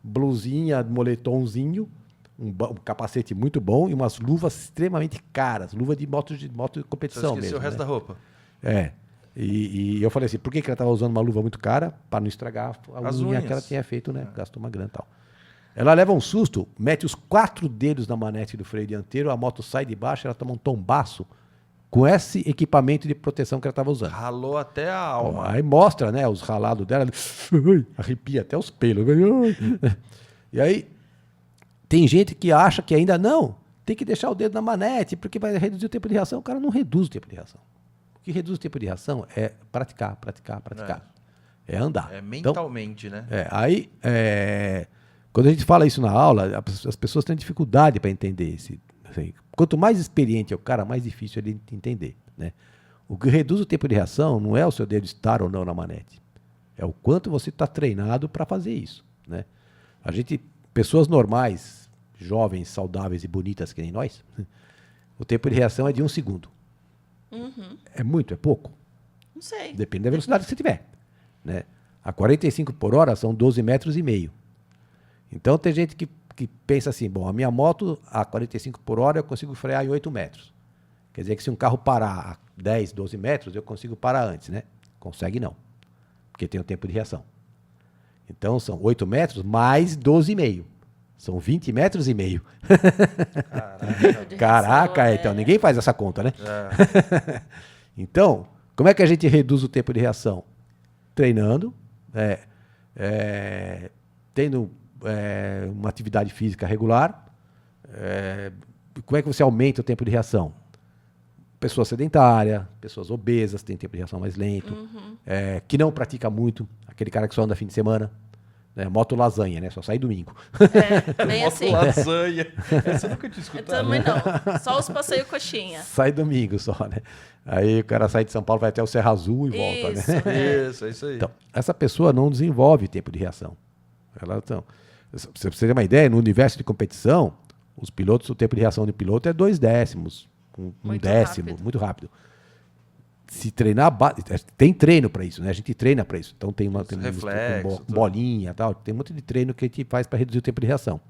blusinha, moletomzinho, um capacete muito bom e umas luvas extremamente caras. Luva de moto de Só competição esqueci mesmo. o resto né? da roupa. É. E eu falei assim, por que ela estava usando uma luva muito cara? Para não estragar a As unha unhas. que ela tinha feito, né? Gastou uma grana e tal. Ela leva um susto, mete os 4 dedos na manete do freio dianteiro, a moto sai de baixo, ela toma um tombaço com esse equipamento de proteção que ela estava usando. Ralou até a alma. Aí mostra, né, os ralados dela, arrepia até os pelos. E aí, tem gente que acha que ainda não, tem que deixar o dedo na manete, porque vai reduzir o tempo de reação. O cara não reduz o tempo de reação. O que reduz o tempo de reação é praticar. É andar. É Então, mentalmente, né? quando a gente fala isso na aula, as pessoas têm dificuldade para entender esse. Assim, quanto mais experiente é o cara, mais difícil ele entender, né? O que reduz o tempo de reação não é o seu dedo estar ou não na manete. É o quanto você está treinado para fazer isso, né? Pessoas normais, jovens, saudáveis e bonitas que nem nós, o tempo de reação é de 1 segundo. É muito, é pouco? Não sei. Depende da velocidade que você tiver, né? A 45 por hora são 12,5 metros. Então tem gente que pensa assim, bom, a minha moto a 45 por hora eu consigo frear em 8 metros. Quer dizer que se um carro parar a 10, 12 metros, eu consigo parar antes, né? Consegue não, porque tem o tempo de reação. Então são 8 metros mais 12,5. São 20 metros e meio. Caraca, então ninguém faz essa conta, né? Então, como é que a gente reduz o tempo de reação? Treinando, tendo uma atividade física regular. Como é que você aumenta o tempo de reação? Pessoa sedentária, pessoas obesas têm tempo de reação mais lento, que não pratica muito, aquele cara que só anda fim de semana. Moto lasanha, né? Só sai domingo. Bem Moto assim. lasanha. Essa eu nunca tinha Eu escutado. também não. Só os passeios coxinha. Sai domingo só, né? Aí o cara sai de São Paulo, vai até o Serra Azul e volta, Isso, né? Isso, é isso aí. Então, essa pessoa não desenvolve tempo de reação. Pra você ter uma ideia, no universo de competição, os pilotos, o tempo de reação do piloto é 2 décimos, um Muito décimo, rápido. muito rápido. Se treinar, tem treino para isso, né? A gente treina para isso. Então tem reflexo, tudo. bolinha e tal. Tem um monte de treino que a gente faz para reduzir o tempo de reação.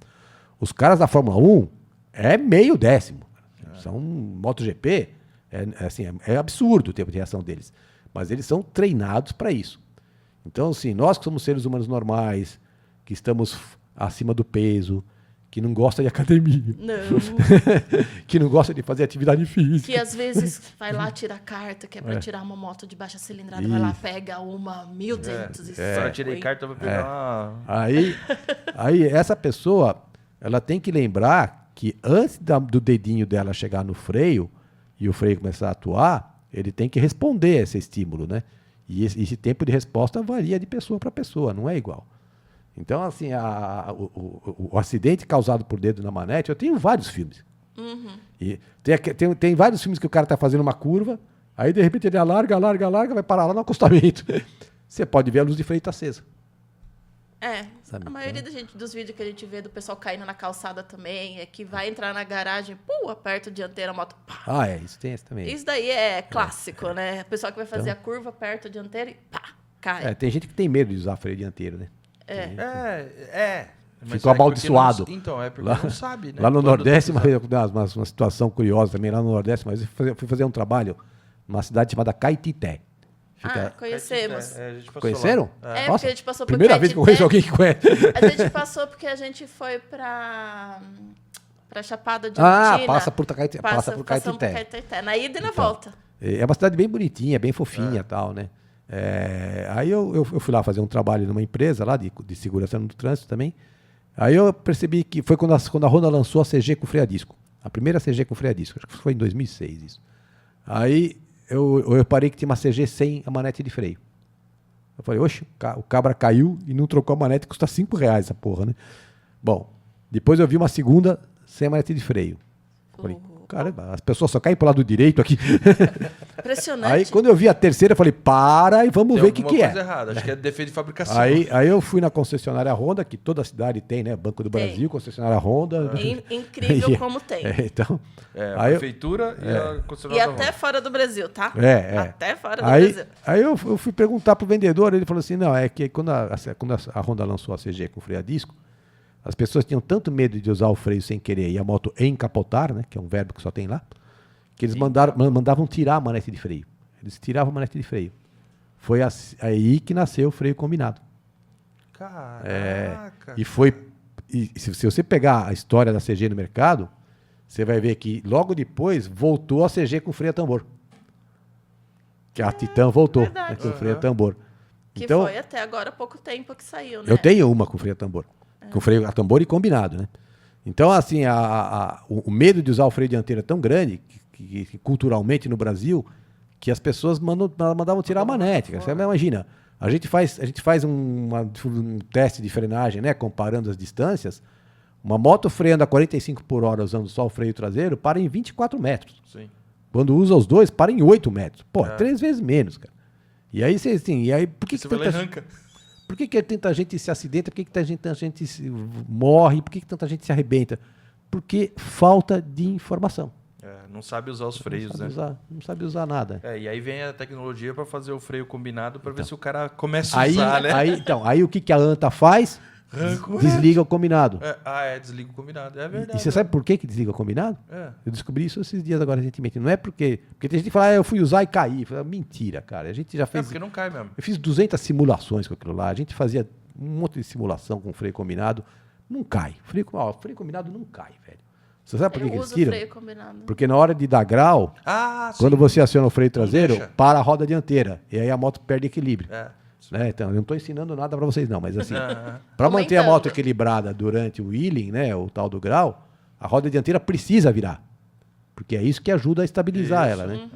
Os caras da Fórmula 1 é meio décimo. São MotoGP, é absurdo o tempo de reação deles. Mas eles são treinados para isso. Então, assim, nós que somos seres humanos normais, que estamos acima do peso, que não gosta de academia, Não. que não gosta de fazer atividade física. Que às vezes vai lá, tira a carta, que é pra tirar uma moto de baixa cilindrada, vai lá, pega uma 1250. Só eu tirei carta pra pegar uma... Aí essa pessoa, ela tem que lembrar que antes do dedinho dela chegar no freio e o freio começar a atuar, ele tem que responder a esse estímulo, né? E esse tempo de resposta varia de pessoa para pessoa, não é igual. Então, assim, o acidente causado por dedo na manete, eu tenho vários filmes. E tem vários filmes que o cara está fazendo uma curva, aí de repente ele alarga, vai parar lá no acostamento. Você pode ver a luz de freio tá acesa. Sabe? A maioria dos vídeos que a gente vê do pessoal caindo na calçada também, é que vai entrar na garagem, aperta o dianteiro, a moto, pá. Isso tem esse também. Isso daí é clássico, né? O pessoal que vai fazer a curva, aperta o dianteiro e pá, cai. Tem gente que tem medo de usar freio dianteiro, né? Mas Ficou amaldiçoado. Então, é porque não sabe, né? Lá no Quando Nordeste, tá precisando. uma situação curiosa também, lá no Nordeste, mas eu fui fazer um trabalho numa cidade chamada Caetité. Conhecemos. A gente passou Conheceram? lá. É, porque a gente passou por primeira vez que eu conheço alguém que conhece. A gente passou porque a gente foi pra Chapada Diamantina. Passa por Caetité. Passamos por Caetité, na ida e na volta. É uma cidade bem bonitinha, bem fofinha e tal, né? Aí eu fui lá fazer um trabalho numa empresa lá de segurança no trânsito também. Aí eu percebi que foi quando a Honda lançou a CG com freio a disco. A primeira CG com freio a disco. Acho que foi em 2006 isso. Aí eu reparei que tinha uma CG sem a manete de freio. Eu falei, oxe, o cabra caiu e não trocou a manete, custa R$5 essa porra, né? Bom, depois eu vi uma segunda sem a manete de freio. Eu falei, Caramba, as pessoas só caem pro lado direito aqui. Impressionante. Aí, quando eu vi a terceira, eu falei, para e vamos Tem ver o que alguma é. coisa errada. Acho que é defeito de fabricação. Aí eu fui na concessionária Honda, que toda cidade tem, né? Banco do Tem. Brasil, concessionária Honda. Incrível E- como tem. então, A aí eu- prefeitura e a E concessionária até fora do Brasil, tá? É. Até fora do Aí, Brasil. aí eu fui perguntar pro vendedor, ele falou assim, não, é que quando a Honda lançou a CG com freio a disco, as pessoas tinham tanto medo de usar o freio sem querer e a moto encapotar, né, que é um verbo que só tem lá, que eles mandavam tirar a manete de freio. Eles tiravam a manete de freio. Foi aí que nasceu o freio combinado. Caraca. E se você pegar a história da CG no mercado, você vai ver que logo depois voltou a CG com freio a tambor. Que a Titan voltou, né, verdade. com freio a tambor. Que Então, foi até agora há pouco tempo que saiu, né? eu tenho uma com freio a tambor. Com freio a tambor e combinado, né? Então, assim, o medo de usar o freio dianteiro é tão grande, que culturalmente no Brasil, que as pessoas mandavam tirar a manete. Cara. Você imagina, a gente faz um teste de frenagem, né? Comparando as distâncias. Uma moto freando a 45 por hora usando só o freio traseiro para em 24 metros. Sim. Quando usa os dois, para em 8 metros. Pô, 3 vezes menos, cara. E aí, por que Você vai lá e arranca. por que tanta gente se acidenta? Por que tanta gente morre? Por que tanta gente se arrebenta? Porque falta de informação. Não sabe usar os freios, né? Não sabe usar nada. E aí vem a tecnologia para fazer o freio combinado para ver se o cara começa a usar, né? Aí o que a ANTA faz? Desliga o combinado. Desliga o combinado. É E verdade. você sabe por que desliga o combinado? É. Eu descobri isso esses dias agora recentemente. Não é porque tem gente que fala, eu fui usar e caí. Eu falo, mentira, cara. A gente já fez... porque não cai mesmo. Eu fiz 200 simulações com aquilo lá. A gente fazia um monte de simulação com freio combinado. Não cai. Freio combinado não cai, velho. Você sabe por que Eu eles uso tiram? freio combinado. Porque na hora de dar grau, Sim. quando você aciona o freio traseiro, deixa. para a roda dianteira. E aí a moto perde equilíbrio. Isso. Né? Então, eu não estou ensinando nada para vocês não, mas assim, Aham. para manter a Comentando. moto equilibrada durante o wheeling, né, o tal do grau, a roda dianteira precisa virar. Porque é isso que ajuda a estabilizar ela, né?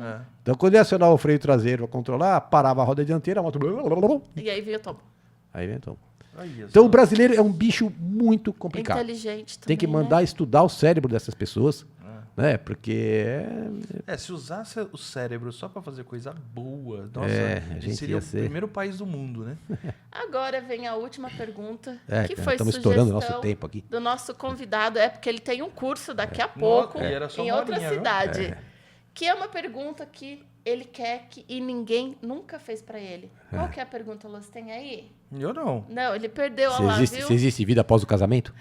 Então, quando eu acionava o freio traseiro para controlar, parava a roda dianteira, a moto... E aí veio o tomo. Aí vem então. Aí, Então, o brasileiro é um bicho muito complicado. Inteligente também, Tem que né? mandar estudar o cérebro dessas pessoas, né? Porque se usasse o cérebro só para fazer coisa boa, nossa, a gente seria ia o ser. primeiro país do mundo, né? Agora vem a última pergunta, que cara, foi estamos sugestão estourando o nosso tempo aqui. do nosso convidado. É porque ele tem um curso daqui a pouco E era só em uma outra horinha, viu? cidade. Que é uma pergunta que ele quer e ninguém nunca fez pra ele. Qual que é a pergunta, Lô? Você tem aí? Eu não. Não, ele perdeu Se lá, existe, viu? se existe vida após o casamento?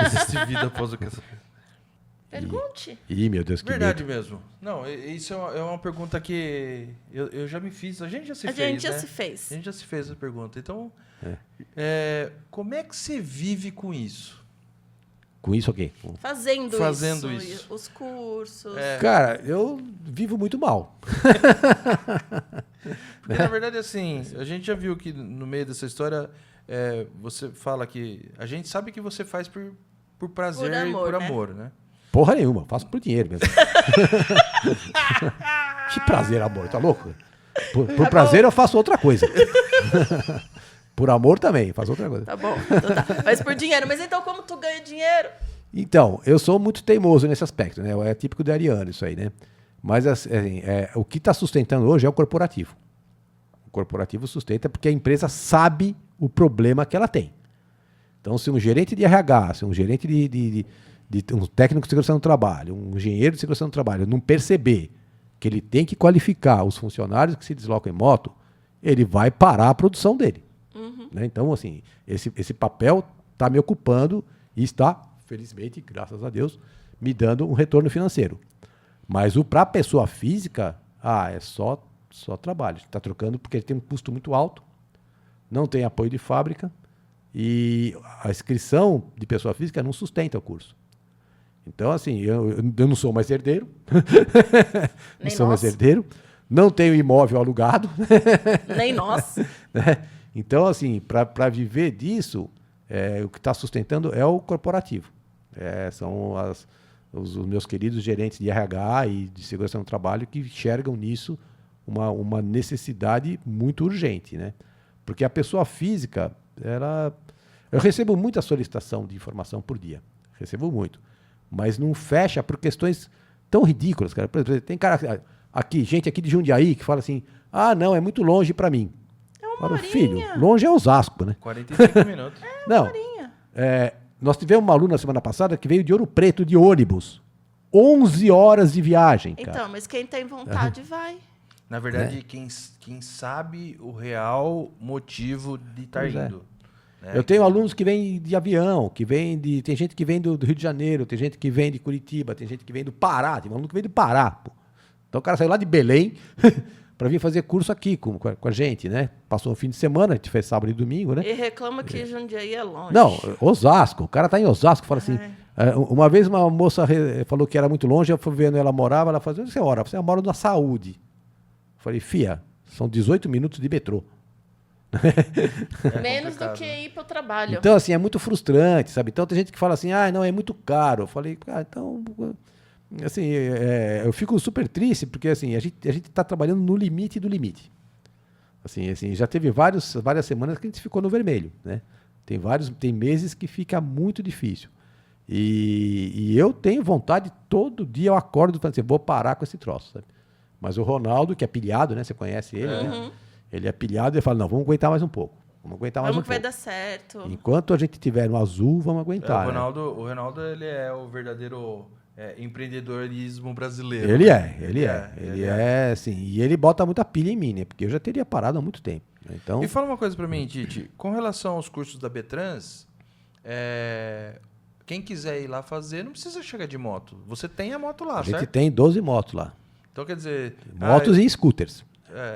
Existe vida após o casamento. Pergunte. Ih, meu Deus, que Verdade medo. mesmo. Não, isso é uma pergunta que eu já me fiz. A gente já se A fez, gente já né? se fez. A gente já se fez essa pergunta. Então, como é que você vive com isso? Com isso aqui. Fazendo isso. isso. Os cursos. Cara, eu vivo muito mal. Porque, na verdade, assim, a gente já viu que no meio dessa história, você fala que... A gente sabe que você faz por prazer e por né? amor, né? Porra nenhuma, faço por dinheiro mesmo. Que prazer, amor, tá louco? Por prazer eu faço outra coisa. Por amor também, faço outra coisa. Tá bom, então tá. Mas por dinheiro. Mas então como tu ganha dinheiro? Então, eu sou muito teimoso nesse aspecto, né? É típico do ariano isso aí, né? Mas assim, o que está sustentando hoje é o corporativo. O corporativo sustenta porque a empresa sabe o problema que ela tem. Então, se um gerente de RH, se um gerente um técnico de segurança no trabalho, um engenheiro de segurança no trabalho, não perceber que ele tem que qualificar os funcionários que se deslocam em moto, ele vai parar a produção dele. Né? Então, assim, esse papel está me ocupando e está, felizmente, graças a Deus, me dando um retorno financeiro. Mas para a pessoa física, é só trabalho. Está trocando porque ele tem um custo muito alto, não tem apoio de fábrica e a inscrição de pessoa física não sustenta o curso. Então, assim, eu não sou mais herdeiro. Não sou mais herdeiro. Não tenho imóvel alugado. Nem nós. Né? Então, assim, para viver disso, o que está sustentando é o corporativo. São os meus queridos gerentes de RH e de segurança no trabalho que enxergam nisso uma necessidade muito urgente, né? Porque a pessoa física, eu recebo muita solicitação de informação por dia. Recebo muito. Mas não fecha por questões tão ridículas, cara. Por exemplo, tem cara aqui, gente aqui de Jundiaí, que fala assim, não, é muito longe para mim. É uma Fala, horinha. filho, longe é Osasco, né? 45 minutos. Não, Horinha. nós tivemos uma aluna semana passada que veio de Ouro Preto de ônibus. 11 horas de viagem, cara. Então, mas quem tem vontade vai. Na verdade, quem sabe o real motivo de estar Pois é. indo. Né? Eu tenho alunos que vêm de avião, tem gente que vem do Rio de Janeiro, tem gente que vem de Curitiba, tem gente que vem do Pará, tem um aluno que vem do Pará, pô. Então o cara saiu lá de Belém para vir fazer curso aqui com a gente, né? Passou um fim de semana, a gente fez sábado e domingo, né? E reclama que Jundiaí é longe. Não, Osasco, o cara tá em Osasco, fala assim. Uma vez uma moça falou que era muito longe, eu fui vendo ela morava, ela falou, onde você mora? Você mora na Saúde. Eu falei, fia, são 18 minutos de metrô. Menos do que ir para o trabalho. Então, assim, é muito frustrante, sabe? Então, tem gente que fala assim, não, é muito caro. Eu falei, então, assim, eu fico super triste, porque, assim, a gente está trabalhando no limite do limite. Assim, já teve várias semanas que a gente ficou no vermelho, né? Tem meses que fica muito difícil. E eu tenho vontade, todo dia eu acordo falando assim, vou parar com esse troço, sabe? Mas o Ronaldo, que é pilhado, né? Você conhece ele, né? Ele é pilhado e fala, não, vamos aguentar mais um pouco. Vamos aguentar mais um pouco. Vamos que vai dar certo. Enquanto a gente tiver no azul, vamos aguentar. O Ronaldo, ele é o verdadeiro empreendedorismo brasileiro. Ele é, assim, e ele bota muita pilha em mim, né? Porque eu já teria parado há muito tempo. Né? Então, E fala uma coisa pra mim, Tite. Com relação aos cursos da Betrans, quem quiser ir lá fazer, não precisa chegar de moto. Você tem a moto lá, a gente certo? tem 12 motos lá. Então, quer dizer... Motos e scooters.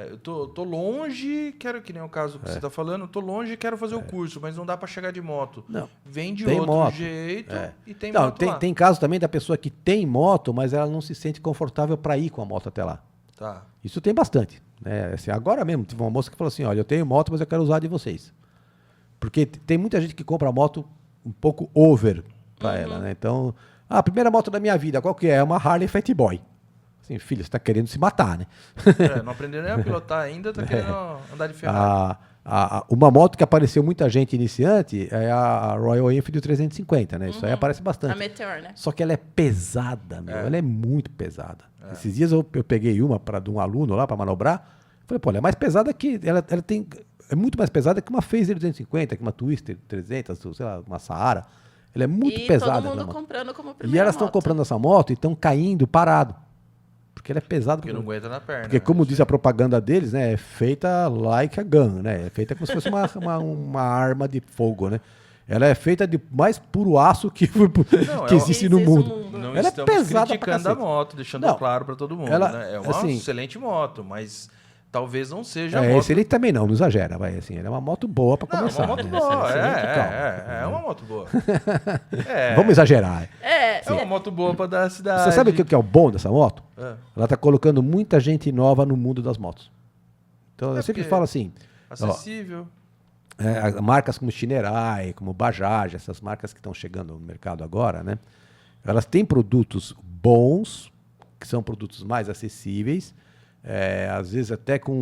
Eu tô longe, que nem o caso que você tá falando, tô longe e quero fazer o curso, mas não dá pra chegar de moto. Não. Vem de Tem outro moto. jeito e tem Não, moto lá. tem caso também da pessoa que tem moto, mas ela não se sente confortável para ir com a moto até lá. Tá. Isso tem bastante. Né? Assim, agora mesmo, tive uma moça que falou assim, olha, eu tenho moto, mas eu quero usar de vocês. Porque tem muita gente que compra a moto um pouco over para ela. Né? Então, a primeira moto da minha vida, qual que é? É uma Harley Fat Boy. Assim, filho, você está querendo se matar, né? Não aprendeu nem a pilotar ainda, tá querendo andar de Ferrari. Uma moto que apareceu muita gente iniciante é a Royal Enfield 350, né? Isso aí aparece bastante. A Meteor, né? Só que ela é pesada, meu. Ela é muito pesada. Esses dias eu peguei uma de um aluno lá para manobrar. Falei, pô, ela é mais pesada que... Ela é muito mais pesada que uma Phaser 250, que uma Twister 300, sei lá, uma Saara. Ela é muito pesada. E todo mundo comprando como primeira E elas estão comprando essa moto e estão caindo parado. Porque ela é pesada. Porque não aguenta na perna. Porque, como diz a propaganda deles, né? É feita like a gun, né? É feita como se fosse uma arma de fogo, né? Ela é feita de mais puro aço que existe no mundo. Não ela estamos é pesada criticando pra a moto, deixando Não, claro para todo mundo. ela, Né? É uma assim, excelente moto, mas talvez não seja a É, moto... excelente também não exagera, vai. Assim, ela é uma moto boa para começar. É uma moto né? boa, Excelente, é uma moto boa. Vamos exagerar. É uma moto boa para dar a cidade. Você sabe o que é o bom dessa moto? É. Ela está colocando muita gente nova no mundo das motos. Então, eu sempre porque falo assim... Acessível. Marcas como Shinerai, como Bajaj, essas marcas que estão chegando no mercado agora, né? Elas têm produtos bons, que são produtos mais acessíveis, às vezes até com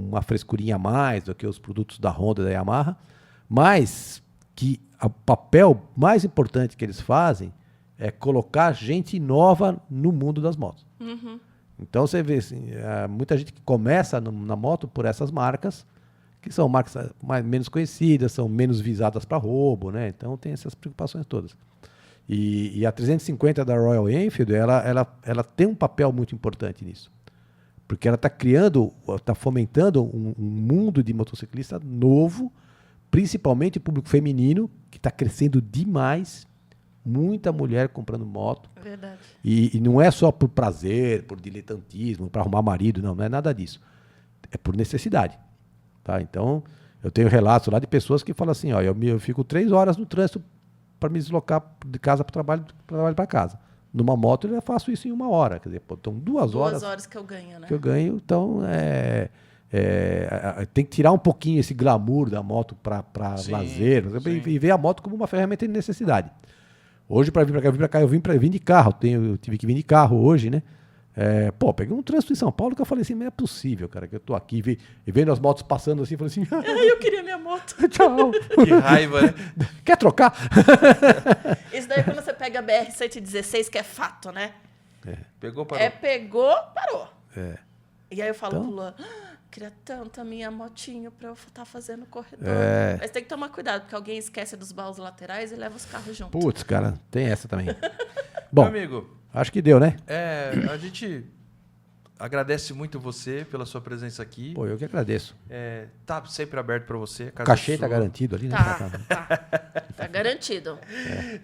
uma frescurinha a mais do que os produtos da Honda e da Yamaha, mas que o papel mais importante que eles fazem é colocar gente nova no mundo das motos. Uhum. Então você vê assim, muita gente que começa na moto por essas marcas, que são marcas menos conhecidas, são menos visadas para roubo, né? Então tem essas preocupações todas. E a 350 da Royal Enfield, ela tem um papel muito importante nisso. Porque ela está está fomentando um mundo de motociclista novo, principalmente o público feminino, que está crescendo demais. Muita mulher comprando moto. Verdade. E não é só por prazer, por diletantismo, para arrumar marido, não é nada disso. É por necessidade. Tá? Então, eu tenho relatos lá de pessoas que falam assim, ó, eu fico 3 horas no trânsito para me deslocar de casa para o trabalho para casa. Numa moto eu já faço isso em 1 hora. Quer dizer, então 2 horas... 2 horas que eu ganho, né? Que eu ganho, então tem que tirar um pouquinho esse glamour da moto para lazer e ver a moto como uma ferramenta de necessidade. Hoje, para vir para cá, eu vim de carro. Eu tive que vir de carro hoje, né? Peguei um trânsito em São Paulo que eu falei assim, não é possível, cara, que eu tô aqui e vendo as motos passando assim, falei assim, Eu queria minha moto. tchau. Que raiva, né? Quer trocar? Isso daí quando você pega a BR-116, que é fato, né? Pegou, parou. Pegou, parou. É. E aí eu falo Então? pro Luan, queria tanto a minha motinho pra eu estar fazendo corredor. É. Mas tem que tomar cuidado, porque alguém esquece dos baús laterais e leva os carros junto. Putz, cara, tem essa também. Meu Bom, amigo, acho que deu, né? a gente agradece muito você pela sua presença aqui. Pô, eu que agradeço. Tá sempre aberto para você. a O casa cachê é tá sua. garantido ali, né? Tá garantido.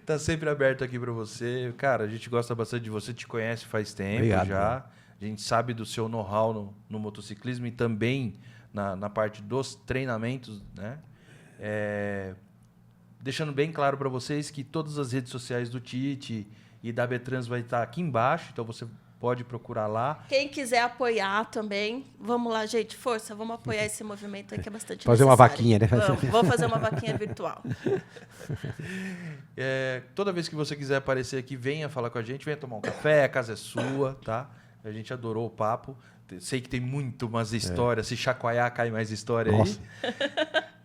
Tá sempre aberto aqui para você. Cara, a gente gosta bastante de você, te conhece faz tempo Obrigado, já. A gente sabe do seu know-how no motociclismo e também na parte dos treinamentos, né? Deixando bem claro para vocês que todas as redes sociais do Tite e da Betrans vai estar aqui embaixo, então você pode procurar lá. Quem quiser apoiar também, vamos lá, gente, força, vamos apoiar esse movimento aí que é bastante Fazer uma necessário. vaquinha, né? Vou fazer uma vaquinha virtual. Toda vez que você quiser aparecer aqui, venha falar com a gente, venha tomar um café, a casa é sua, tá? A gente adorou o papo. Sei que tem muito umas histórias, se chacoalhar cai mais história Nossa.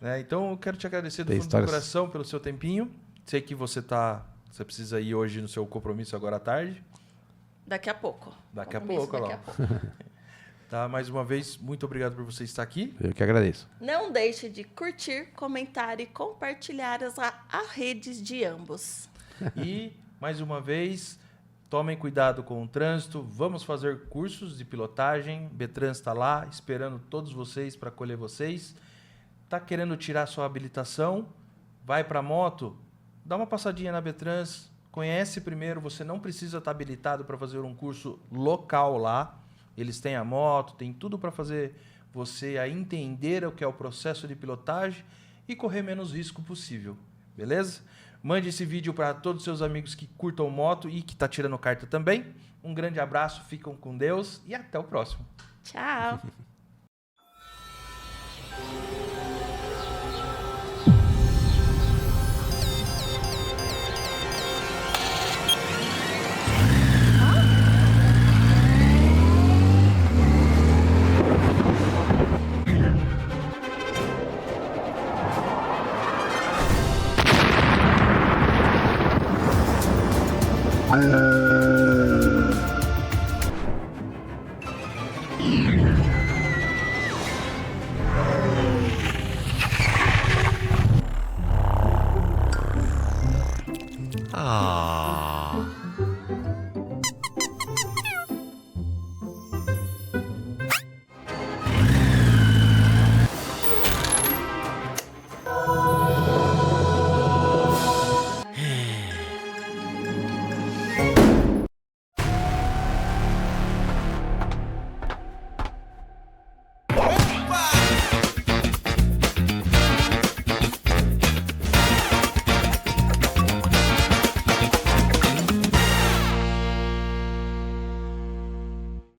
aí. Então eu quero te agradecer do Tem fundo histórias. do coração pelo seu tempinho. Sei que você precisa ir hoje no seu compromisso agora à tarde. Daqui a pouco. Daqui a Compromisso pouco, daqui olha a pouco. Tá, mais uma vez, muito obrigado por você estar aqui. Eu que agradeço. Não deixe de curtir, comentar e compartilhar as redes de ambos. E, mais uma vez, tomem cuidado com o trânsito. Vamos fazer cursos de pilotagem. Betrans está lá, esperando todos vocês para acolher vocês. Tá querendo tirar sua habilitação? Vai para moto? Dá uma passadinha na Betrans. Conhece primeiro, você não precisa estar habilitado para fazer um curso local lá. Eles têm a moto, tem tudo para fazer você a entender o que é o processo de pilotagem e correr menos risco possível. Beleza? Mande esse vídeo para todos os seus amigos que curtam moto e que tá tirando carta também. Um grande abraço, ficam com Deus e até o próximo. Tchau. Uh...